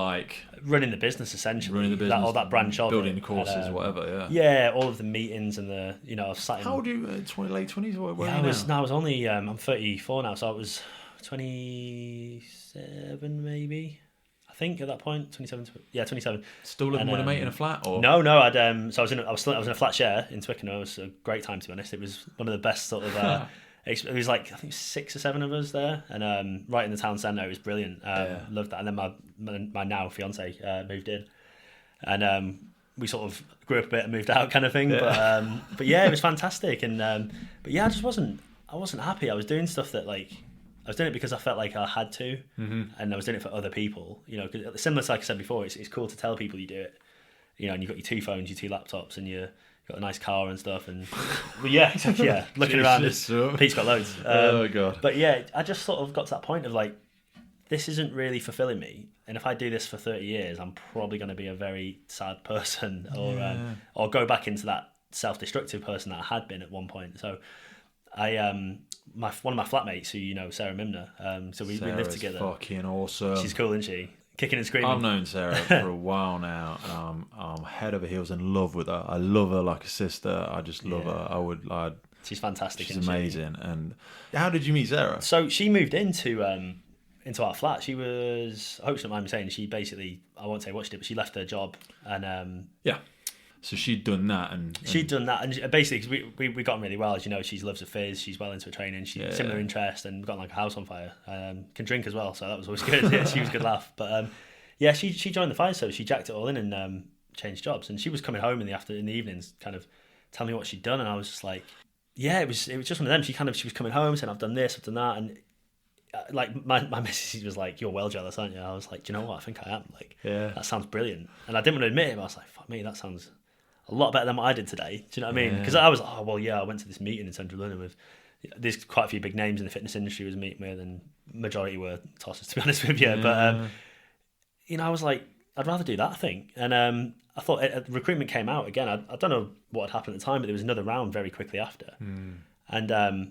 running the business essentially, running the business, that branch of building it, courses, whatever. Yeah, all of the meetings and the I was sat in. How old are you? Late 20s or where are you now? I was only I'm 34 now, so I was 27 maybe. I think at that point 27. Yeah, 27. Still living with a mate in a flat, or no? I'd so I was in a flat share in Twickenham. It was a great time, to be honest. It was one of the best sort of. It was like I think 6 or 7 of us there, and right in the town centre. It was brilliant. Loved that. And then my now fiance moved in, and we sort of grew up a bit and moved out, kind of thing. Yeah. But yeah, it was fantastic. And but yeah, I wasn't happy. I was doing stuff that like I was doing it because I felt like I had to, and I was doing it for other people. Cause similar to like I said before, it's cool to tell people you do it. And you've got your 2 phones, your 2 laptops, and you've got a nice car and stuff, and looking around. Pete's got loads. Oh God! But yeah, I just sort of got to that point of like, this isn't really fulfilling me, and if I do this for 30 years, I'm probably going to be a very sad person, or go back into that self-destructive person that I had been at one point. So, I one of my flatmates, who Sarah Mimner, so we lived together. Fucking awesome. She's cool, isn't she? Kicking and screaming. I've known Sarah for a while now, and I'm head over heels in love with her. I love her like a sister. I just love her. She's fantastic. She's amazing. And how did you meet Sarah? So she moved into our flat. She was, I hope she don't mind me saying, she basically, I won't say what she did, but she left her job and so she'd done that, and basically we got on really well. As you know, she loves a fizz. She's well into her training. She's similar interest and got like a house on fire. Can drink as well, so that was always good. Yeah, she was a good laugh. But she joined the fire service. She jacked it all in and changed jobs. And she was coming home in the evenings, kind of telling me what she'd done, and I was just like, it was just one of them. She was coming home saying, I've done this, I've done that, and like my message was like, you're well jealous, aren't you? I was like, do you know what? I think I am. Like, that sounds brilliant. And I didn't want to admit it, but I was like, fuck me, that sounds a lot better than what I did today. Do you know what I mean? Because I was like, I went to this meeting in Central London with, there's quite a few big names in the fitness industry I was meeting with, and majority were tossers, to be honest with you. But I was like, I'd rather do that, I think. And I thought recruitment came out again. I don't know what had happened at the time, but there was another round very quickly after. And I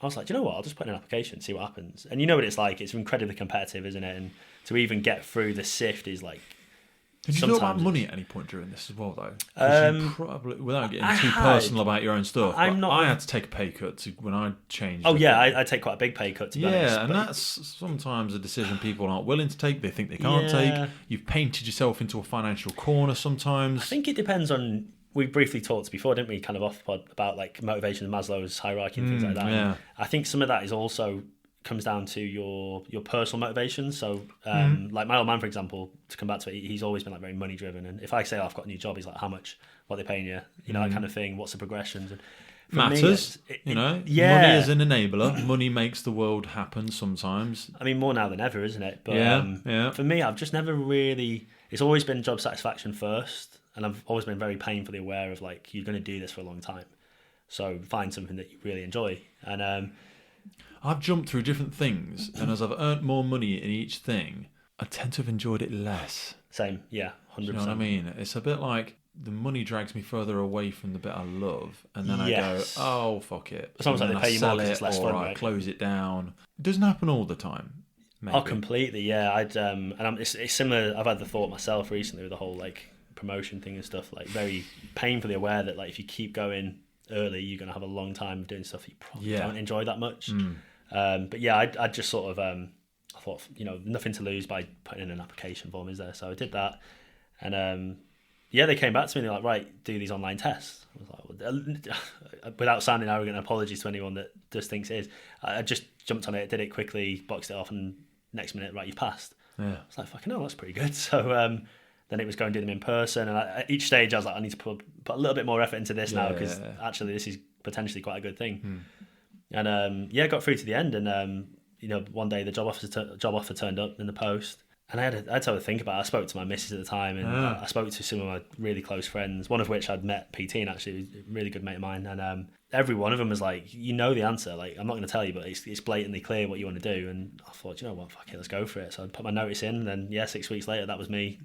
was like, do you know what? I'll just put in an application, see what happens. And you know what it's like. It's incredibly competitive, isn't it? And to even get through the sift is like. Did you talk about money at any point during this as well, though? You probably, without getting too personal about your own stuff, I had to take a pay cut when I changed. Oh yeah, I take quite a big pay cut to be honest. Yeah, and that's sometimes a decision people aren't willing to take. They think they can't take. You've painted yourself into a financial corner sometimes. I think it depends on. We briefly talked before, didn't we? Kind of off pod about like motivation, Maslow's hierarchy, and things like that. Yeah. I think some of that is also comes down to your personal motivation. So like my old man, for example, to come back to it, he's always been like very money driven, and if I say, oh, I've got a new job, he's like, how much, what are they paying you, that kind of thing, what's the progressions, and matters me, money is an enabler. Money makes the world happen sometimes. I mean, more now than ever, isn't it? But for me, I've just never really, it's always been job satisfaction first, and I've always been very painfully aware of like, you're going to do this for a long time, so find something that you really enjoy. And I've jumped through different things, and as I've earned more money in each thing, I tend to have enjoyed it less. Same, yeah, 100%. You know what I mean? It's a bit like the money drags me further away from the bit I love, and then I go, oh, fuck it. It's almost like they pay you more because it's less fun, or I right? close it down. It doesn't happen all the time. Maybe. Oh, completely, yeah. It's similar. I've had the thought myself recently with the whole like promotion thing and stuff. Like very painfully aware that like if you keep going early, you're going to have a long time doing stuff that you probably don't enjoy that much. But yeah, I just sort of I thought, nothing to lose by putting in an application form, is there? So I did that, and they came back to me and they're like, right, do these online tests. I was like, well, without sounding arrogant, apologies to anyone that just thinks it is. I just jumped on it, did it quickly, boxed it off, and next minute, right, you've passed. Yeah. I was like, fucking hell, that's pretty good. So then it was going to do them in person, and at each stage I was like, I need to put a little bit more effort into this now, because actually this is potentially quite a good thing. And got through to the end, and one day the job offer turned up in the post, and I had to have a think about it. I spoke to my missus at the time, and I spoke to some of my really close friends, one of which I'd met PT, actually, was a really good mate of mine, and every one of them was like, the answer, like, I'm not going to tell you, but it's blatantly clear what you want to do. And I thought, you know what, fuck it, let's go for it. So I put my notice in, and then 6 weeks later, that was me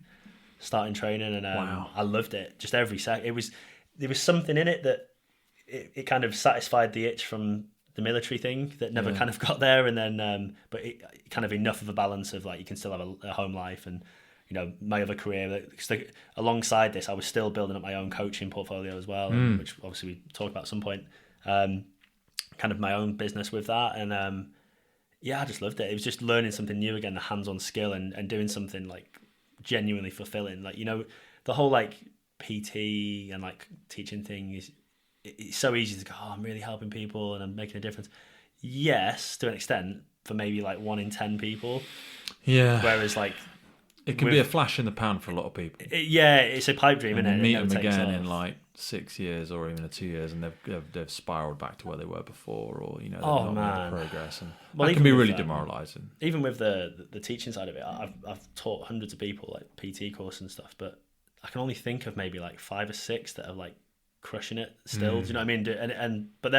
starting training, and wow. I loved it. Just every second, there was something in it that it kind of satisfied the itch from the military thing that never kind of got there, and then but it kind of enough of a balance of like, you can still have a home life, and my other career. Alongside this, I was still building up my own coaching portfolio as well, which obviously we talked about at some point. Kind of my own business with that, and I just loved it. It was just learning something new again, the hands-on skill, and doing something like genuinely fulfilling. Like, the whole like PT and like teaching thing is, it's so easy to go, oh, I'm really helping people and I'm making a difference. Yes, to an extent, for maybe like 1 in 10 people. Yeah. Whereas like, it can be a flash in the pan for a lot of people. It's a pipe dream, isn't it? Meet them again in like 6 years or even 2 years, and they've spiraled back to where they were before, or they've not made the progress, and that can be really demoralising. Even with the teaching side of it, I've taught hundreds of people like PT course and stuff, but I can only think of maybe like 5 or 6 that are like crushing it still. Do you know what I mean? But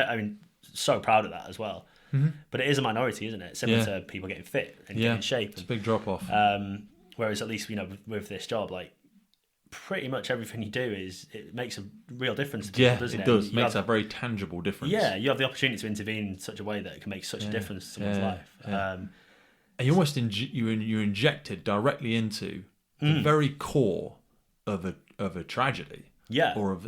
so proud of that as well. Mm-hmm. But it is a minority, isn't it? Similar to people getting fit and getting in shape. It's a big drop off. Whereas at least with this job, like pretty much everything you do it makes a real difference to people, doesn't it? It does. Makes a very tangible difference. Yeah, you have the opportunity to intervene in such a way that it can make such a difference to someone's life. Yeah. And you almost you're injected directly into the very core of a tragedy. Yeah. Or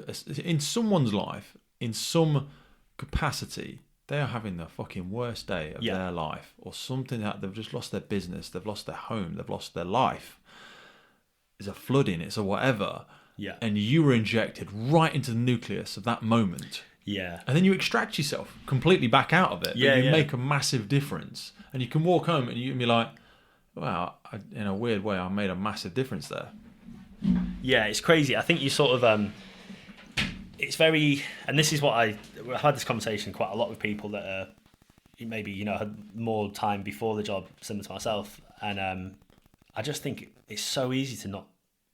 in someone's life, in some capacity, they are having the fucking worst day of their life, or something that they've just lost their business, they've lost their home, they've lost their life. It's a flooding, it's a whatever. Yeah. And you were injected right into the nucleus of that moment. Yeah. And then you extract yourself completely back out of it. Yeah. But you make a massive difference. And you can walk home and you can be like, wow, in a weird way, I made a massive difference there. Yeah, it's crazy. I think you sort of, it's very, and this is what I've had this conversation quite a lot with people that are maybe, had more time before the job, similar to myself. And I just think it's so easy to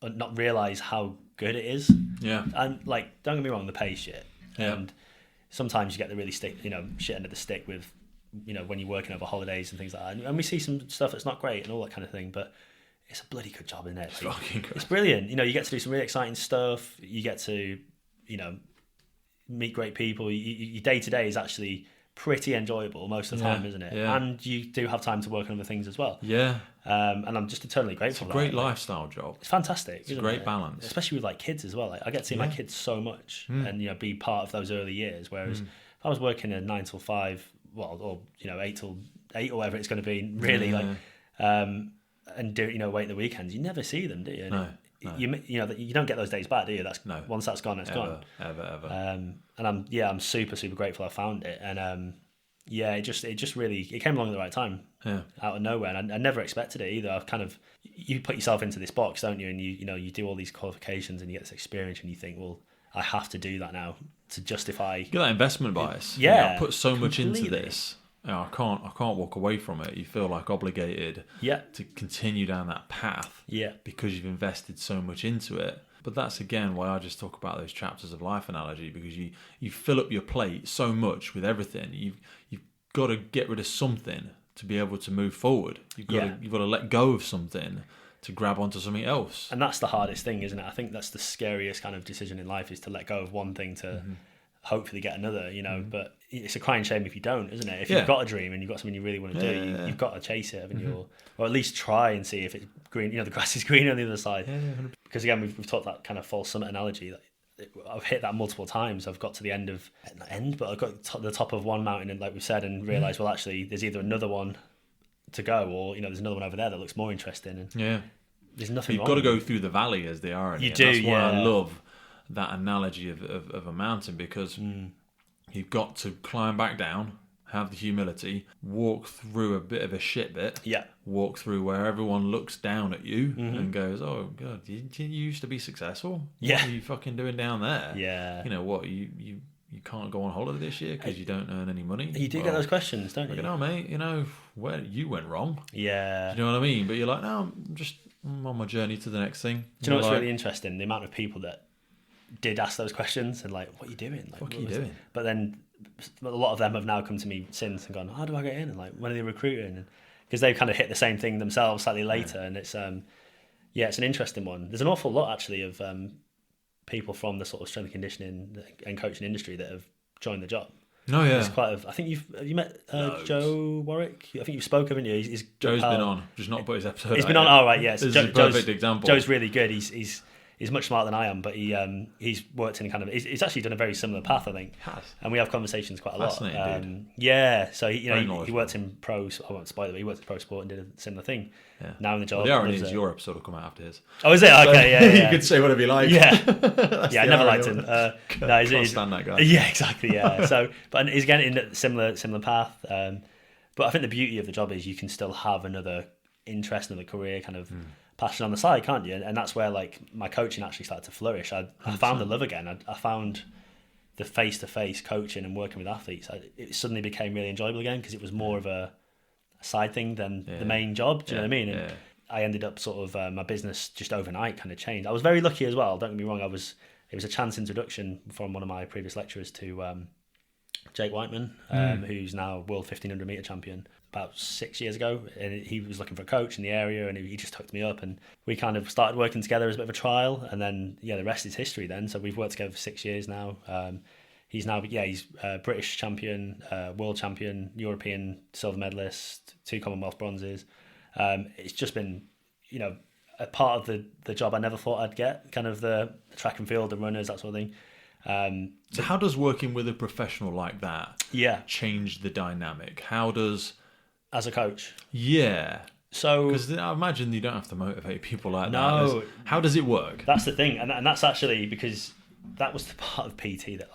not realise how good it is. Yeah. And like, don't get me wrong, the pay shit. Yeah. And sometimes you get the really shit end of the stick with, when you're working over holidays and things like that. And we see some stuff that's not great and all that kind of thing. But it's a bloody good job, isn't it? It's fucking good. It's brilliant. You know, you get to do some really exciting stuff. You get to, you know, meet great people. Your day to day is actually pretty enjoyable most of the time, isn't it? Yeah. And you do have time to work on other things as well. Yeah. And I'm just eternally grateful. It's a great lifestyle job. It's fantastic. It's a great balance, especially with like kids as well. Like, I get to see my kids so much, and you know, be part of those early years. Whereas if I was working a 9 till 5, well, or you know, 8 till 8 or whatever it's going to be, really and do, you know, wait the weekends, you never see them, do you? No. You know, you don't get those days back, do you? Once that's gone, it's gone. Ever. And I'm super grateful I found it, and it just really, it came along at the right time, out of nowhere, and I never expected it either. I've kind of, you put yourself into this box, don't you? And you know, you do all these qualifications and you get this experience, and you think, well, I have to do that now to justify. You get that investment bias. Yeah, you know, I put so much completely into this. You know, I can't walk away from it. You feel like obligated to continue down that path because you've invested so much into it. But that's again why I just talk about those chapters of life analogy, because you fill up your plate so much with everything. You've got to get rid of something to be able to move forward. You've got to let go of something to grab onto something else. And that's the hardest thing, isn't it? I think that's the scariest kind of decision in life, is to let go of one thing to hopefully get another, you know. But it's a crying shame if you don't, isn't it? If you've got a dream and you've got something you really want to do, you've got to chase it, haven't you? Or at least try and see if it's green. You know, the grass is greener on the other side. Because again, we've talked that kind of false summit analogy. I've hit that multiple times. I've got to the but I've got to the top of one mountain, and like we said, and realised, well, actually, there's either another one to go, or you know, there's another one over there that looks more interesting. And there's nothing. You've got to go through the valley, as the irony. You do. That's why I love that analogy of a mountain, because you've got to climb back down, have the humility, walk through a bit of a shit bit, walk through where everyone looks down at you and goes, oh god, didn't you used to be successful? What are you fucking doing down there? You know what, you can't go on holiday this year because you don't earn any money. You do get those questions, don't you? No, mate, you know where you went wrong. Do you know what I mean? But you're like, no, I'm on my journey to the next thing. Do you know what's really interesting? The amount of people that did ask those questions and like, what are you doing? Like, what are you doing? But then a lot of them have now come to me since and gone, how do I get in? And like, when are they recruiting? Because they've kind of hit the same thing themselves slightly later. And it's it's an interesting one. There's an awful lot actually of people from the sort of strength and conditioning and coaching industry that have joined the job. No, yeah. It's quite I think have you met Joe Warwick? I think you've spoken, haven't you? Joe's been on, just not put his episode. He's been on. Oh right, yes. This is a perfect example. Joe's really good. He's much smarter than I am, but he's worked in he's actually done a very similar path, I think. And we have conversations quite a lot. Fascinating, dude. Yeah, so he worked in pro. I won't spoil it, but he worked in pro sport and did a similar thing. Yeah. Now in the job. Well, the irony is your episode will come out after his. Oh, is it? Okay, yeah. You could say whatever you like. Yeah, I never liked him. Can't stand that guy. Yeah, exactly. Yeah. So, but he's again in a similar path. But I think the beauty of the job is you can still have another interest, another career, kind of. Passion on the side, can't you? And that's where like my coaching actually started to flourish. I found the love again. I found the face-to-face coaching and working with athletes. It suddenly became really enjoyable again, because it was more of a side thing than the main job. Do you know what I mean? And I ended up sort of my business just overnight kind of changed. I was very lucky as well. Don't get me wrong. It was a chance introduction from one of my previous lecturers to Jake Whiteman, who's now world 1500 meter champion. About 6 years ago, and he was looking for a coach in the area, and he just hooked me up, and we kind of started working together as a bit of a trial, and then the rest is history then. So we've worked together for 6 years now. He's British champion, world champion, European silver medalist, 2 Commonwealth bronzes. It's just been a part of the job I never thought I'd get, kind of the track and field, the runners, that sort of thing. So how does working with a professional like that change the dynamic? How does... As a coach? Yeah. So... Because I imagine you don't have to motivate people like that. No. How does it work? That's the thing. And that's actually because that was the part of PT that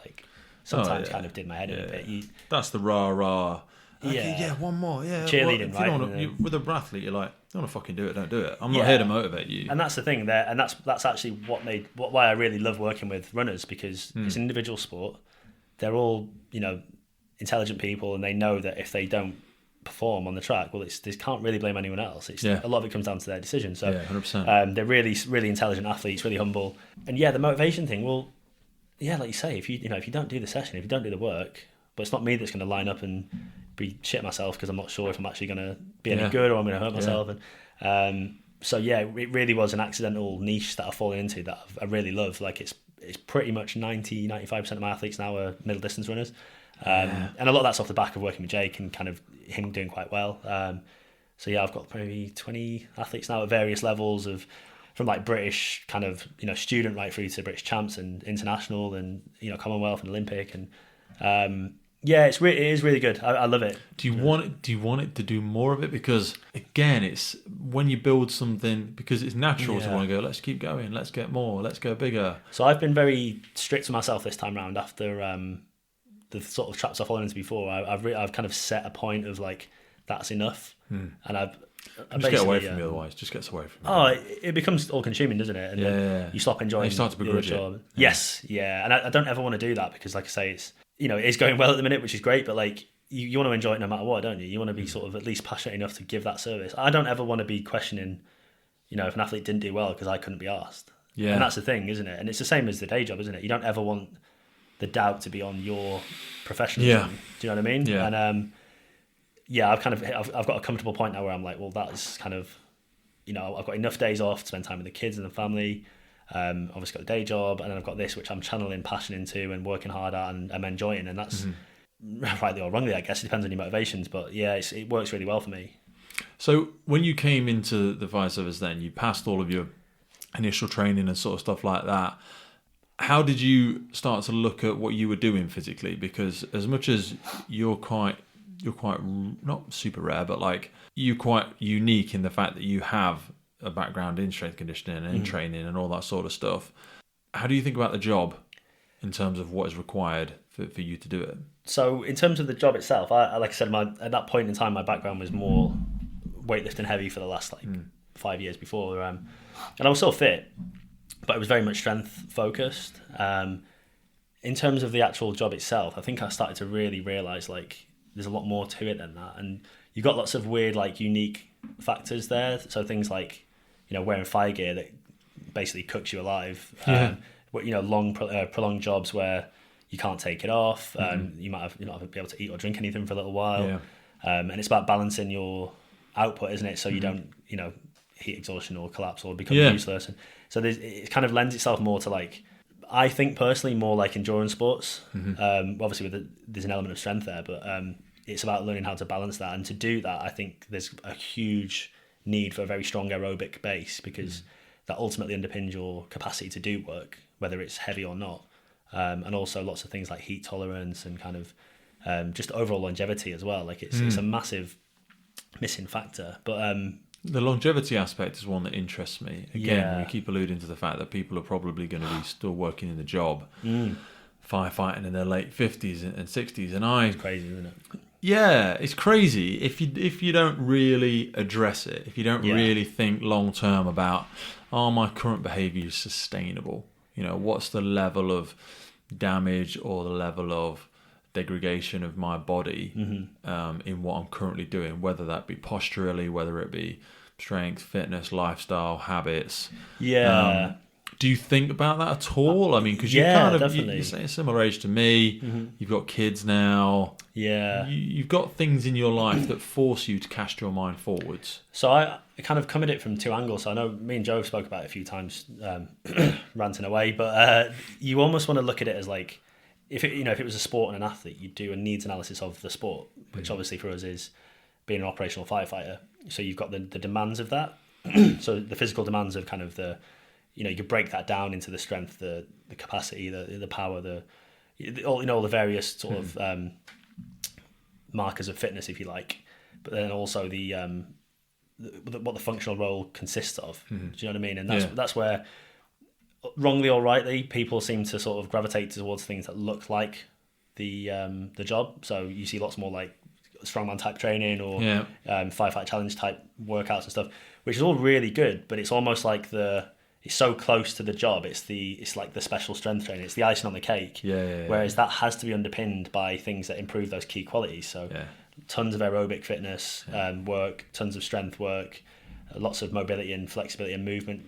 sometimes kind of did my head in a bit. That's the rah-rah. Okay, one more. Cheerleading, right? With a athlete, you're like, don't want to fucking do it, don't do it. I'm not here to motivate you. And that's the thing there. And that's actually why I really love working with runners, because it's an individual sport. They're all, intelligent people, and they know that if they don't perform on the track, they can't really blame anyone else. A lot of it comes down to their decision. So 100%. They're really, really intelligent athletes, really humble. And the motivation thing, like you say, if you don't do the session, if you don't do the work, but it's not me that's going to line up and be shit myself because I'm not sure if I'm actually going to be any good or I'm going to hurt myself. And So yeah, it really was an accidental niche that I've fallen into that I really love. Like it's pretty much 90-95% of my athletes now are middle distance runners. And a lot of that's off the back of working with Jake and kind of him doing quite well. So yeah, I've got maybe 20 athletes now at various levels from like British kind of, student right through to British champs and international and, Commonwealth and Olympic. And yeah, it is really good. I love it. Do you want it to do more of it? Because again, it's when you build something, because it's natural to want to go, let's keep going, let's get more, let's go bigger. So I've been very strict with myself this time round after the sort of traps I've fallen into before. I've kind of set a point of like, that's enough. And just get away from you otherwise. Just gets away from you. Oh, it becomes all consuming, doesn't it? And you stop enjoying. And you start to begrudge it. Yes, yeah. And I don't ever want to do that because, like I say, it's it is going well at the minute, which is great. But like you want to enjoy it no matter what, don't you? You want to be sort of at least passionate enough to give that service. I don't ever want to be questioning, if an athlete didn't do well because I couldn't be asked. Yeah. And that's the thing, isn't it? And it's the same as the day job, isn't it? You don't ever want the doubt to be on your professionalism. Yeah. Do you know what I mean? Yeah. And I've got a comfortable point now where I'm like, well, that is kind of, I've got enough days off to spend time with the kids and the family. Obviously got the day job, and then I've got this, which I'm channeling passion into and working hard at, and I'm enjoying. And that's rightly or wrongly, I guess, it depends on your motivations. But yeah, it works really well for me. So when you came into the fire service, then you passed all of your initial training and sort of stuff like that. How did you start to look at what you were doing physically? Because as much as you're quite not super rare, but like you're quite unique in the fact that you have a background in strength conditioning and in training and all that sort of stuff. How do you think about the job in terms of what is required for you to do it? So in terms of the job itself, I like I said, at that point in time, my background was more weightlifting heavy for the last 5 years before, and I was still fit, but it was very much strength focused. In terms of the actual job itself, I think I started to really realise like there's a lot more to it than that, and you've got lots of weird like unique factors there. So things like wearing fire gear that basically cooks you alive. Long prolonged jobs where you can't take it off. You might not be able to eat or drink anything for a little while. And it's about balancing your output, isn't it? So you don't heat exhaustion or collapse or become useless. And so it kind of lends itself more to like, I think personally more like endurance sports. Obviously there's an element of strength there, but it's about learning how to balance that. And to do that, I think there's a huge need for a very strong aerobic base, because that ultimately underpins your capacity to do work, whether it's heavy or not. And also lots of things like heat tolerance and kind of just overall longevity as well. Like it's a massive missing factor. But the longevity aspect is one that interests me. Again, we keep alluding to the fact that people are probably going to be still working in the job, firefighting in their late 50s and 60s. And it's crazy, isn't it? Yeah, it's crazy if you don't really address it, if you don't really think long term about, my current behaviour is sustainable. What's the level of damage or the level of degradation of my body in what I'm currently doing, whether that be posturally, whether it be strength, fitness, lifestyle, habits. Do you think about that at all? I mean, because you're a similar age to me. You've got kids now. You've got things in your life that force you to cast your mind forwards. So I kind of come at it from two angles. So I know me and Joe have spoke about it a few times, ranting away. But you almost want to look at it as like, if it was a sport and an athlete, you'd do a needs analysis of the sport, which obviously for us is being an operational firefighter. So you've got the demands of that. So the physical demands of kind of the, you could break that down into the strength, the capacity, the power, all the various sort of markers of fitness, if you like. But then also what the functional role consists of. Do you know what I mean? And that's where, wrongly or rightly, people seem to sort of gravitate towards things that look like the job. So you see lots more like strongman type training or firefight challenge type workouts and stuff, which is all really good. But it's almost like it's so close to the job. It's like the special strength training. It's the icing on the cake. Whereas that has to be underpinned by things that improve those key qualities. So tons of aerobic fitness work, tons of strength work, lots of mobility and flexibility and movement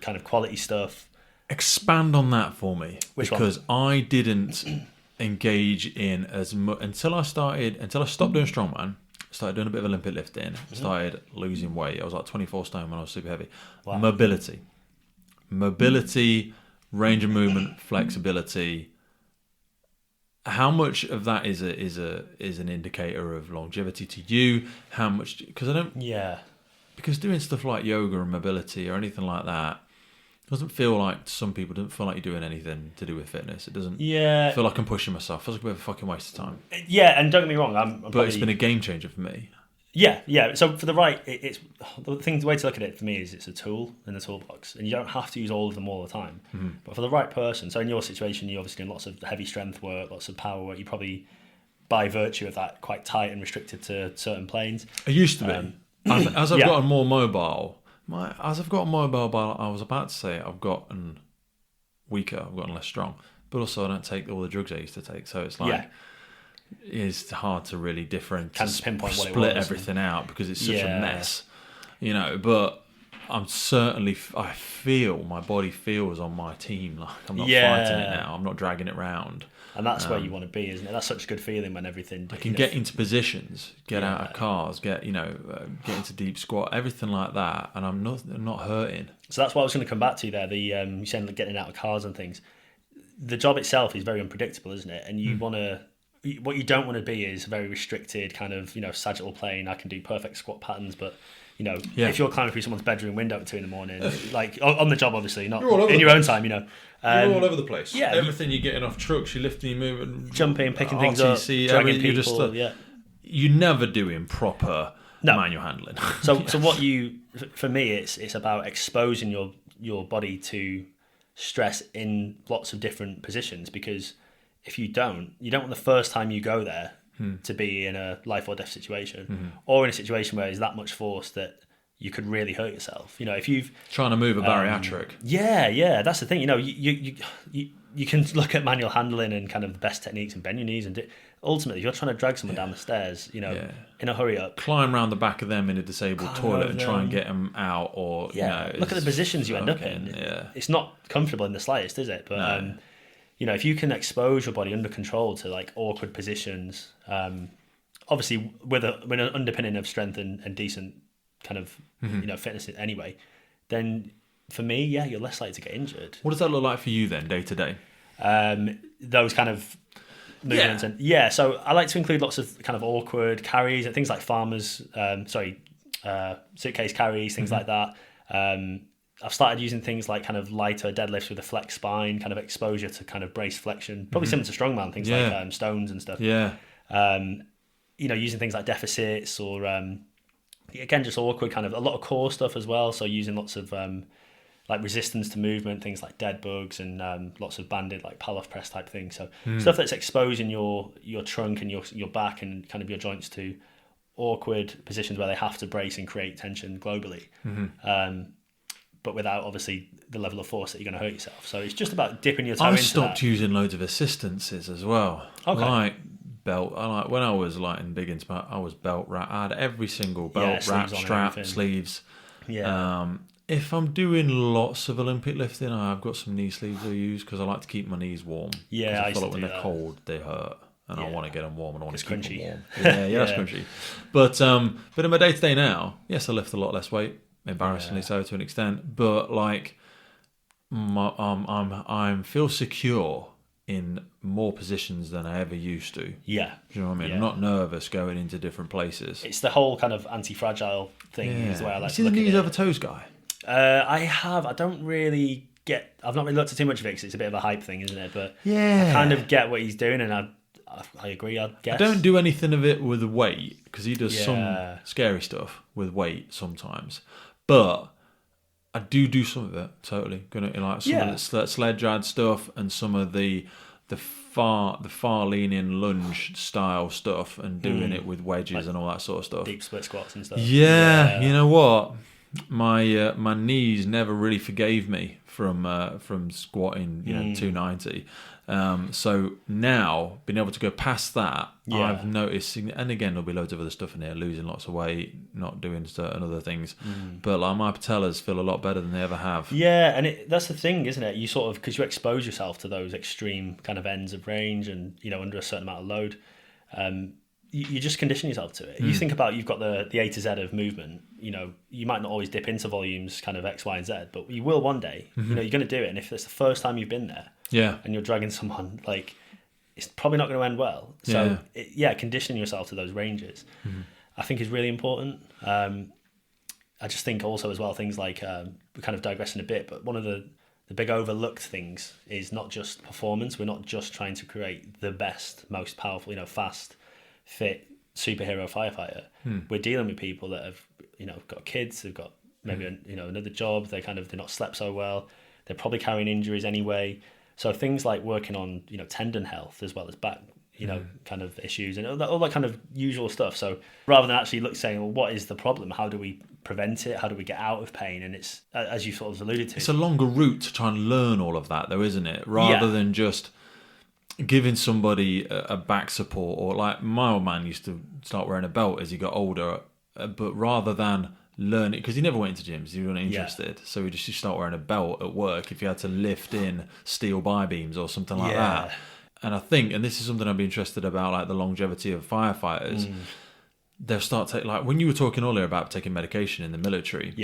kind of quality stuff. Expand on that for me. Because I didn't engage in as much until I stopped doing strongman. started doing a bit of Olympic lifting, started losing weight. I was like 24 stone when I was super heavy. Wow. Mobility, range of movement, flexibility. How much of that is an indicator of longevity to you? How much? Because doing stuff like yoga and mobility or anything like that doesn't feel like, to some people, doesn't feel like you're doing anything to do with fitness. It doesn't feel like I'm pushing myself. It feels like a bit of a fucking waste of time. Yeah, and don't get me wrong, but it's been a game changer for me. Yeah. So for the right, it's the way to look at it for me is it's a tool in the toolbox, and you don't have to use all of them all the time. But for the right person, so in your situation, you're obviously doing lots of heavy strength work, lots of power work. You probably, by virtue of that, quite tight and restricted to certain planes. I used to be. As I've gotten more mobile. I was about to say I've gotten weaker, I've gotten less strong, but also I don't take all the drugs I used to take. So it's like, it's hard to really pinpoint what split everything out because it's such a mess, but I feel my body feels on my team. Like I'm not fighting it now. I'm not dragging it round. And that's where you want to be, isn't it? That's such a good feeling when everything... I can get into positions, get out of cars, get into deep squat, everything like that, and I'm not hurting. So that's what I was going to come back to there. You saying like getting out of cars and things. The job itself is very unpredictable, isn't it? And you want to... What you don't want to be is very restricted, kind of, sagittal plane. I can do perfect squat patterns, but... if you're climbing through someone's bedroom window at 2 a.m, like on the job, obviously, not in your own time, you're all over the place. Yeah, everything you're getting off trucks, you're lifting, you're moving, jumping, picking things up, dragging people. You're never doing proper manual handling. So for me, it's about exposing your body to stress in lots of different positions, because if you don't want the first time you go there to be in a life or death situation, or in a situation where there's that much force that you could really hurt yourself. If you've trying to move a bariatric. That's the thing. You can look at manual handling and kind of the best techniques and bend your knees, and ultimately, if you're trying to drag someone down the stairs, in a hurry up, climb around the back of them in a disabled toilet and try and get them out, or look at the positions you end up in. It's not comfortable in the slightest, is it? But if you can expose your body under control to like awkward positions, obviously with an underpinning of strength and decent kind of fitness anyway, then for me, you're less likely to get injured. What does that look like for you then, day to day? Those kind of movements and so I like to include lots of kind of awkward carries and things like suitcase carries, things like that. I've started using things like kind of lighter deadlifts with a flex spine, kind of exposure to kind of brace flexion, probably similar to strongman, things like stones and stuff. Using things like deficits, or again, just awkward kind of a lot of core stuff as well. So using lots of like resistance to movement, things like dead bugs, and lots of banded like pull-off press type things. So stuff that's exposing your trunk and your back and kind of your joints to awkward positions where they have to brace and create tension globally. But without obviously the level of force that you're going to hurt yourself. So it's just about dipping your toe into that. I stopped using loads of assistances as well. Okay. Like belt. When I was like in big into, I was belt wrap. I had every single belt wrap, strap, sleeves. If I'm doing lots of Olympic lifting, I've got some knee sleeves I use because I like to keep my knees warm. I feel like when they're cold, they hurt. And I want to get them warm, and I want to keep them warm. That's crunchy. But in my day to day now, yes, I lift a lot less weight. Embarrassingly so to an extent, but like I'm feel secure in more positions than I ever used to. Yeah, do you know what I mean? I'm not nervous going into different places. It's the whole kind of anti-fragile thing is the way I like to look at it. You see the knees over toes guy? I have. I don't really get. I've not really looked at too much of it because it's a bit of a hype thing, isn't it? But I kind of get what he's doing, and I agree. I guess I don't do anything of it with weight because he does some scary stuff with weight sometimes. But I do some of it totally. Gonna like some of the sledge rad stuff and some of the far leaning lunge style stuff, and doing it with wedges like, and all that sort of stuff. Deep split squats and stuff. Yeah. You know what? My knees never really forgave me from squatting 290. So now being able to go past that, I've noticed, and again there'll be loads of other stuff in here, losing lots of weight, not doing certain other things, but like my patellas feel a lot better than they ever have. Yeah, and that's the thing, isn't it? You sort of, because you expose yourself to those extreme kind of ends of range, and under a certain amount of load, you just condition yourself to it. You think about, you've got the A to Z of movement. You might not always dip into volumes kind of X, Y, and Z, but you will one day. You're going to do it, and if it's the first time you've been there, and you're dragging someone, like, it's probably not going to end well. So conditioning yourself to those ranges, I think, is really important. I just think also as well, things like, we're kind of digressing a bit, but one of the big overlooked things is not just performance. We're not just trying to create the best, most powerful, fast, fit superhero firefighter. We're dealing with people that have, got kids, they've got maybe another job, they're not slept so well, they're probably carrying injuries anyway. So things like working on tendon health as well as back kind of issues and all that kind of usual stuff. So rather than actually saying, well, what is the problem? How do we prevent it? How do we get out of pain? And it's, as you sort of alluded to, it's a longer route to try and learn all of that, though, isn't it? Rather than just giving somebody a back support, or like my old man used to start wearing a belt as he got older, but rather than learn it, because he never went into gyms, he wasn't interested, so he just used to start wearing a belt at work if he had to lift in steel bi-beams or something like that. And I think, and this is something I'd be interested about, like the longevity of firefighters, they'll start to, like when you were talking earlier about taking medication in the military,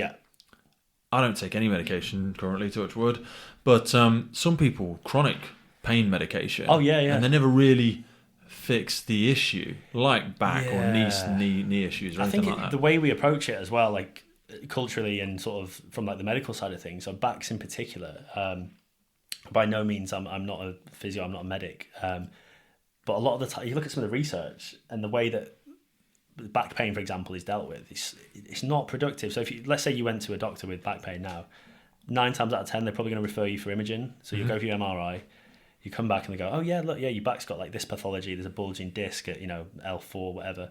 I don't take any medication currently, touch wood, but some people, chronic pain medication. And they never really fix the issue, like back or knee issues or anything like that. The way we approach it as well, like culturally and sort of from like the medical side of things, so backs in particular, by no means I'm not a physio, I'm not a medic, but a lot of the time you look at some of the research and the way that back pain, for example, is dealt with, it's not productive. So if let's say you went to a doctor with back pain now, 9 times out of 10 they're probably going to refer you for imaging. So you go for your MRI, you come back and they go, oh yeah, look, your back's got like this pathology, there's a bulging disc at L4, whatever.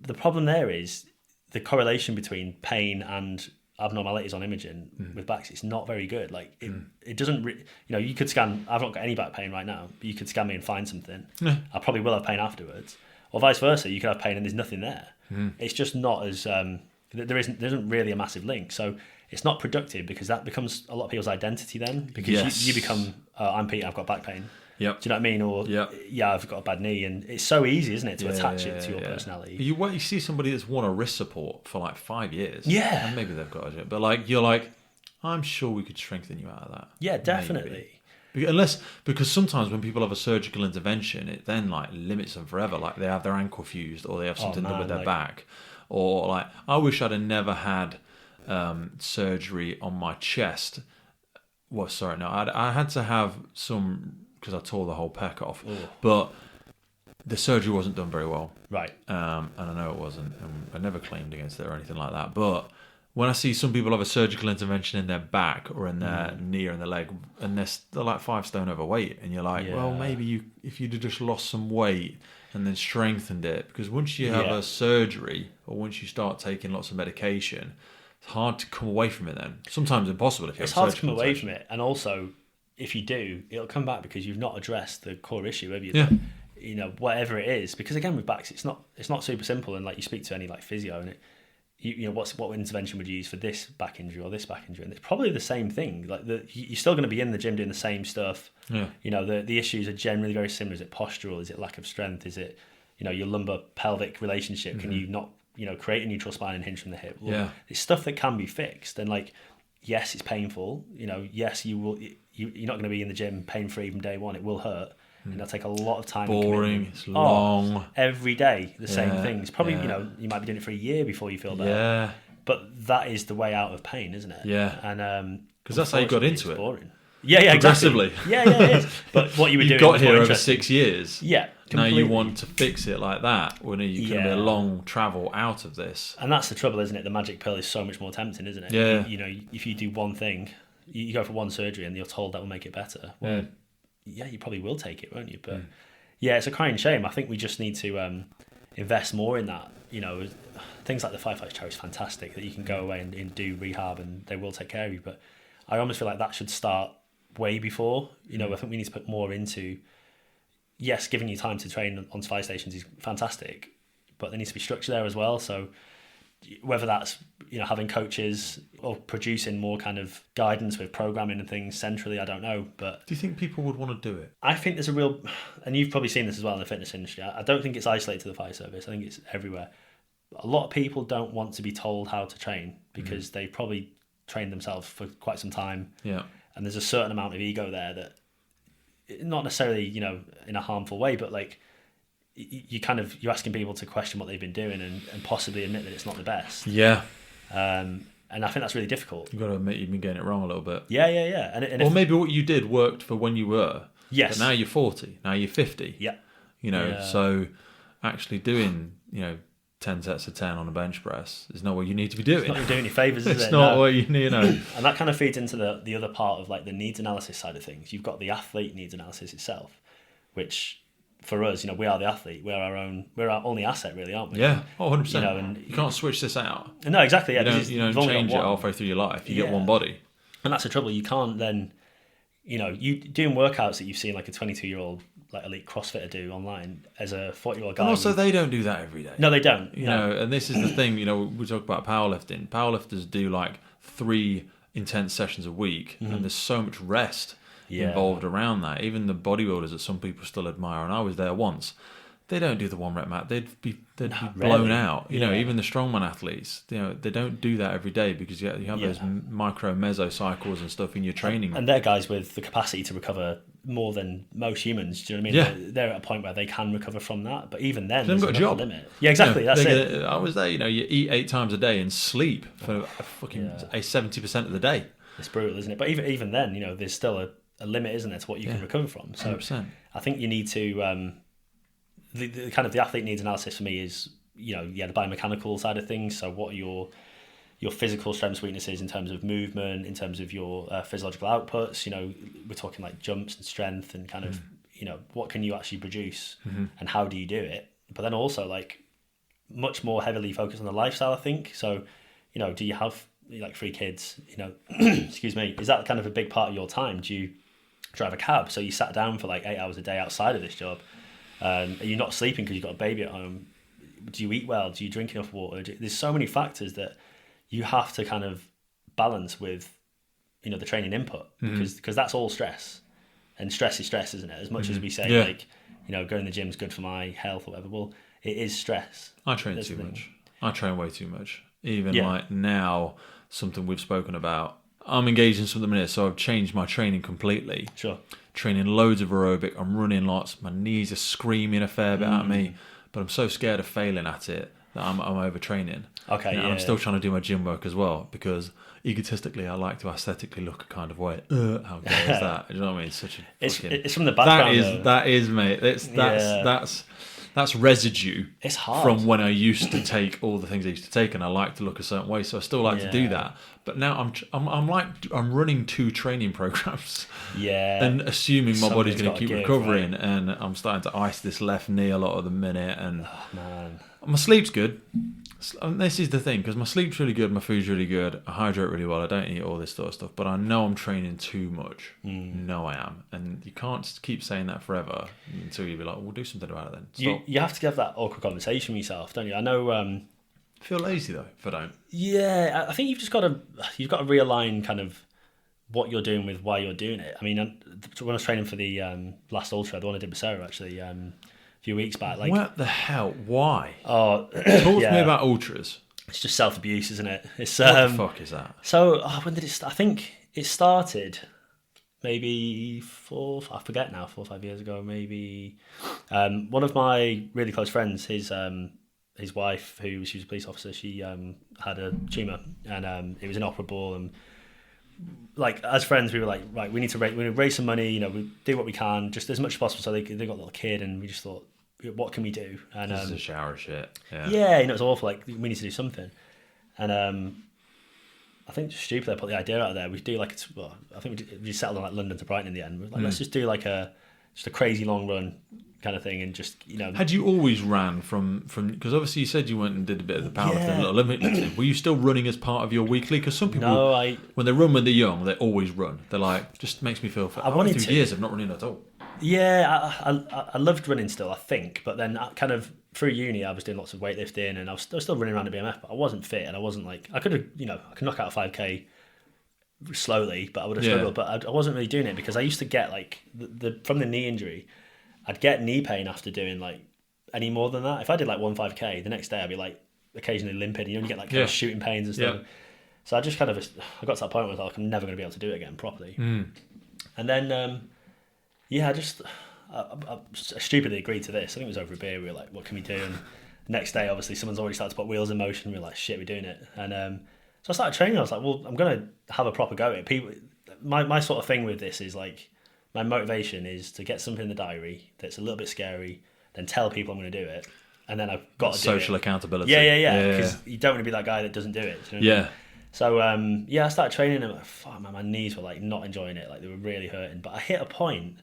The problem there is the correlation between pain and abnormalities on imaging with backs, it's not very good. Like it doesn't you could scan, I've not got any back pain right now, but you could scan me and find something. I probably will have pain afterwards, or vice versa, you could have pain and there's nothing there. It's just not as there isn't really a massive link. So it's not productive, because that becomes a lot of people's identity then, because you become, I'm Pete, I've got back pain. Do you know what I mean? Or I've got a bad knee, and it's so easy, isn't it, to attach it to your personality. You see somebody that's worn a wrist support for like 5 years, and maybe they've got it, but like you're like, I'm sure we could strengthen you out of that. Yeah, definitely. Because sometimes when people have a surgical intervention, it then like limits them forever. Like they have their ankle fused, or they have something done with their back, or like I wish I'd have never had surgery on my chest. Well, sorry, no, I had to have some, because I tore the whole pec off. But the surgery wasn't done very well. Right. And I know it wasn't. And I never claimed against it or anything like that. But when I see some people have a surgical intervention in their back or in their knee or in their leg, and they're like 5 stone overweight, and you're like, well, maybe if you'd have just lost some weight and then strengthened it, because once you have a surgery, or once you start taking lots of medication, it's hard to come away from it then. Sometimes impossible if you have a surgical It's hard to come away from it. And also, if you do, it'll come back because you've not addressed the core issue, have you? Whatever it is. Because again, with backs, it's not super simple. And like you speak to any like physio, and what intervention would you use for this back injury or this back injury? And it's probably the same thing. Like you're still going to be in the gym doing the same stuff. The issues are generally very similar. Is it postural? Is it lack of strength? Is it your lumbar pelvic relationship? Can you not create a neutral spine and hinge from the hip? Well, it's stuff that can be fixed. And like, yes, it's painful. Yes, you will. You're not going to be in the gym pain free from day one. It will hurt. And it'll take a lot of time. Boring. It's long. Every day, the same things. Probably, you might be doing it for a year before you feel better. Yeah. But that is the way out of pain, isn't it? Yeah. And because that's how you got into it. Boring. Yeah, progressively. Exactly. Yeah, it is. But what you were doing, got here over 6 years. Yeah. Completely. Now you want to fix it like that, when you can be a long travel out of this. And that's the trouble, isn't it? The magic pill is so much more tempting, isn't it? Yeah. If you do one thing, you go for one surgery and you're told that will make it better. Well, you probably will take it, won't you? But it's a crying shame. I think we just need to invest more in that. Things like the Firefighters charity is fantastic, that you can go away and do rehab and they will take care of you. But I almost feel like that should start way before. I think we need to put more into, yes, giving you time to train on fire stations is fantastic, but there needs to be structure there as well. So whether that's having coaches or producing more kind of guidance with programming and things centrally, I don't know. But do you think people would want to do it? I think there's a real, and you've probably seen this as well in the fitness industry, I don't think it's isolated to the fire service. I think it's everywhere. A lot of people don't want to be told how to train because they've probably trained themselves for quite some time. Yeah. And there's a certain amount of ego there that, not necessarily, in a harmful way, but like you're asking people to question what they've been doing and possibly admit that it's not the best. Yeah. And I think that's really difficult. You've got to admit you've been getting it wrong a little bit. Yeah. Or maybe what you did worked for when you were. Yes. But now you're 40. Now you're 50. Yeah. So actually doing, 10 sets of 10 on a bench press is not what you need to be doing. It's not doing any favours, is it? It's not what you need, And that kind of feeds into the other part of like the needs analysis side of things. You've got the athlete needs analysis itself, which for us, we are the athlete. We're our only asset, really, aren't we? Yeah, 100%. And you can't switch this out. No, exactly. Yeah, you don't change it halfway through your life. You get one body. And that's the trouble. You can't then, you doing workouts that you've seen like a 22-year-old like elite CrossFitter do online as a 40-year-old guy. And also, they don't do that every day. No, they don't. And this is the thing. We talk about powerlifting. Powerlifters do like 3 intense sessions a week, and there's so much rest involved around that. Even the bodybuilders that some people still admire, and I was there once, they don't do the 1 rep mat. They'd be blown out. Even the strongman athletes, they don't do that every day because you have those micro meso cycles and stuff in your training. And they're guys with the capacity to recover more than most humans. Do you know what I mean? Yeah. They're at a point where they can recover from that, but even then, they've got a job. Limit. Yeah, exactly. That's it. I was there. You eat 8 times a day and sleep for a fucking 70% of the day. It's brutal, isn't it? But even then, there's still a limit, isn't there, to what you can recover from. So 100%. I think you need to. The kind of the athlete needs analysis for me is the biomechanical side of things. So what are your physical strengths, weaknesses in terms of movement, in terms of your physiological outputs. We're talking like jumps and strength and kind of what can you actually produce and how do you do it. But then also like much more heavily focused on the lifestyle, I think. So do you have like 3 kids? Excuse me. Is that kind of a big part of your time? Do you drive a cab? So you sat down for like 8 hours a day outside of this job. Are you not sleeping because you've got a baby at home? Do you eat well? Do you drink enough water? There's so many factors that you have to kind of balance with, the training input because that's all stress, and stress is stress, isn't it? As much as we say like, going to the gym is good for my health or whatever. Well, it is stress. I train too much. I train way too much. Even like now, something we've spoken about. I'm engaged in something minute, so I've changed my training completely. Sure. Training loads of aerobic. I'm running lots. My knees are screaming a fair bit at me, but I'm so scared of failing at it that I'm overtraining. Okay. I'm still trying to do my gym work as well because egotistically, I like to aesthetically look a kind of way. How good is that? You know what I mean? It's such a. It's from the background. That is, mate. That's residue. It's hard. From when I used to take all the things I used to take, and I like to look a certain way, so I still like to do that. But now I'm running 2 training programs. Yeah. And assuming my body's going to keep recovering, right? And I'm starting to ice this left knee a lot of the minute, and my sleep's good. And this is the thing, because my sleep's really good, my food's really good, I hydrate really well, I don't eat all this sort of stuff, but I know I'm training too much. No, I am. And you can't keep saying that forever until you be like, we'll do something about it then. Stop. You have to have that awkward conversation with yourself, don't you? I know... I feel lazy though if I don't. Yeah, I think you've got to realign kind of what you're doing with why you're doing it. I mean, when I was training for the last ultra, the one I did with Sarah actually, a few weeks back. Like, what the hell? Why? Oh, talk to me about ultras. It's just self-abuse, isn't it? It's what the fuck is that? So when did it start? I think it started maybe 4 or 5 years ago, maybe. One of my really close friends, his wife, she was a police officer, she had a tumour and it was inoperable, and like as friends we were like, right, we need to raise some money, we do what we can just as much as possible. So they got a little kid, and we just thought, what can we do? And this is a shower shit. It was awful. Like, we need to do something. And I think just stupidly I put the idea out there. We do like I think we settled on like London to Brighton in the end. We're like, let's just do like just a crazy long run kind of thing, and just Had you always ran from because obviously you said you went and did a bit of the powerlifting, little Olympic. Were you still running as part of your weekly? Because some people, when they run when they're young, they always run. They're like, just makes me feel. I wanted 2 years of not running at all. Yeah, I loved running still, I think, but then kind of through uni I was doing lots of weightlifting and I was still running around the BMF, but I wasn't fit and I wasn't like I could knock out a 5k slowly, but I would have struggled. But I wasn't really doing it because I used to get like from the knee injury, I'd get knee pain after doing like any more than that. If I did like 1 5k, the next day I'd be like occasionally limping. You get like kind of shooting pains and stuff. So I just I got to that point where I was like, I'm never going to be able to do it again properly. And then I stupidly agreed to this. I think it was over a beer. We were like, what can we do? And the next day, obviously, someone's already started to put wheels in motion. We were like, shit, we're doing it. And so I started training. I was like, well, I'm going to have a proper go at it. People, my sort of thing with this is like, my motivation is to get something in the diary that's a little bit scary, then tell people I'm going to do it. And then I've got to do social accountability. Yeah. Because you don't want to be that guy that doesn't do it. Do you know what I mean? So, I started training and I'm like, fuck, man, my knees were like not enjoying it. Like they were really hurting. But I hit a point,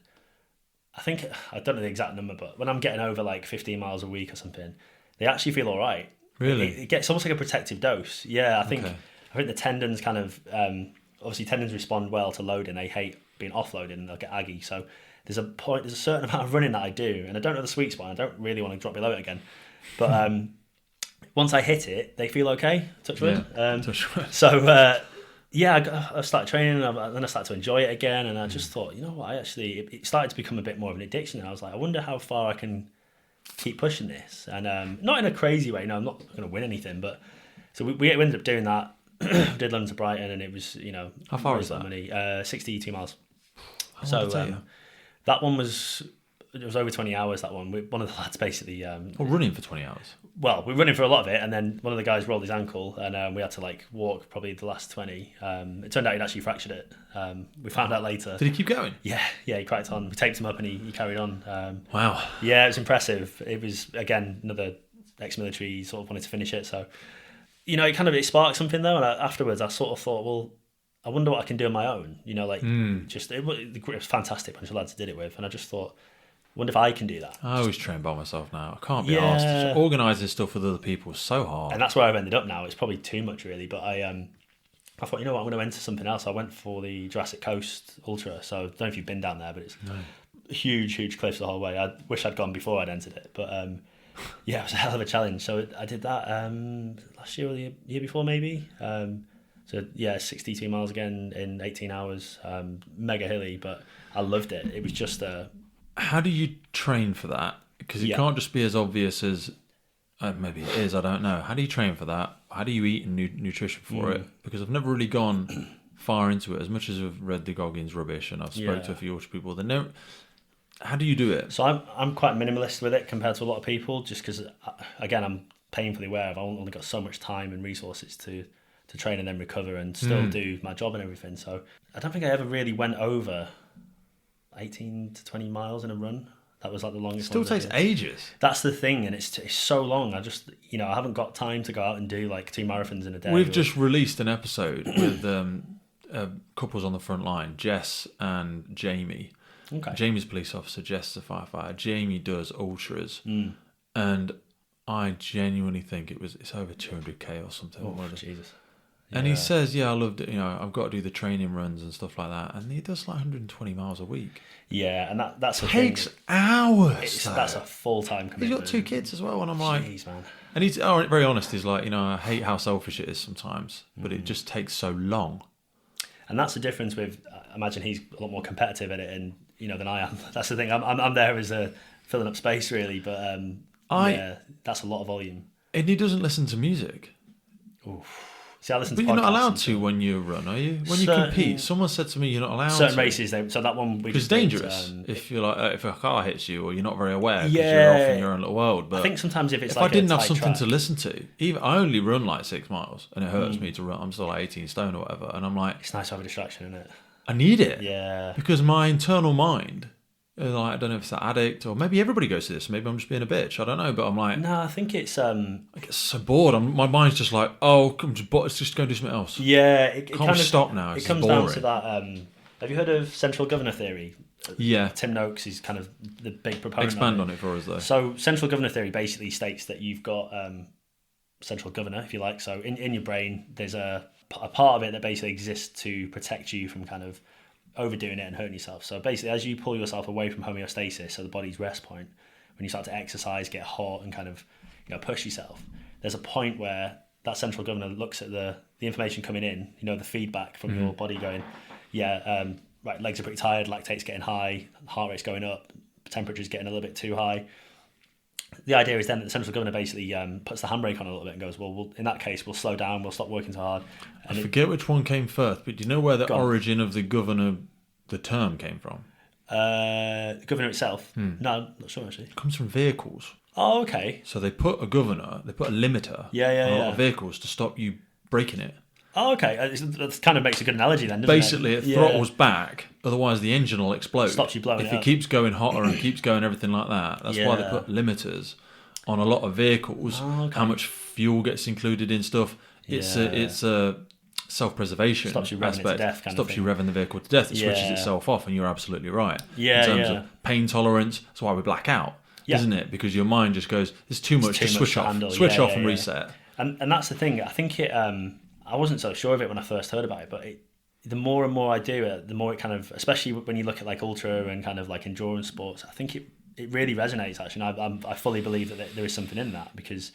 I think, I don't know the exact number, but when I'm getting over like 15 miles a week or something, they actually feel all right. Really? It gets almost like a protective dose. Yeah, I think the tendons kind of, obviously tendons respond well to loading. They hate being offloaded and they'll get aggy. So there's a certain amount of running that I do. And I don't know the sweet spot. I don't really want to drop below it again. But once I hit it, they feel okay. Touch wood. Touch wood. So, I started training and then I started to enjoy it again. And I just thought, you know what, it started to become a bit more of an addiction. And I was like, I wonder how far I can keep pushing this. And not in a crazy way. No, I'm not going to win anything. But so we ended up doing that. Did London to Brighton and it was, how far was that? Money, 62 miles. So that one was... It was over 20 hours, that one. One of the lads basically... running for 20 hours? Well, we were running for a lot of it, and then one of the guys rolled his ankle, and we had to like walk probably the last 20. It turned out he'd actually fractured it. We found out later. Did he keep going? Yeah, he cracked on. We taped him up and he carried on. Wow. Yeah, it was impressive. It was, again, another ex-military sort of wanted to finish it. So, it sparked something though, and afterwards I sort of thought, well, I wonder what I can do on my own. It was a fantastic bunch of lads I did it with, and I just thought, wonder if I can do that. I always train by myself now. I can't be asked. Organising stuff with other people is so hard. And that's where I've ended up now. It's probably too much, really. But I thought, you know what, I'm going to enter something else. I went for the Jurassic Coast Ultra. So I don't know if you've been down there, but it's huge cliffs the whole way. I wish I'd gone before I'd entered it. But it was a hell of a challenge. So I did that last year or the year before, maybe. 62 miles again in 18 hours. Mega hilly, but I loved it. It was just How do you train for that? Because it can't just be as obvious as maybe it is. I don't know. How do you train for that? How do you eat and nutrition for it? Because I've never really gone far into it. As much as I've read the Goggins rubbish and I've spoke to a few people, how do you do it? So I'm quite minimalist with it compared to a lot of people. Just because, again, I'm painfully aware I've only got so much time and resources to train and then recover and still do my job and everything. So I don't think I ever really went over 18 to 20 miles in a run. That was like the longest. Still takes ages. That's the thing, and it's so long. I just, I haven't got time to go out and do like 2 marathons in a day. We've just released an episode with couples on the front line, Jess and Jamie. Okay. Jamie's a police officer, Jess is a firefighter. Jamie does ultras, and I genuinely think it's over 200k or something. Oh, Jesus. And he says, I loved it. I've got to do the training runs and stuff like that. And he does like 120 miles a week. Yeah, and that's takes hours. That's a full-time commitment. He's got 2 kids as well, and I'm like, jeez, man. And he's very honest. He's like, I hate how selfish it is sometimes, but it just takes so long. And that's the difference with. I imagine he's a lot more competitive at it, and than I am. That's the thing. I'm there as filling up space, really, but that's a lot of volume. And he doesn't listen to music. Oof. See, I listen but to you're not podcasts allowed to when you run, are you? When you compete, someone said to me, you're not allowed certain to. races. So that one, it's dangerous if you're like if a car hits you or you're not very aware because you're off in your own little world. But I think sometimes if I didn't have something to listen to, I only run like 6 miles, and it hurts me to run. I'm still like 18 stone or whatever, and I'm like, it's nice to have a distraction, isn't it? I need it, because my internal mind. Like, I don't know if it's an addict or maybe everybody goes to this. Maybe I'm just being a bitch. I don't know, but I'm like, no, I think it's. I get so bored. My mind's just like, let's just go and do something else. Yeah, it can't kind of stop now. It comes down to that. Have you heard of central governor theory? Yeah, Tim Noakes is kind of the big proponent. Expand on it for us, though. So, central governor theory basically states that you've got central governor, if you like. So, in your brain, there's a part of it that basically exists to protect you from kind of overdoing it and hurting yourself. So basically, as you pull yourself away from homeostasis, so the body's rest point, when you start to exercise, get hot, and kind of push yourself, there's a point where that central governor looks at the information coming in, the feedback from your body going, right, legs are pretty tired, lactate's getting high, heart rate's going up, temperature's getting a little bit too high. The idea is then that the central governor basically puts the handbrake on a little bit and goes, well, in that case, we'll slow down, we'll stop working so hard. And I forget which one came first, but do you know where the origin of the term came from? The governor itself? No, not sure actually. It comes from vehicles. Oh, okay. So they put a limiter on a lot of vehicles to stop you breaking it. Oh, okay. That kind of makes a good analogy then, doesn't Basically, it throttles back, otherwise the engine will explode. Stops you blowing if it keeps going hotter and keeps going everything like that. That's why they put limiters on a lot of vehicles. How much fuel gets included in stuff. It's a self-preservation Stops you revving aspect. it to death Stops you revving the vehicle to death. It switches itself off, and you're absolutely right. Yeah, in terms of pain tolerance, that's why we black out, isn't it? Because your mind just goes, "It's too much. Just switch off, and reset." And that's the thing. I think it. I wasn't so sure of it when I first heard about it, but the more and more I do it, the more it kind of, especially when you look at like ultra and kind of like endurance sports, I think it really resonates actually. And I fully believe that there is something in that, because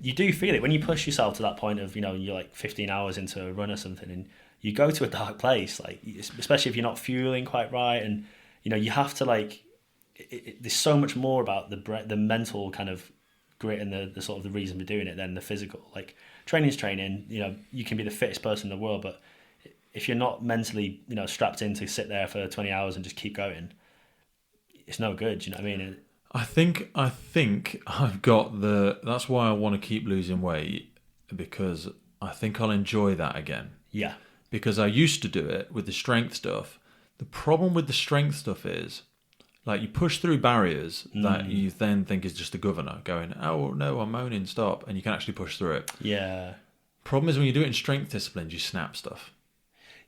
you do feel it when you push yourself to that point of, you're like 15 hours into a run or something, and you go to a dark place, like especially if you're not fueling quite right, and you have to like. There's so much more about the mental kind of grit and the sort of the reason for doing it than the physical. Like training's training. You can be the fittest person in the world, but if you're not mentally strapped in to sit there for 20 hours and just keep going, it's no good. You know what I mean? I think I've got that's why I want to keep losing weight, because I think I'll enjoy that again. Yeah. Because I used to do it with the strength stuff. The problem with the strength stuff is, like, you push through barriers that you then think is just the governor going, "Oh no, I'm moaning, stop," and you can actually push through it. Yeah. Problem is when you do it in strength disciplines, you snap stuff.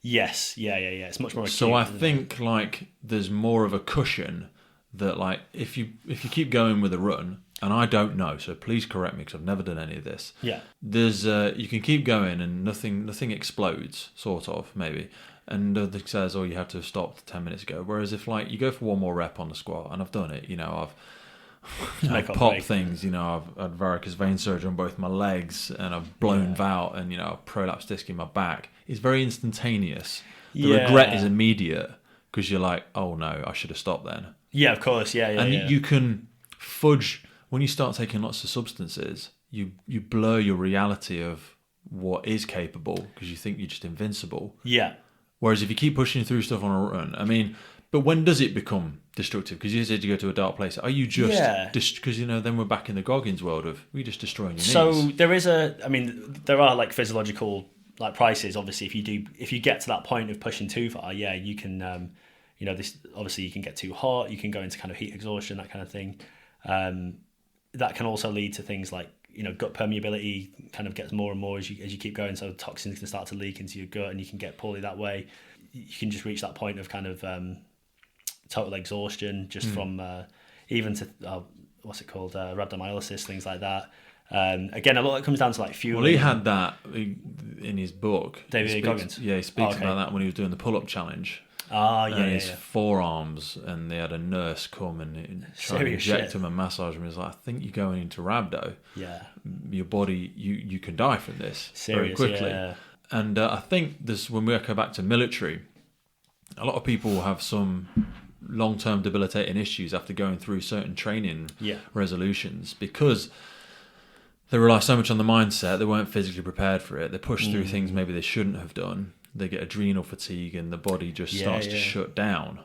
Yes. Yeah. It's much more acute. So I think like there's more of a cushion that, like, if you keep going with a run, and I don't know, so please correct me because I've never done any of this. Yeah. There's you can keep going and nothing explodes, sort of, maybe. And nothing says, "Oh, you had to have stopped 10 minutes ago." Whereas if like you go for one more rep on the squat, and I've done it, I've popped things, I've had varicose vein surgery on both my legs, and I've blown out, and I've prolapsed disc in my back. It's very instantaneous. The regret is immediate, because you're like, "Oh no, I should have stopped then." Yeah, of course. Yeah. And you can fudge when you start taking lots of substances. You blur your reality of what is capable, because you think you're just invincible. Yeah. Whereas if you keep pushing through stuff on a run, but when does it become destructive? Because you said you go to a dark place. Are you just because then we're back in the Goggins world of we just destroying your knees. So there is there are like physiological like prices. Obviously, if you get to that point of pushing too far, you can this obviously you can get too hot. You can go into kind of heat exhaustion, that kind of thing. That can also lead to things like gut permeability kind of gets more and more as you keep going. So toxins can start to leak into your gut, and you can get poorly that way. You can just reach that point of kind of total exhaustion just from even to what's it called, rhabdomyolysis, things like that. Again, a lot of it comes down to like fuel. Well, he had that in his book. David Goggins. Yeah, he speaks about that when he was doing the pull-up challenge. His forearms, and they had a nurse come and try to inject him and massage him. He's like, "I think you're going into rhabdo. Yeah, your body, you can die from this very quickly." Yeah. And I think this, when we go back to military, a lot of people have some long-term debilitating issues after going through certain training resolutions, because they rely so much on the mindset. They weren't physically prepared for it. They push through things maybe they shouldn't have done. They get adrenal fatigue, and the body just starts to shut down.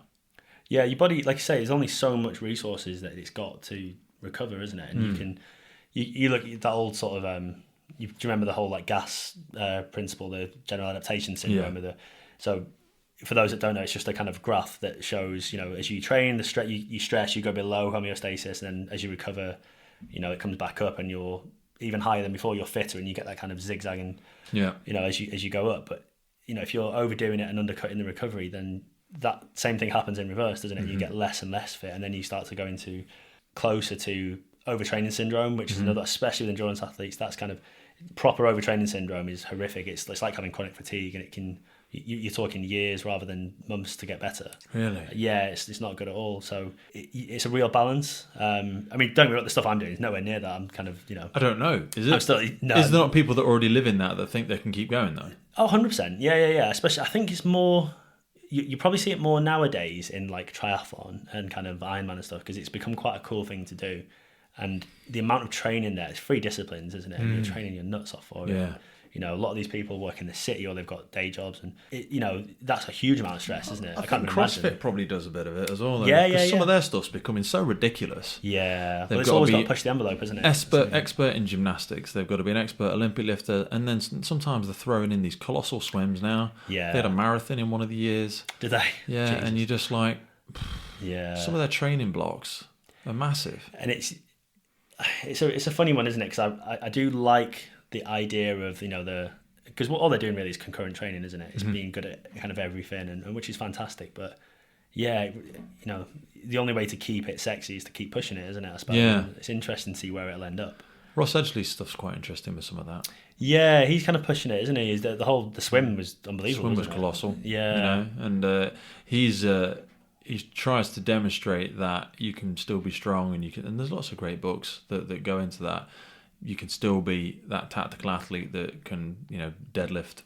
Yeah, your body, like you say, there's only so much resources that it's got to recover, isn't it? And you look at that old sort of, do you remember the whole like gas principle, the general adaptation syndrome? So for those that don't know, it's just a kind of graph that shows, as you train, you stress, you go below homeostasis, and then as you recover, it comes back up, and you're even higher than before, you're fitter, and you get that kind of zigzagging, as you go up. But if you're overdoing it and undercutting the recovery, then that same thing happens in reverse, doesn't it? Mm-hmm. You get less and less fit, and then you start to go into closer to overtraining syndrome, which is another, especially with endurance athletes. That's kind of proper overtraining syndrome is horrific. It's like having chronic fatigue, and it can you're talking years rather than months to get better. Really? Yeah, it's not good at all. So it's a real balance. I mean, don't get me wrong, the stuff I'm doing is nowhere near that. I'm kind of, I don't know. Is it? I'm still, no. Is there not people that already live in that think they can keep going though? Oh, 100%. Yeah. Especially, I think it's more. You probably see it more nowadays in like triathlon and kind of Ironman and stuff, because it's become quite a cool thing to do. And the amount of training there, it's 3 disciplines, isn't it? And you're training your nuts off for it. Yeah. You know, a lot of these people work in the city or they've got day jobs, and that's a huge amount of stress, isn't it? I can't even CrossFit imagine. probably does a bit of it as well. Though, Yeah. Some of their stuff's becoming so ridiculous. Yeah, They've it's got always to got be to push the envelope, isn't it? Expert in gymnastics. They've got to be an expert Olympic lifter, and then sometimes they're throwing in these colossal swims now. Yeah. They had a marathon in one of the years. Did they? Yeah, Jesus. and you're just like, yeah. some of their training blocks are massive. And it's a funny one, isn't it? Because I do like the idea of because all they're doing really is concurrent training, isn't it? It's being good at kind of everything, and which is fantastic. But yeah, the only way to keep it sexy is to keep pushing it, isn't it? I suppose. Yeah. It's interesting to see where it'll end up. Ross Edgley's stuff's quite interesting with some of that. Yeah, he's kind of pushing it, isn't he? The swim was unbelievable. Swim was colossal. Yeah, and he tries to demonstrate that you can still be strong, and there's lots of great books that go into that. You can still be that tactical athlete that can, deadlift,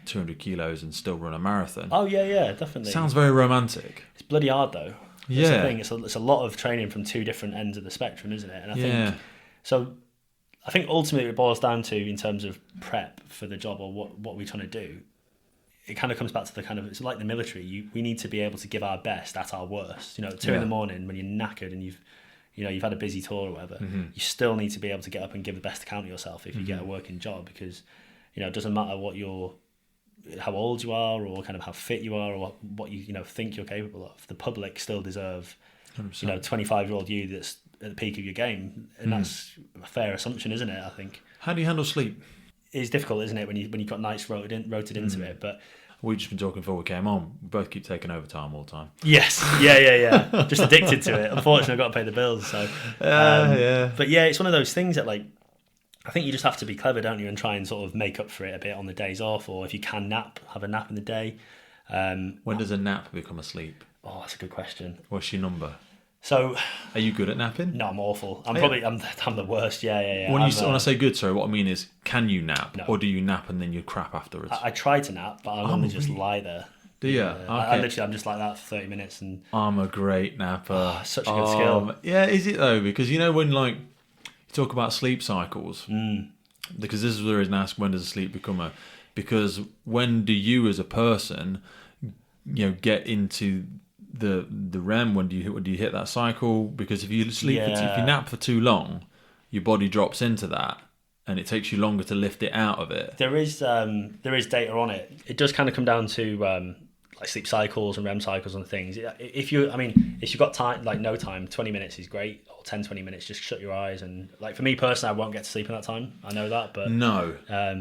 200 kilos and still run a marathon. Oh yeah, definitely. Sounds very romantic. It's bloody hard though. Yeah. That's the thing. It's a lot of training from 2 different ends of the spectrum, isn't it? And I think so. I think ultimately it boils down to, in terms of prep for the job or what we're trying to do, it kind of comes back to the kind of, it's like the military. We need to be able to give our best at our worst. 2 in the morning when you're knackered and you've had a busy tour or whatever, you still need to be able to get up and give the best account of yourself if you get a working job, because it doesn't matter how old you are or kind of how fit you are or what you think you're capable of. The public still deserve 25-year-old you that's at the peak of your game, and that's a fair assumption, isn't it? I think. How do you handle sleep? It's difficult, isn't it, when you've got nights rotated into it, but. We've just been talking before we came on. We both keep taking overtime all the time. Yes, yeah. Just addicted to it. Unfortunately, I've got to pay the bills. So, yeah. But yeah, it's one of those things that, like, I think you just have to be clever, don't you, and try and sort of make up for it a bit on the days off, or if you can have a nap in the day. When does a nap become a sleep? Oh, that's a good question. What's your number? So, are you good at napping? No, I'm awful. I'm the worst. Yeah. When I say good, sorry, what I mean is, can you nap, no. or do you nap and then you crap afterwards? I try to nap, but I only just lie there. Do you? Yeah. Okay. I'm just like that for 30 minutes, and I'm a great napper. Such a good skill. Yeah, is it though? Because when you talk about sleep cycles, because this is where is asked, when does sleep become because when do you as a person, get into the REM? When do you hit that cycle? Because if you if you nap for too long, your body drops into that, and it takes you longer to lift it out of it. There is data on it. It does kind of come down to like sleep cycles and REM cycles and things. If you've got time, like no time, 20 minutes is great, or 10-20 minutes, just shut your eyes, and like for me personally, I won't get to sleep in that time. I know that, but no.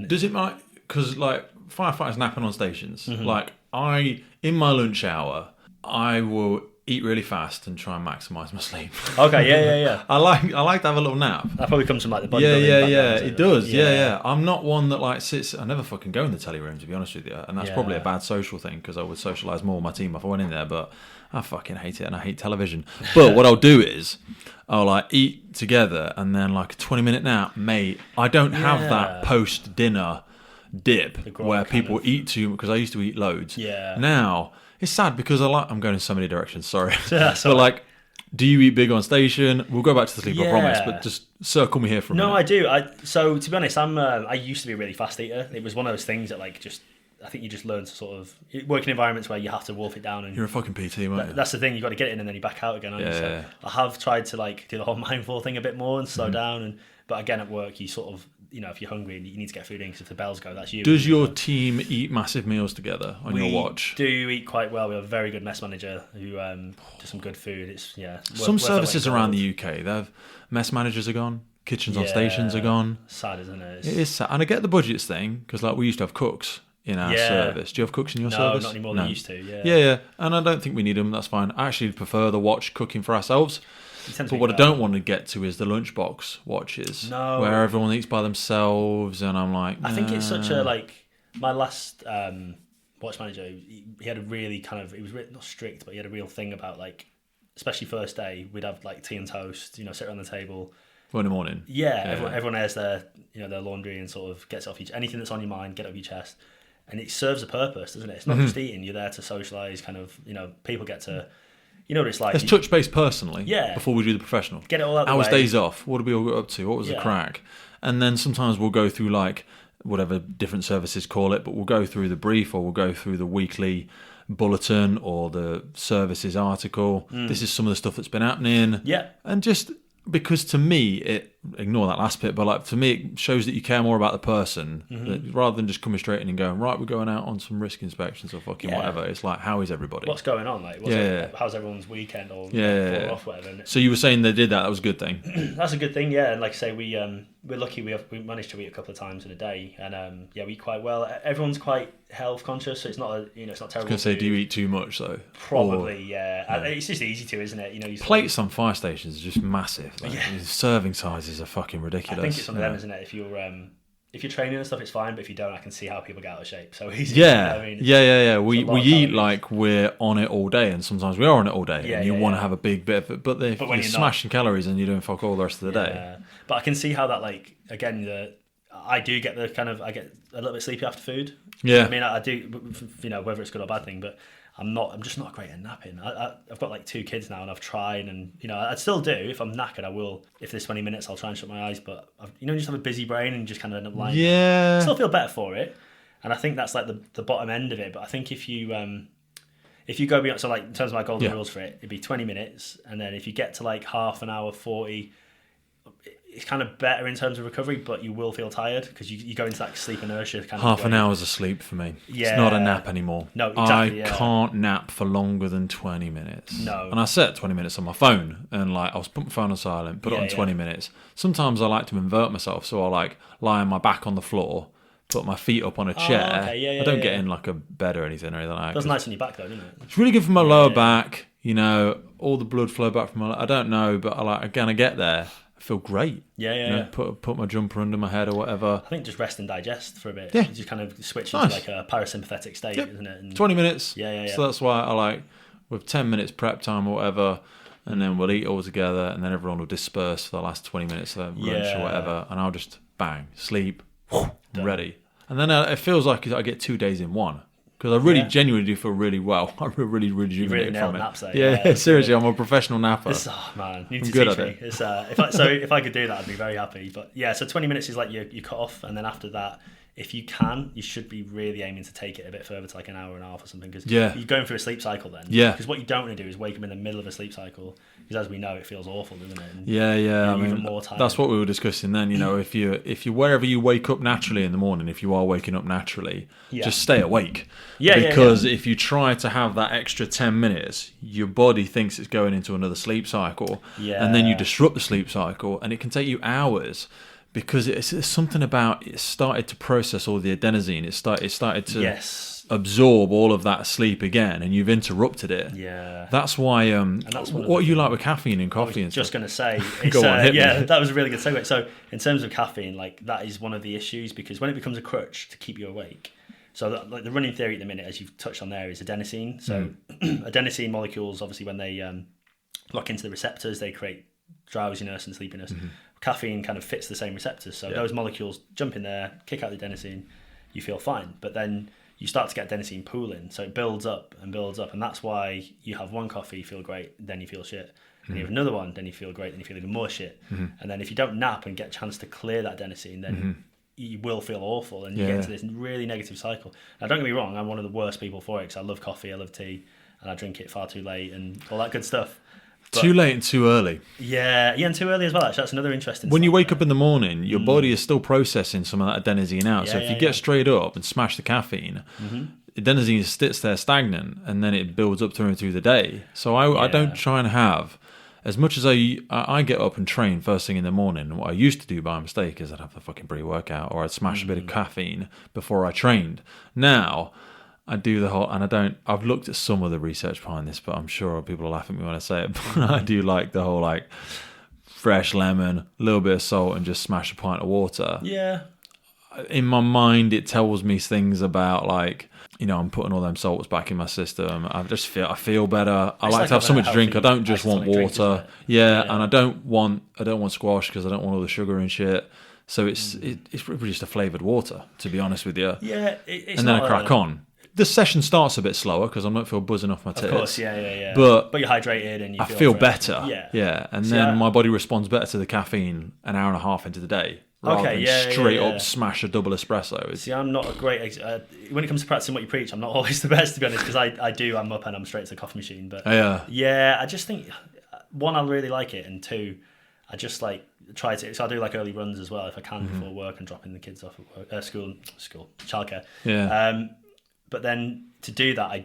Does it matter? Because like firefighters napping on stations, like in my lunch hour, I will eat really fast and try and maximise my sleep. Okay, yeah. I like to have a little nap. That probably comes from like the bodybuilding. Yeah. It does. Yeah. I'm not one that like sits. I never fucking go in the telly room, to be honest with you, and that's probably a bad social thing, because I would socialise more with my team if I went in there. But I fucking hate it, and I hate television. But what I'll do is I'll like eat together, and then like a 20-minute nap, mate. I don't have that post dinner dip where people eat too, because I used to eat loads. Yeah. Now it's sad because I'm going in so many directions. Sorry, but like, do you eat big on station? We'll go back to the sleep, I promise. But just circle me here for a minute. No, I do. So to be honest, I used to be a really fast eater. It was one of those things that like I think you just learn to sort of work in environments where you have to wolf it down. And you're a fucking PT, mate. That's the thing. You got to get it in and then you back out again. So I have tried to like do the whole mindful thing a bit more and slow down. But again, at work, you sort of, if you're hungry, you need to get food in, because if the bells go, that's you. Does your team eat massive meals together on your watch? We do eat quite well. We have a very good mess manager who does some good food. It's Some services around the UK, they have mess managers are gone, kitchens on stations are gone. Sad, isn't it? It is sad, and I get the budgets thing, because like we used to have cooks in our service. Do you have cooks in your service? No, not anymore. They used to. Yeah, and I don't think we need them. That's fine. I actually prefer the watch cooking for ourselves. But what I don't want to get to is the lunchbox watches, where everyone eats by themselves, and I'm like, I think it's such a like my last watch manager, he had a really kind of, it was not strict, but he had a real thing about like, especially first day, we'd have like tea and toast, sit around the table. In the morning. Yeah, everyone airs their their laundry and sort of gets it off anything that's on your mind, get it off your chest. And it serves a purpose, doesn't it? It's not just eating. You're there to socialise, kind of, people get to, what it's like. Let's touch base personally before we do the professional. Get it all out the way. How was days off? What did we all get up to? What was the crack? And then sometimes we'll go through like, whatever different services call it, but we'll go through the brief or we'll go through the weekly bulletin or the services article. This is some of the stuff that's been happening. Yeah. And just... because to me, ignore that last bit, but like to me, it shows that you care more about the person rather than just coming straight in and going, right, we're going out on some risk inspections or fucking whatever. It's like, how is everybody? What's going on? Like, how's everyone's weekend or off, whatever. So you were saying they did that. That was a good thing. That's a good thing, yeah. And like I say, we're lucky we managed to eat a couple of times in a day, and we eat quite well. Everyone's quite health conscious, so it's not it's not terrible. I was going to say, do you eat too much though? Probably, yeah. It's just easy to, isn't it? Plates on fire stations are just massive. Like, serving sizes are fucking ridiculous. I think it's one of them, isn't it? If you're training and stuff, it's fine, but if you don't, I can see how people get out of shape so easy. Yeah, We eat like we're on it all day, and sometimes we are on it all day, and you want to have a big bit of it, but if you're smashing calories and you're doing fuck all the rest of the day. But I can see how that, like, again, I do get I get a little bit sleepy after food. Yeah. I mean, I do, whether it's good or bad thing, but I'm just not great at napping. I've got like 2 kids now, and I've tried, and I'd still do. If I'm knackered, I will. If there's 20 minutes, I'll try and shut my eyes. But you just have a busy brain and just kind of end up lying. Yeah. I still feel better for it, and I think that's like the bottom end of it. But I think if you go beyond, so like in terms of my golden rules for it, it'd be 20 minutes, and then if you get to like half an hour, 40. It's kind of better in terms of recovery, but you will feel tired because you go into that sleep inertia kind of half an hour's of sleep for me. Yeah. It's not a nap anymore. No, exactly. I can't nap for longer than 20 minutes. No. And I set 20 minutes on my phone, and like I was put my phone on silent, put it on 20 minutes. Sometimes I like to invert myself, so I like lie on my back on the floor, put my feet up on a chair. Okay. I don't get in like a bed or anything like that. That's nice on your back though, doesn't it? It's really good for my lower back. All the blood flow back from my. I don't know, but I get there. I feel great. Yeah. Put my jumper under my head or whatever. I think just rest and digest for a bit. Yeah. You just kind of switch into like a parasympathetic state, isn't it? And 20 minutes. Yeah. So that's why I like with 10 minutes prep time or whatever, and then we'll eat all together, and then everyone will disperse for the last 20 minutes of lunch or whatever, and I'll just bang, sleep, ready. And then it feels like I get 2 days in one. Because I really genuinely do feel really well. I really rejuvenated from it. Naps, yeah, seriously, I'm a professional napper. Man, you need I'm to good teach at me. it. If I could do that, I'd be very happy. But yeah, so 20 minutes is like you cut off, and then after that, if you can, you should be really aiming to take it a bit further to like an hour and a half or something. Because you're going through a sleep cycle then. Yeah. Because what you don't want to do is wake up in the middle of a sleep cycle. Because as we know, it feels awful, doesn't it? And I mean, even more tired. That's what we were discussing then. If you wherever you wake up naturally in the morning, if you are waking up naturally, just stay awake. Because if you try to have that extra 10 minutes, your body thinks it's going into another sleep cycle, and then you disrupt the sleep cycle, and it can take you hours. Because it's something about it started to process all the adenosine. It started to absorb all of that sleep again, and you've interrupted it. Yeah, that's why. What you like with caffeine and coffee? And just going to say, go on, hit me. That was a really good segue. So in terms of caffeine, like that is one of the issues because when it becomes a crutch to keep you awake. So like the running theory at the minute, as you've touched on there, is adenosine. So adenosine molecules, obviously, when they lock into the receptors, they create drowsiness and sleepiness. Caffeine kind of fits the same receptors, so those molecules jump in there, kick out the adenosine, you feel fine. But then you start to get adenosine pooling, so it builds up, and that's why you have one coffee, you feel great, then you feel shit. And you have another one, then you feel great, then you feel even more shit. And then if you don't nap and get a chance to clear that adenosine, then you will feel awful, and you get into this really negative cycle. Now, don't get me wrong, I'm one of the worst people for it because I love coffee, I love tea, and I drink it far too late and all that good stuff. But, too late and too early. Yeah, and too early as well, actually. That's another interesting When you wake up in the morning, your body is still processing some of that adenosine out. So if you get straight up and smash the caffeine, adenosine sits there stagnant, and then it builds up through the day. So I don't try and have, as much as I get up and train first thing in the morning, what I used to do by mistake is I'd have the fucking pre-workout, or I'd smash a bit of caffeine before I trained. Now I do the whole, and I've looked at some of the research behind this, but I'm sure people will laugh at me when I say it, but I do like the whole like fresh lemon, a little bit of salt, and just smash a pint of water. Yeah. in my mind, it tells me things about like, I'm putting all them salts back in my system. I feel better. I like to have something to drink. I don't just want water. And I don't want squash because I don't want all the sugar and shit. So it's really just a flavoured water, to be honest with you. Yeah, and then I crack on. The session starts a bit slower because I don't feel buzzing off my tits. Of course, yeah. But you're hydrated and you feel better. Yeah. And then my body responds better to the caffeine an hour and a half into the day. Rather than straight up smash a double espresso. See, I'm not a great... when it comes to practicing what you preach, I'm not always the best, to be honest, because I'm up and I'm straight to the coffee machine. But I just think, one, I really like it, and two, I just like try to... So I do like early runs as well, if I can, before work and dropping the kids off at work, school, childcare. Yeah. But then to do that, I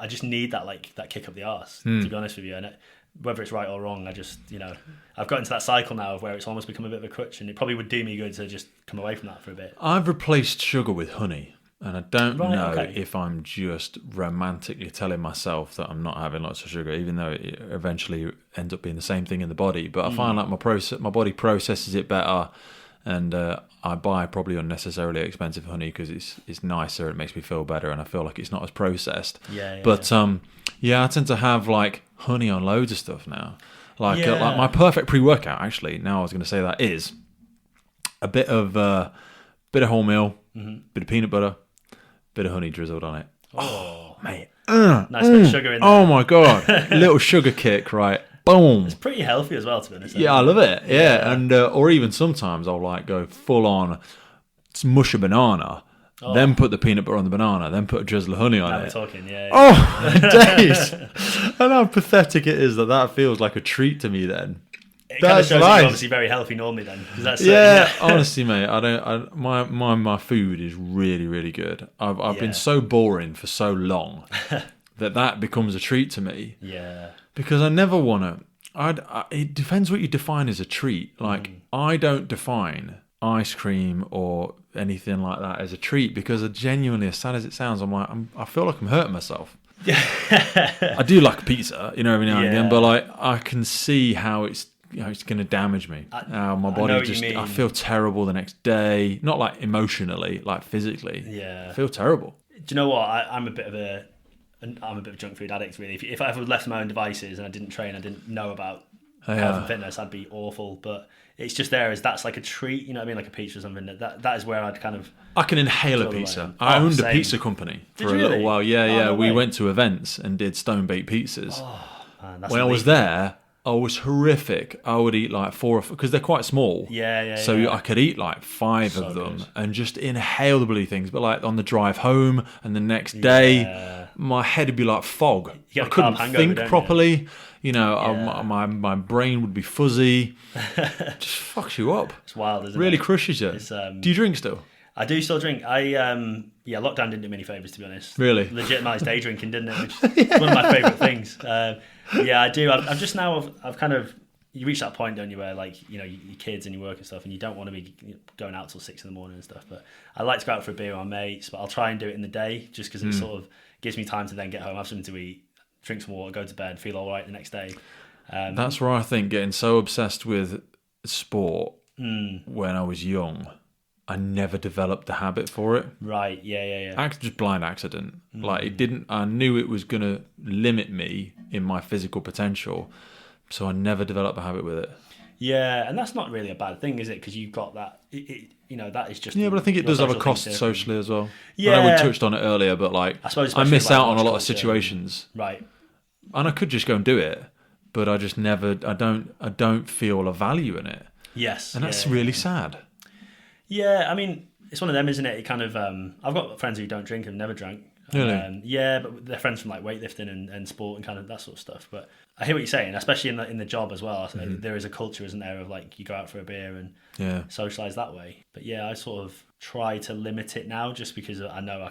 just need that kick up the arse, to be honest with you. And whether it's right or wrong, I just, I've got into that cycle now of where it's almost become a bit of a crutch, and it probably would do me good to just come away from that for a bit. I've replaced sugar with honey, and I don't know if I'm just romantically telling myself that I'm not having lots of sugar, even though it eventually ends up being the same thing in the body. But I find like my body processes it better, and I buy probably unnecessarily expensive honey because it's nicer, it makes me feel better, and I feel like it's not as processed. But I tend to have like honey on loads of stuff now. Like my perfect pre-workout, actually, now I was going to say that, is a bit of wholemeal, bit of peanut butter, bit of honey drizzled on it. Oh mate. Nice bit of sugar in there. Oh my God. Little sugar kick, right? Boom. It's pretty healthy as well, to be honest. Yeah, I love it. Yeah. And or even sometimes I'll like go full on mush a banana, then put the peanut butter on the banana, then put a drizzle of honey on it. We're talking, yeah. Oh, days. And how pathetic it is that feels like a treat to me then. It kind of shows that you're obviously very healthy normally then. That's honestly, mate, my food is really, really good. I've been so boring for so long that becomes a treat to me. Yeah. Because I never want to... it depends what you define as a treat. Like, I don't define ice cream or anything like that as a treat, because genuinely, as sad as it sounds, I feel like I'm hurting myself. I do like pizza, every now and again, but like I can see how it's going to damage me. My body I feel terrible the next day, not like emotionally, like physically. Yeah, I feel terrible. Do you know what? I'm a bit of a junk food addict, really. If I ever left my own devices and I didn't train, I didn't know about health and fitness, I'd be awful. But it's just there as that's like a treat, you know what I mean, like a pizza or something. That is where I'd kind of... I can inhale a pizza. I owned a pizza company for a little while. Yeah. We went to events and did stone-baked pizzas. Oh, man, when I was there, I was horrific. I would eat like 4 because they're quite small. So I could eat like 5 of them and just inhale the bloody things. But like on the drive home and the next day, my head would be like fog. I couldn't think properly. My brain would be fuzzy. Just fucks you up. It's wild, isn't it? Really crushes you. Do you drink still? I do still drink. Lockdown didn't do me any favours, to be honest. Really? Legitimised day drinking, didn't it? Which is one of my favourite things. I do. I've just now, I've kind of, you reach that point, don't you, where like, your kids and your work and stuff, and you don't want to be going out till 6 a.m. and stuff. But I like to go out for a beer with my mates, but I'll try and do it in the day just because it sort of gives me time to then get home, have something to eat, drink some water, go to bed, feel all right the next day. That's where I think getting so obsessed with sport when I was young, I never developed the habit for it. Right, yeah. Just blind accident. Like it didn't. I knew it was going to limit me in my physical potential, so I never developed a habit with it. Yeah, and that's not really a bad thing, is it? Because you've got that. That is just. Yeah, but I think it does have a cost socially as well. Yeah, I know we touched on it earlier, but like I miss out on a lot of situations. Right. And I could just go and do it, but I just never. I don't feel a value in it. Yes, and that's really sad. Yeah, I mean, it's one of them, isn't it? It kind of. I've got friends who don't drink and never drank. Really? But they're friends from like weightlifting and sport and kind of that sort of stuff. But I hear what you're saying, especially in the job as well. There is a culture, isn't there, of like you go out for a beer and socialise that way. But yeah, I sort of try to limit it now, just because I know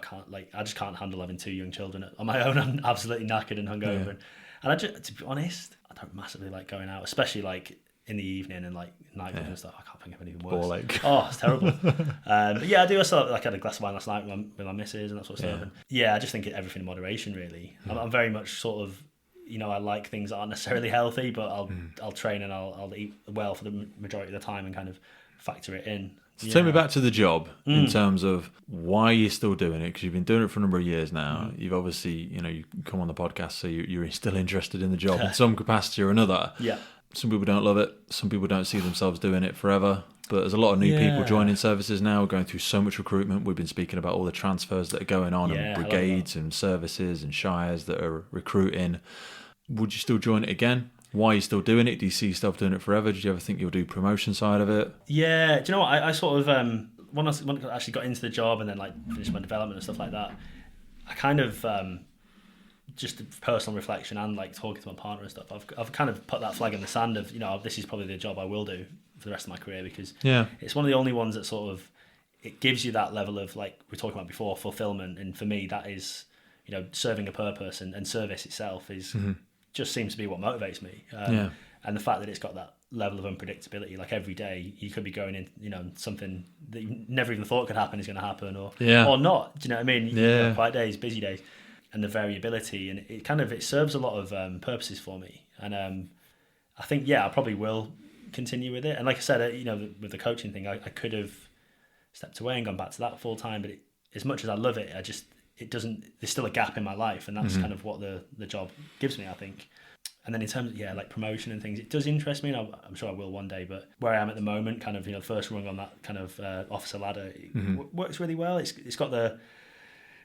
I just can't handle having 2 young children on my own. I'm absolutely knackered and hungover, and I just, to be honest, I don't massively like going out, especially like in the evening and like nightclubs and stuff. I can't think of anything worse. Oh, it's terrible. But yeah, I do also like, I had a glass of wine last night with my missus and that sort of stuff. And I just think everything in moderation, really. I'm very much sort of I like things that aren't necessarily healthy, but I'll train and I'll eat well for the majority of the time and kind of factor it in. So take me back to the job in terms of why you're still doing it, because you've been doing it for a number of years now. You've obviously, you come on the podcast, so you're still interested in the job in some capacity or another. Yeah. Some people don't love it. Some people don't see themselves doing it forever. But there's a lot of new people joining services now, going through so much recruitment. We've been speaking about all the transfers that are going on, and brigades and services and shires that are recruiting. Would you still join it again? Why are you still doing it? Do you see yourself doing it forever? Did you ever think you'll do promotion side of it? Yeah, do you know what? I sort of, when I actually got into the job and then like finished my development and stuff like that, I kind of, just personal reflection and like talking to my partner and stuff, I've kind of put that flag in the sand of, this is probably the job I will do for the rest of my career, because it's one of the only ones that sort of, it gives you that level of, like we were talking about before, fulfillment. And for me, that is, serving a purpose, and service itself is just seems to be what motivates me. And the fact that it's got that level of unpredictability, like every day you could be going in, something that you never even thought could happen is going to happen, or not. Do you know what I mean? Quiet days, busy days, and the variability, and it serves a lot of purposes for me. And I think I probably will continue with it. And like I said, with the coaching thing, I could have stepped away and gone back to that full time, but as much as I love it, there's still a gap in my life, and that's kind of what the job gives me, I think. And then in terms of like promotion and things, it does interest me, and I'm sure I will one day. But where I am at the moment, kind of the first rung on that kind of officer ladder, it works really well. It's got the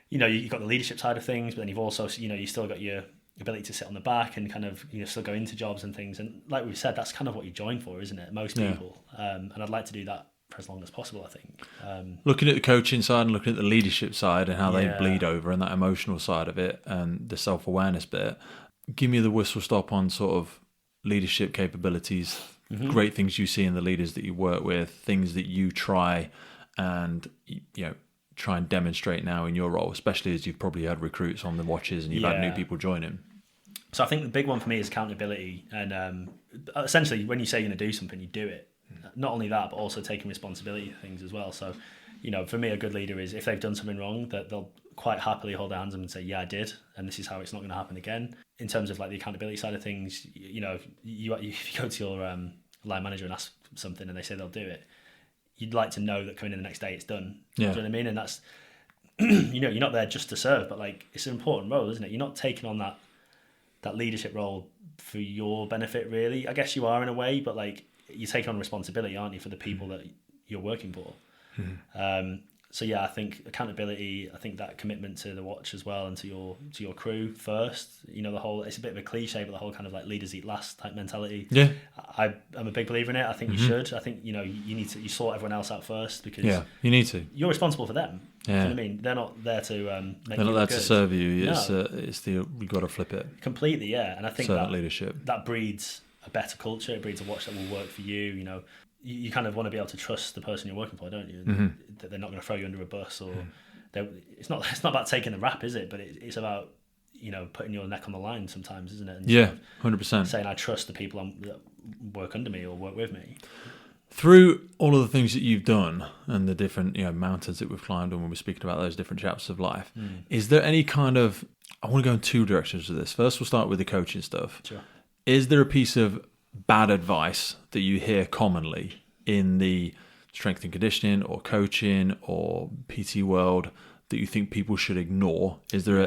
you've got the leadership side of things, but then you've also you still got your ability to sit on the back and kind of still go into jobs and things. And like we've said, that's kind of what you join for, isn't it? Most people, and I'd like to do that for as long as possible, I think. Looking at the coaching side and looking at the leadership side and how they bleed over, and that emotional side of it and the self-awareness bit, give me the whistle stop on sort of leadership capabilities, great things you see in the leaders that you work with, things that you try and try and demonstrate now in your role, especially as you've probably had recruits on the watches and you've had new people joining. So I think the big one for me is accountability, and essentially when you say you're going to do something, you do it. Not only that, but also taking responsibility for things as well. So, for me, a good leader is, if they've done something wrong, that they'll quite happily hold their hands up and say, I did, and this is how it's not going to happen again. In terms of like the accountability side of things, if you go to your line manager and ask something and they say they'll do it, you'd like to know that coming in the next day it's done. Do you know what I mean? And that's, you're not there just to serve, but like it's an important role, isn't it? You're not taking on that leadership role for your benefit, really. I guess you are in a way, but like you take on responsibility, aren't you, for the people that you're working for. So I think accountability, I think that commitment to the watch as well, and to your crew first. The whole, it's a bit of a cliche, but the whole kind of like leaders eat last type mentality. I'm a big believer in it. I think you should. I think you need to sort everyone else out first, because you need to. You're responsible for them. Do you know what I mean? They're not there to make they're not there good. to serve you. It's you've got to flip it completely. And I think that leadership that breeds a better culture. It breeds a watch that will work for you. You kind of want to be able to trust the person you're working for, don't you? That they're not going to throw you under a bus, or it's not about taking the rap, is it? But it's about putting your neck on the line sometimes, isn't it? And 100%. Saying I trust the people that work under me or work with me. Through all of the things that you've done and the different mountains that we've climbed, and when we're speaking about those different chapters of life, is there any kind of, I want to go in two directions with this. First, we'll start with the coaching stuff. Sure. Is there a piece of bad advice that you hear commonly in the strength and conditioning or coaching or PT world that you think people should ignore? Is there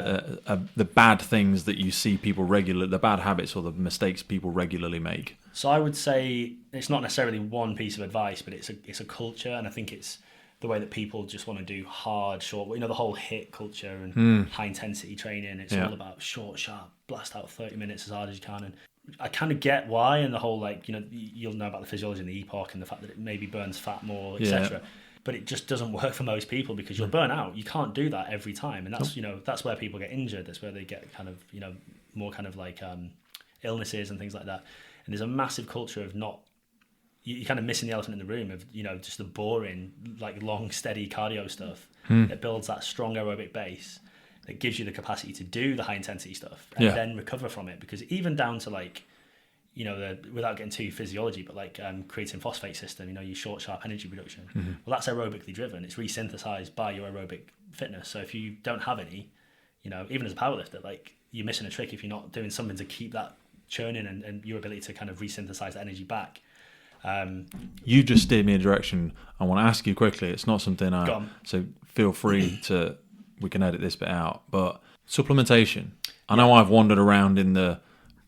the bad things that you see people regularly, the bad habits or the mistakes people regularly make? So I would say it's not necessarily one piece of advice, but it's a culture, and I think it's the way that people just want to do hard, short, the whole HIIT culture and high intensity training. It's all about short, sharp, blast out 30 minutes as hard as you can. And I kind of get why, and the whole you'll know about the physiology and the epoch and the fact that it maybe burns fat more, etc. But it just doesn't work for most people, because you'll burn out. You can't do that every time, and that's that's where people get injured. That's where they get kind of more kind of like illnesses and things like that. And there's a massive culture of you're kind of missing the elephant in the room of just the boring, like long, steady cardio stuff that builds that strong aerobic base that gives you the capacity to do the high intensity stuff and then recover from it. Because even down to without getting too physiology, but like creatine phosphate system, your short, sharp energy production. Well, that's aerobically driven. It's resynthesized by your aerobic fitness. So if you don't have any, even as a powerlifter, like you're missing a trick if you're not doing something to keep that churning and your ability to kind of resynthesize the energy back. You just steered me in a direction I want to ask you quickly. It's not something so feel free to, we can edit this bit out, but supplementation. I know I've wandered around in the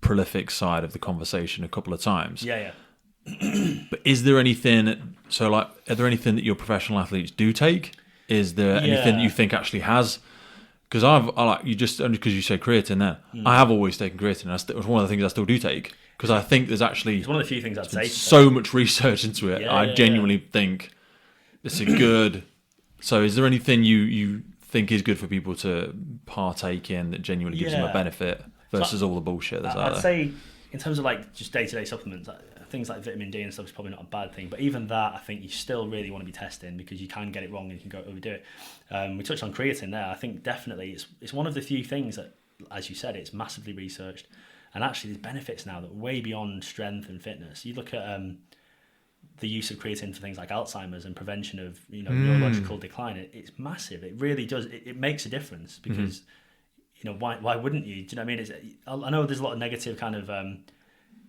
prolific side of the conversation a couple of times. Yeah. But is there anything, are there anything that your professional athletes do take? Is there anything that you think actually has? Because only because you said creatine then, I have always taken creatine. It was one of the things I still do take. Because I think there's actually... It's one of the few things I'd say. So much research into it. I genuinely think it's a good... So is there anything you think is good for people to partake in that genuinely gives them a benefit versus all the bullshit that's out there? I'd say in terms of like just day-to-day supplements, things like vitamin D and stuff is probably not a bad thing. But even that, I think you still really want to be testing because you can get it wrong and you can go overdo it. We touched on creatine there. I think definitely it's one of the few things that, as you said, it's massively researched. And actually, there's benefits now that are way beyond strength and fitness. You look at the use of creatine for things like Alzheimer's and prevention of neurological decline. It's massive. It really does. It makes a difference because why wouldn't you? Do you know what I mean? I know there's a lot of negative kind of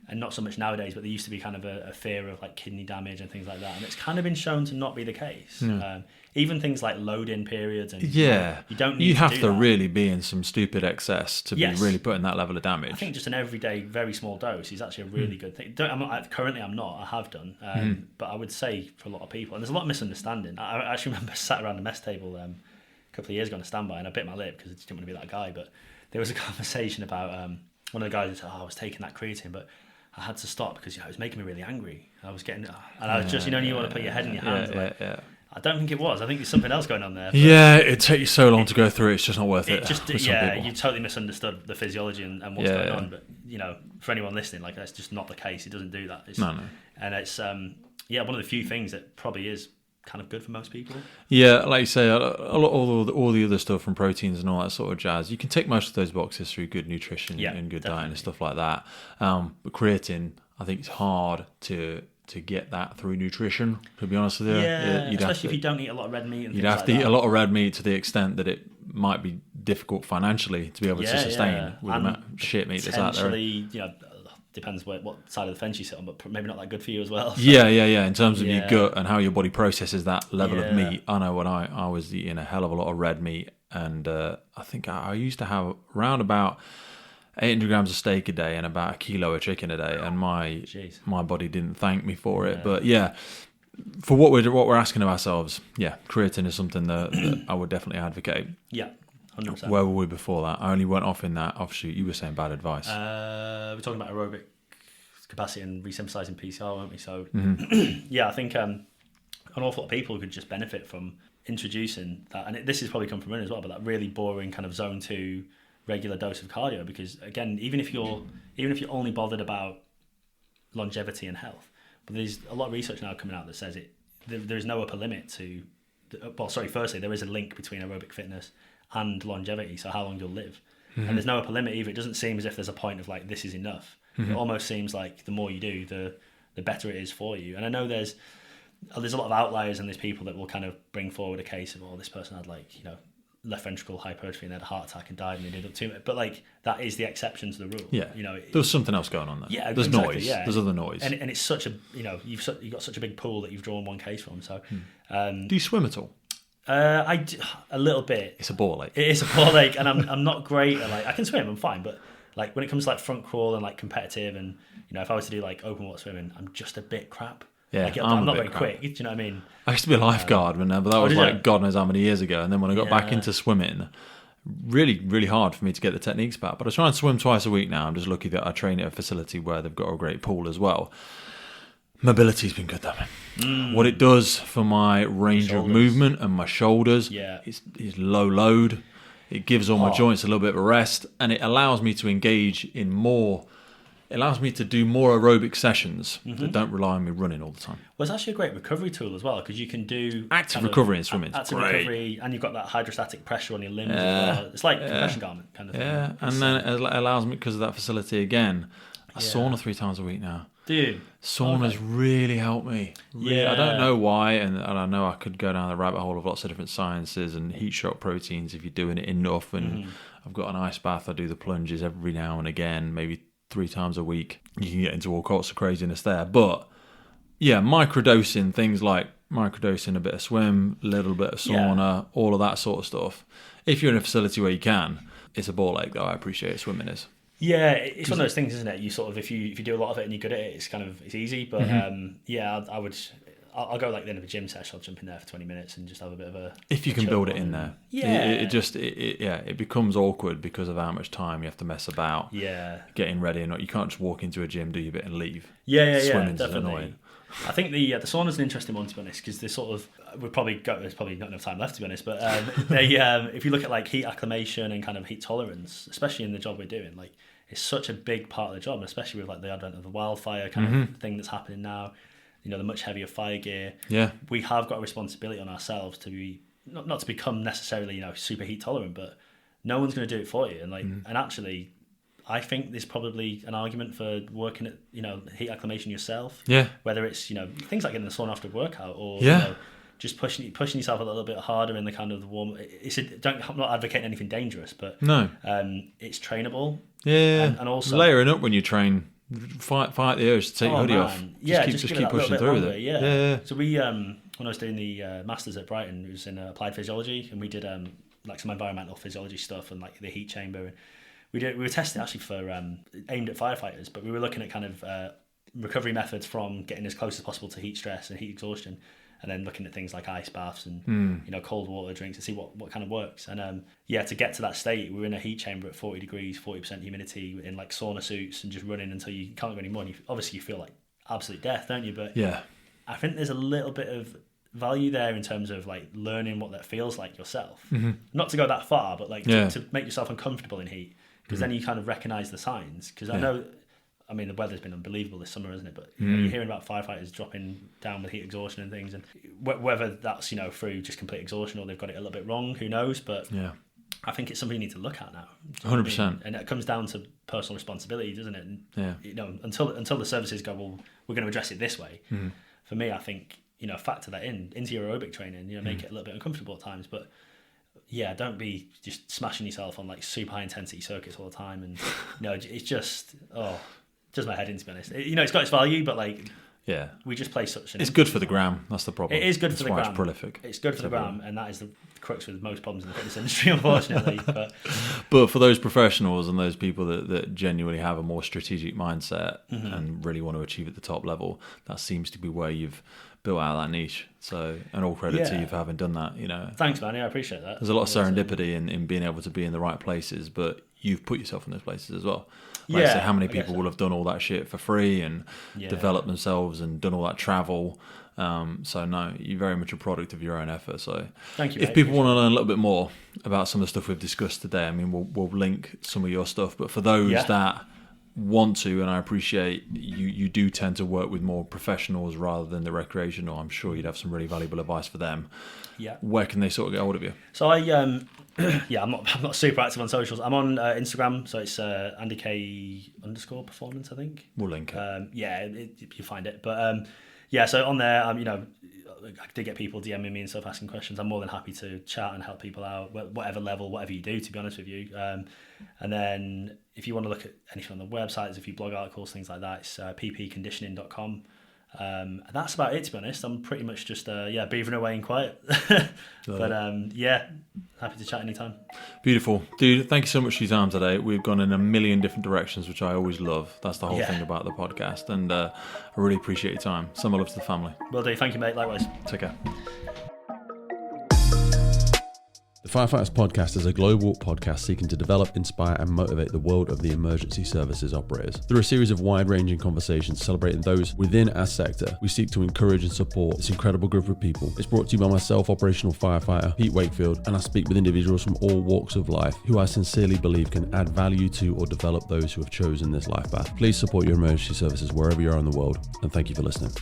and not so much nowadays, but there used to be kind of a fear of like kidney damage and things like that, and it's kind of been shown to not be the case. Even things like load-in periods, and you don't need. You have to really be in some stupid excess to be really putting that level of damage. I think just an everyday, very small dose is actually a really good thing. Currently, I'm not. I have done, but I would say for a lot of people, and there's a lot of misunderstanding. I actually remember sat around the mess table a couple of years ago on a standby, and I bit my lip because I just didn't want to be that guy. But there was a conversation about one of the guys who said, I was taking that creatine, but I had to stop because it was making me really angry. I was getting, and I was just, you want to put your head in your hands. I don't think it was. I think there's something else going on there. It takes you so long to go through. It's just not worth it. You totally misunderstood the physiology and what's going on. But for anyone listening, like that's just not the case. It doesn't do that. No. And it's one of the few things that probably is kind of good for most people. Yeah, like you say, all the other stuff from proteins and all that sort of jazz, you can tick most of those boxes through good nutrition and good diet and stuff like that. But creatine, I think it's hard to get that through nutrition, to be honest with you. Yeah, especially if you don't eat a lot of red meat. You'd have to eat a lot of red meat to the extent that it might be difficult financially to be able to sustain with the amount of shit meat that's out there. Depends what side of the fence you sit on, but maybe not that good for you as well. So. Yeah. In terms of your gut and how your body processes that level of meat. I know when I was eating a hell of a lot of red meat, and I think I used to have around about 800 grams of steak a day and about a kilo of chicken a day, and my body didn't thank me for it. But for what we're asking of ourselves, creatine is something that I would definitely advocate. Yeah. 100%. Where were we before that? I only went off in that offshoot. You were saying bad advice. We're talking about aerobic capacity and resynthesizing PCR, weren't we? So, I think an awful lot of people could just benefit from introducing that. And this has probably come from running as well, but that really boring kind of zone 2 regular dose of cardio. Because again, even if you're only bothered about longevity and health, but there's a lot of research now coming out that says there is no upper limit to. Firstly, there is a link between aerobic fitness and longevity, so how long you'll live. And there's no upper limit either. It doesn't seem as if there's a point of like, this is enough. It almost seems like the more you do, the better it is for you. And I know there's a lot of outliers, and there's people that will kind of bring forward a case of, this person had left ventricle hypertrophy and they had a heart attack and died and they did up to it. But like, that is the exception to the rule. Yeah. There's something else going on there. Yeah. There's noise. Yeah. There's other noise. And it's such a, you've got such a big pool that you've drawn one case from. So, do you swim at all? I do, a little bit. It's a ball ache. It is a ball ache, and I'm not great at I can swim, I'm fine, but like when it comes to like front crawl and like competitive, and if I was to do like open water swimming, I'm just a bit crap. Yeah, I'm not very quick. Do you know what I mean? I used to be a lifeguard, but that was like God knows how many years ago. And then when I got back into swimming, really, really hard for me to get the techniques back. But I try and swim twice a week now. I'm just lucky that I train at a facility where they've got a great pool as well. Mobility's been good though, man. What it does for my range of movement and my shoulders is low load. It gives all my joints a little bit of a rest, and it allows me to engage in more. It allows me to do more aerobic sessions that don't rely on me running all the time. Well, it's actually a great recovery tool as well, because you can do active recovery in swimming. Active recovery, and you've got that hydrostatic pressure on your limbs as well. It's like a compression garment kind of thing. Yeah, and then it allows me, because of that facility again, I sauna 3 times a week now. Do you? Saunas really help me. Really, Yeah. I don't know why, and I know I could go down the rabbit hole of lots of different sciences and heat shock proteins if you're doing it enough. And I've got an ice bath. I do the plunges every now and again, maybe 3 times a week. You can get into all sorts of craziness there. But yeah, microdosing, things like microdosing a bit of swim, a little bit of sauna, all of that sort of stuff. If you're in a facility where you can, it's a ball ache, though. I appreciate swimming is. Yeah, it's one of those things, isn't it? You sort of, if you do a lot of it and you're good at it, it's easy. But I'll go like the end of a gym session. I'll jump in there for 20 minutes and just have a bit of a. If you can build it in there, yeah, it becomes awkward because of how much time you have to mess about. Yeah, getting ready and not. You can't just walk into a gym, do your bit and leave. Yeah, Swimming's definitely. Annoying. I think the sauna's an interesting one, to be honest, because there's probably not enough time left, to be honest, but if you look at like heat acclimation and kind of heat tolerance, especially in the job we're doing, like it's such a big part of the job, especially with like the advent of the wildfire kind of thing that's happening now, the much heavier fire gear. Yeah, we have got a responsibility on ourselves to be not to become necessarily super heat tolerant, but no one's going to do it for you, and and actually I think there's probably an argument for working at heat acclimation yourself. Yeah. Whether it's things like getting the sauna after workout or just pushing yourself a little bit harder in the kind of the warm. I'm not advocating anything dangerous, but no, it's trainable. Yeah, and also layering up when you train. Fight the urge to take your hoodie off. Just keep pushing through with it. Yeah. So we when I was doing the masters at Brighton, it was in applied physiology, and we did like some environmental physiology stuff and like the heat chamber. We were testing actually for aimed at firefighters, but we were looking at kind of recovery methods from getting as close as possible to heat stress and heat exhaustion, and then looking at things like ice baths and cold water drinks to see what kind of works. And to get to that state, we were in a heat chamber at 40 degrees, 40% humidity, in like sauna suits and just running until you can't go anymore. And you feel like absolute death, don't you? But yeah, I think there's a little bit of value there in terms of like learning what that feels like yourself. Not to go that far, but like to make yourself uncomfortable in heat. Because then you kind of recognise the signs. Because I mean, the weather's been unbelievable this summer, isn't it? But you're hearing about firefighters dropping down with heat exhaustion and things. And whether that's, through just complete exhaustion or they've got it a little bit wrong, who knows? But I think it's something you need to look at now. 100%. And it comes down to personal responsibility, doesn't it? And, until the services go, well, we're going to address it this way. For me, I think, factor that into your aerobic training, make it a little bit uncomfortable at times. But don't be just smashing yourself on like super high intensity circuits all the time, and it's just my head in, to be honest. It's got its value, but like we just play such an. It's good for the gram. That's the problem. It is good for the gram. It's prolific. It's good for the gram, and that is the crux with most problems in the fitness industry, unfortunately. But for those professionals and those people that genuinely have a more strategic mindset and really want to achieve at the top level, that seems to be where you've built out that niche. So, and all credit to you for having done that. Thanks, man. I appreciate that. There's a lot of serendipity in being able to be in the right places, but you've put yourself in those places as well. Like I say, how many people will have done all that shit for free and developed themselves and done all that travel? So no, you're very much a product of your own effort. So thank you. If people want to learn a little bit more about some of the stuff we've discussed today, I mean, we'll link some of your stuff. But for those that want to, and I appreciate you do tend to work with more professionals rather than the recreational, I'm sure you'd have some really valuable advice for them. Where can they sort of get hold of you? So I'm not super active on socials. I'm on Instagram, so it's Andy Kay _performance, I think. We'll link it. You find it. But so on there, I do get people DMing me and stuff, asking questions. I'm more than happy to chat and help people out, whatever level, whatever you do, to be honest with you. And then if you want to look at anything on the websites, if you blog articles, things like that, it's ppconditioning.com. And that's about it, to be honest. I'm pretty much just beavering away in quiet. But happy to chat anytime. Beautiful. Dude, thank you so much for your time today. We've gone in a million different directions, which I always love. That's the whole thing about the podcast. And I really appreciate your time. Summer love to the family. Will do. Thank you, mate. Likewise. Take care. The Firefighters Podcast is a global podcast seeking to develop, inspire, and motivate the world of the emergency services operators. Through a series of wide-ranging conversations celebrating those within our sector, we seek to encourage and support this incredible group of people. It's brought to you by myself, operational firefighter Pete Wakefield, and I speak with individuals from all walks of life who I sincerely believe can add value to or develop those who have chosen this life path. Please support your emergency services wherever you are in the world, and thank you for listening.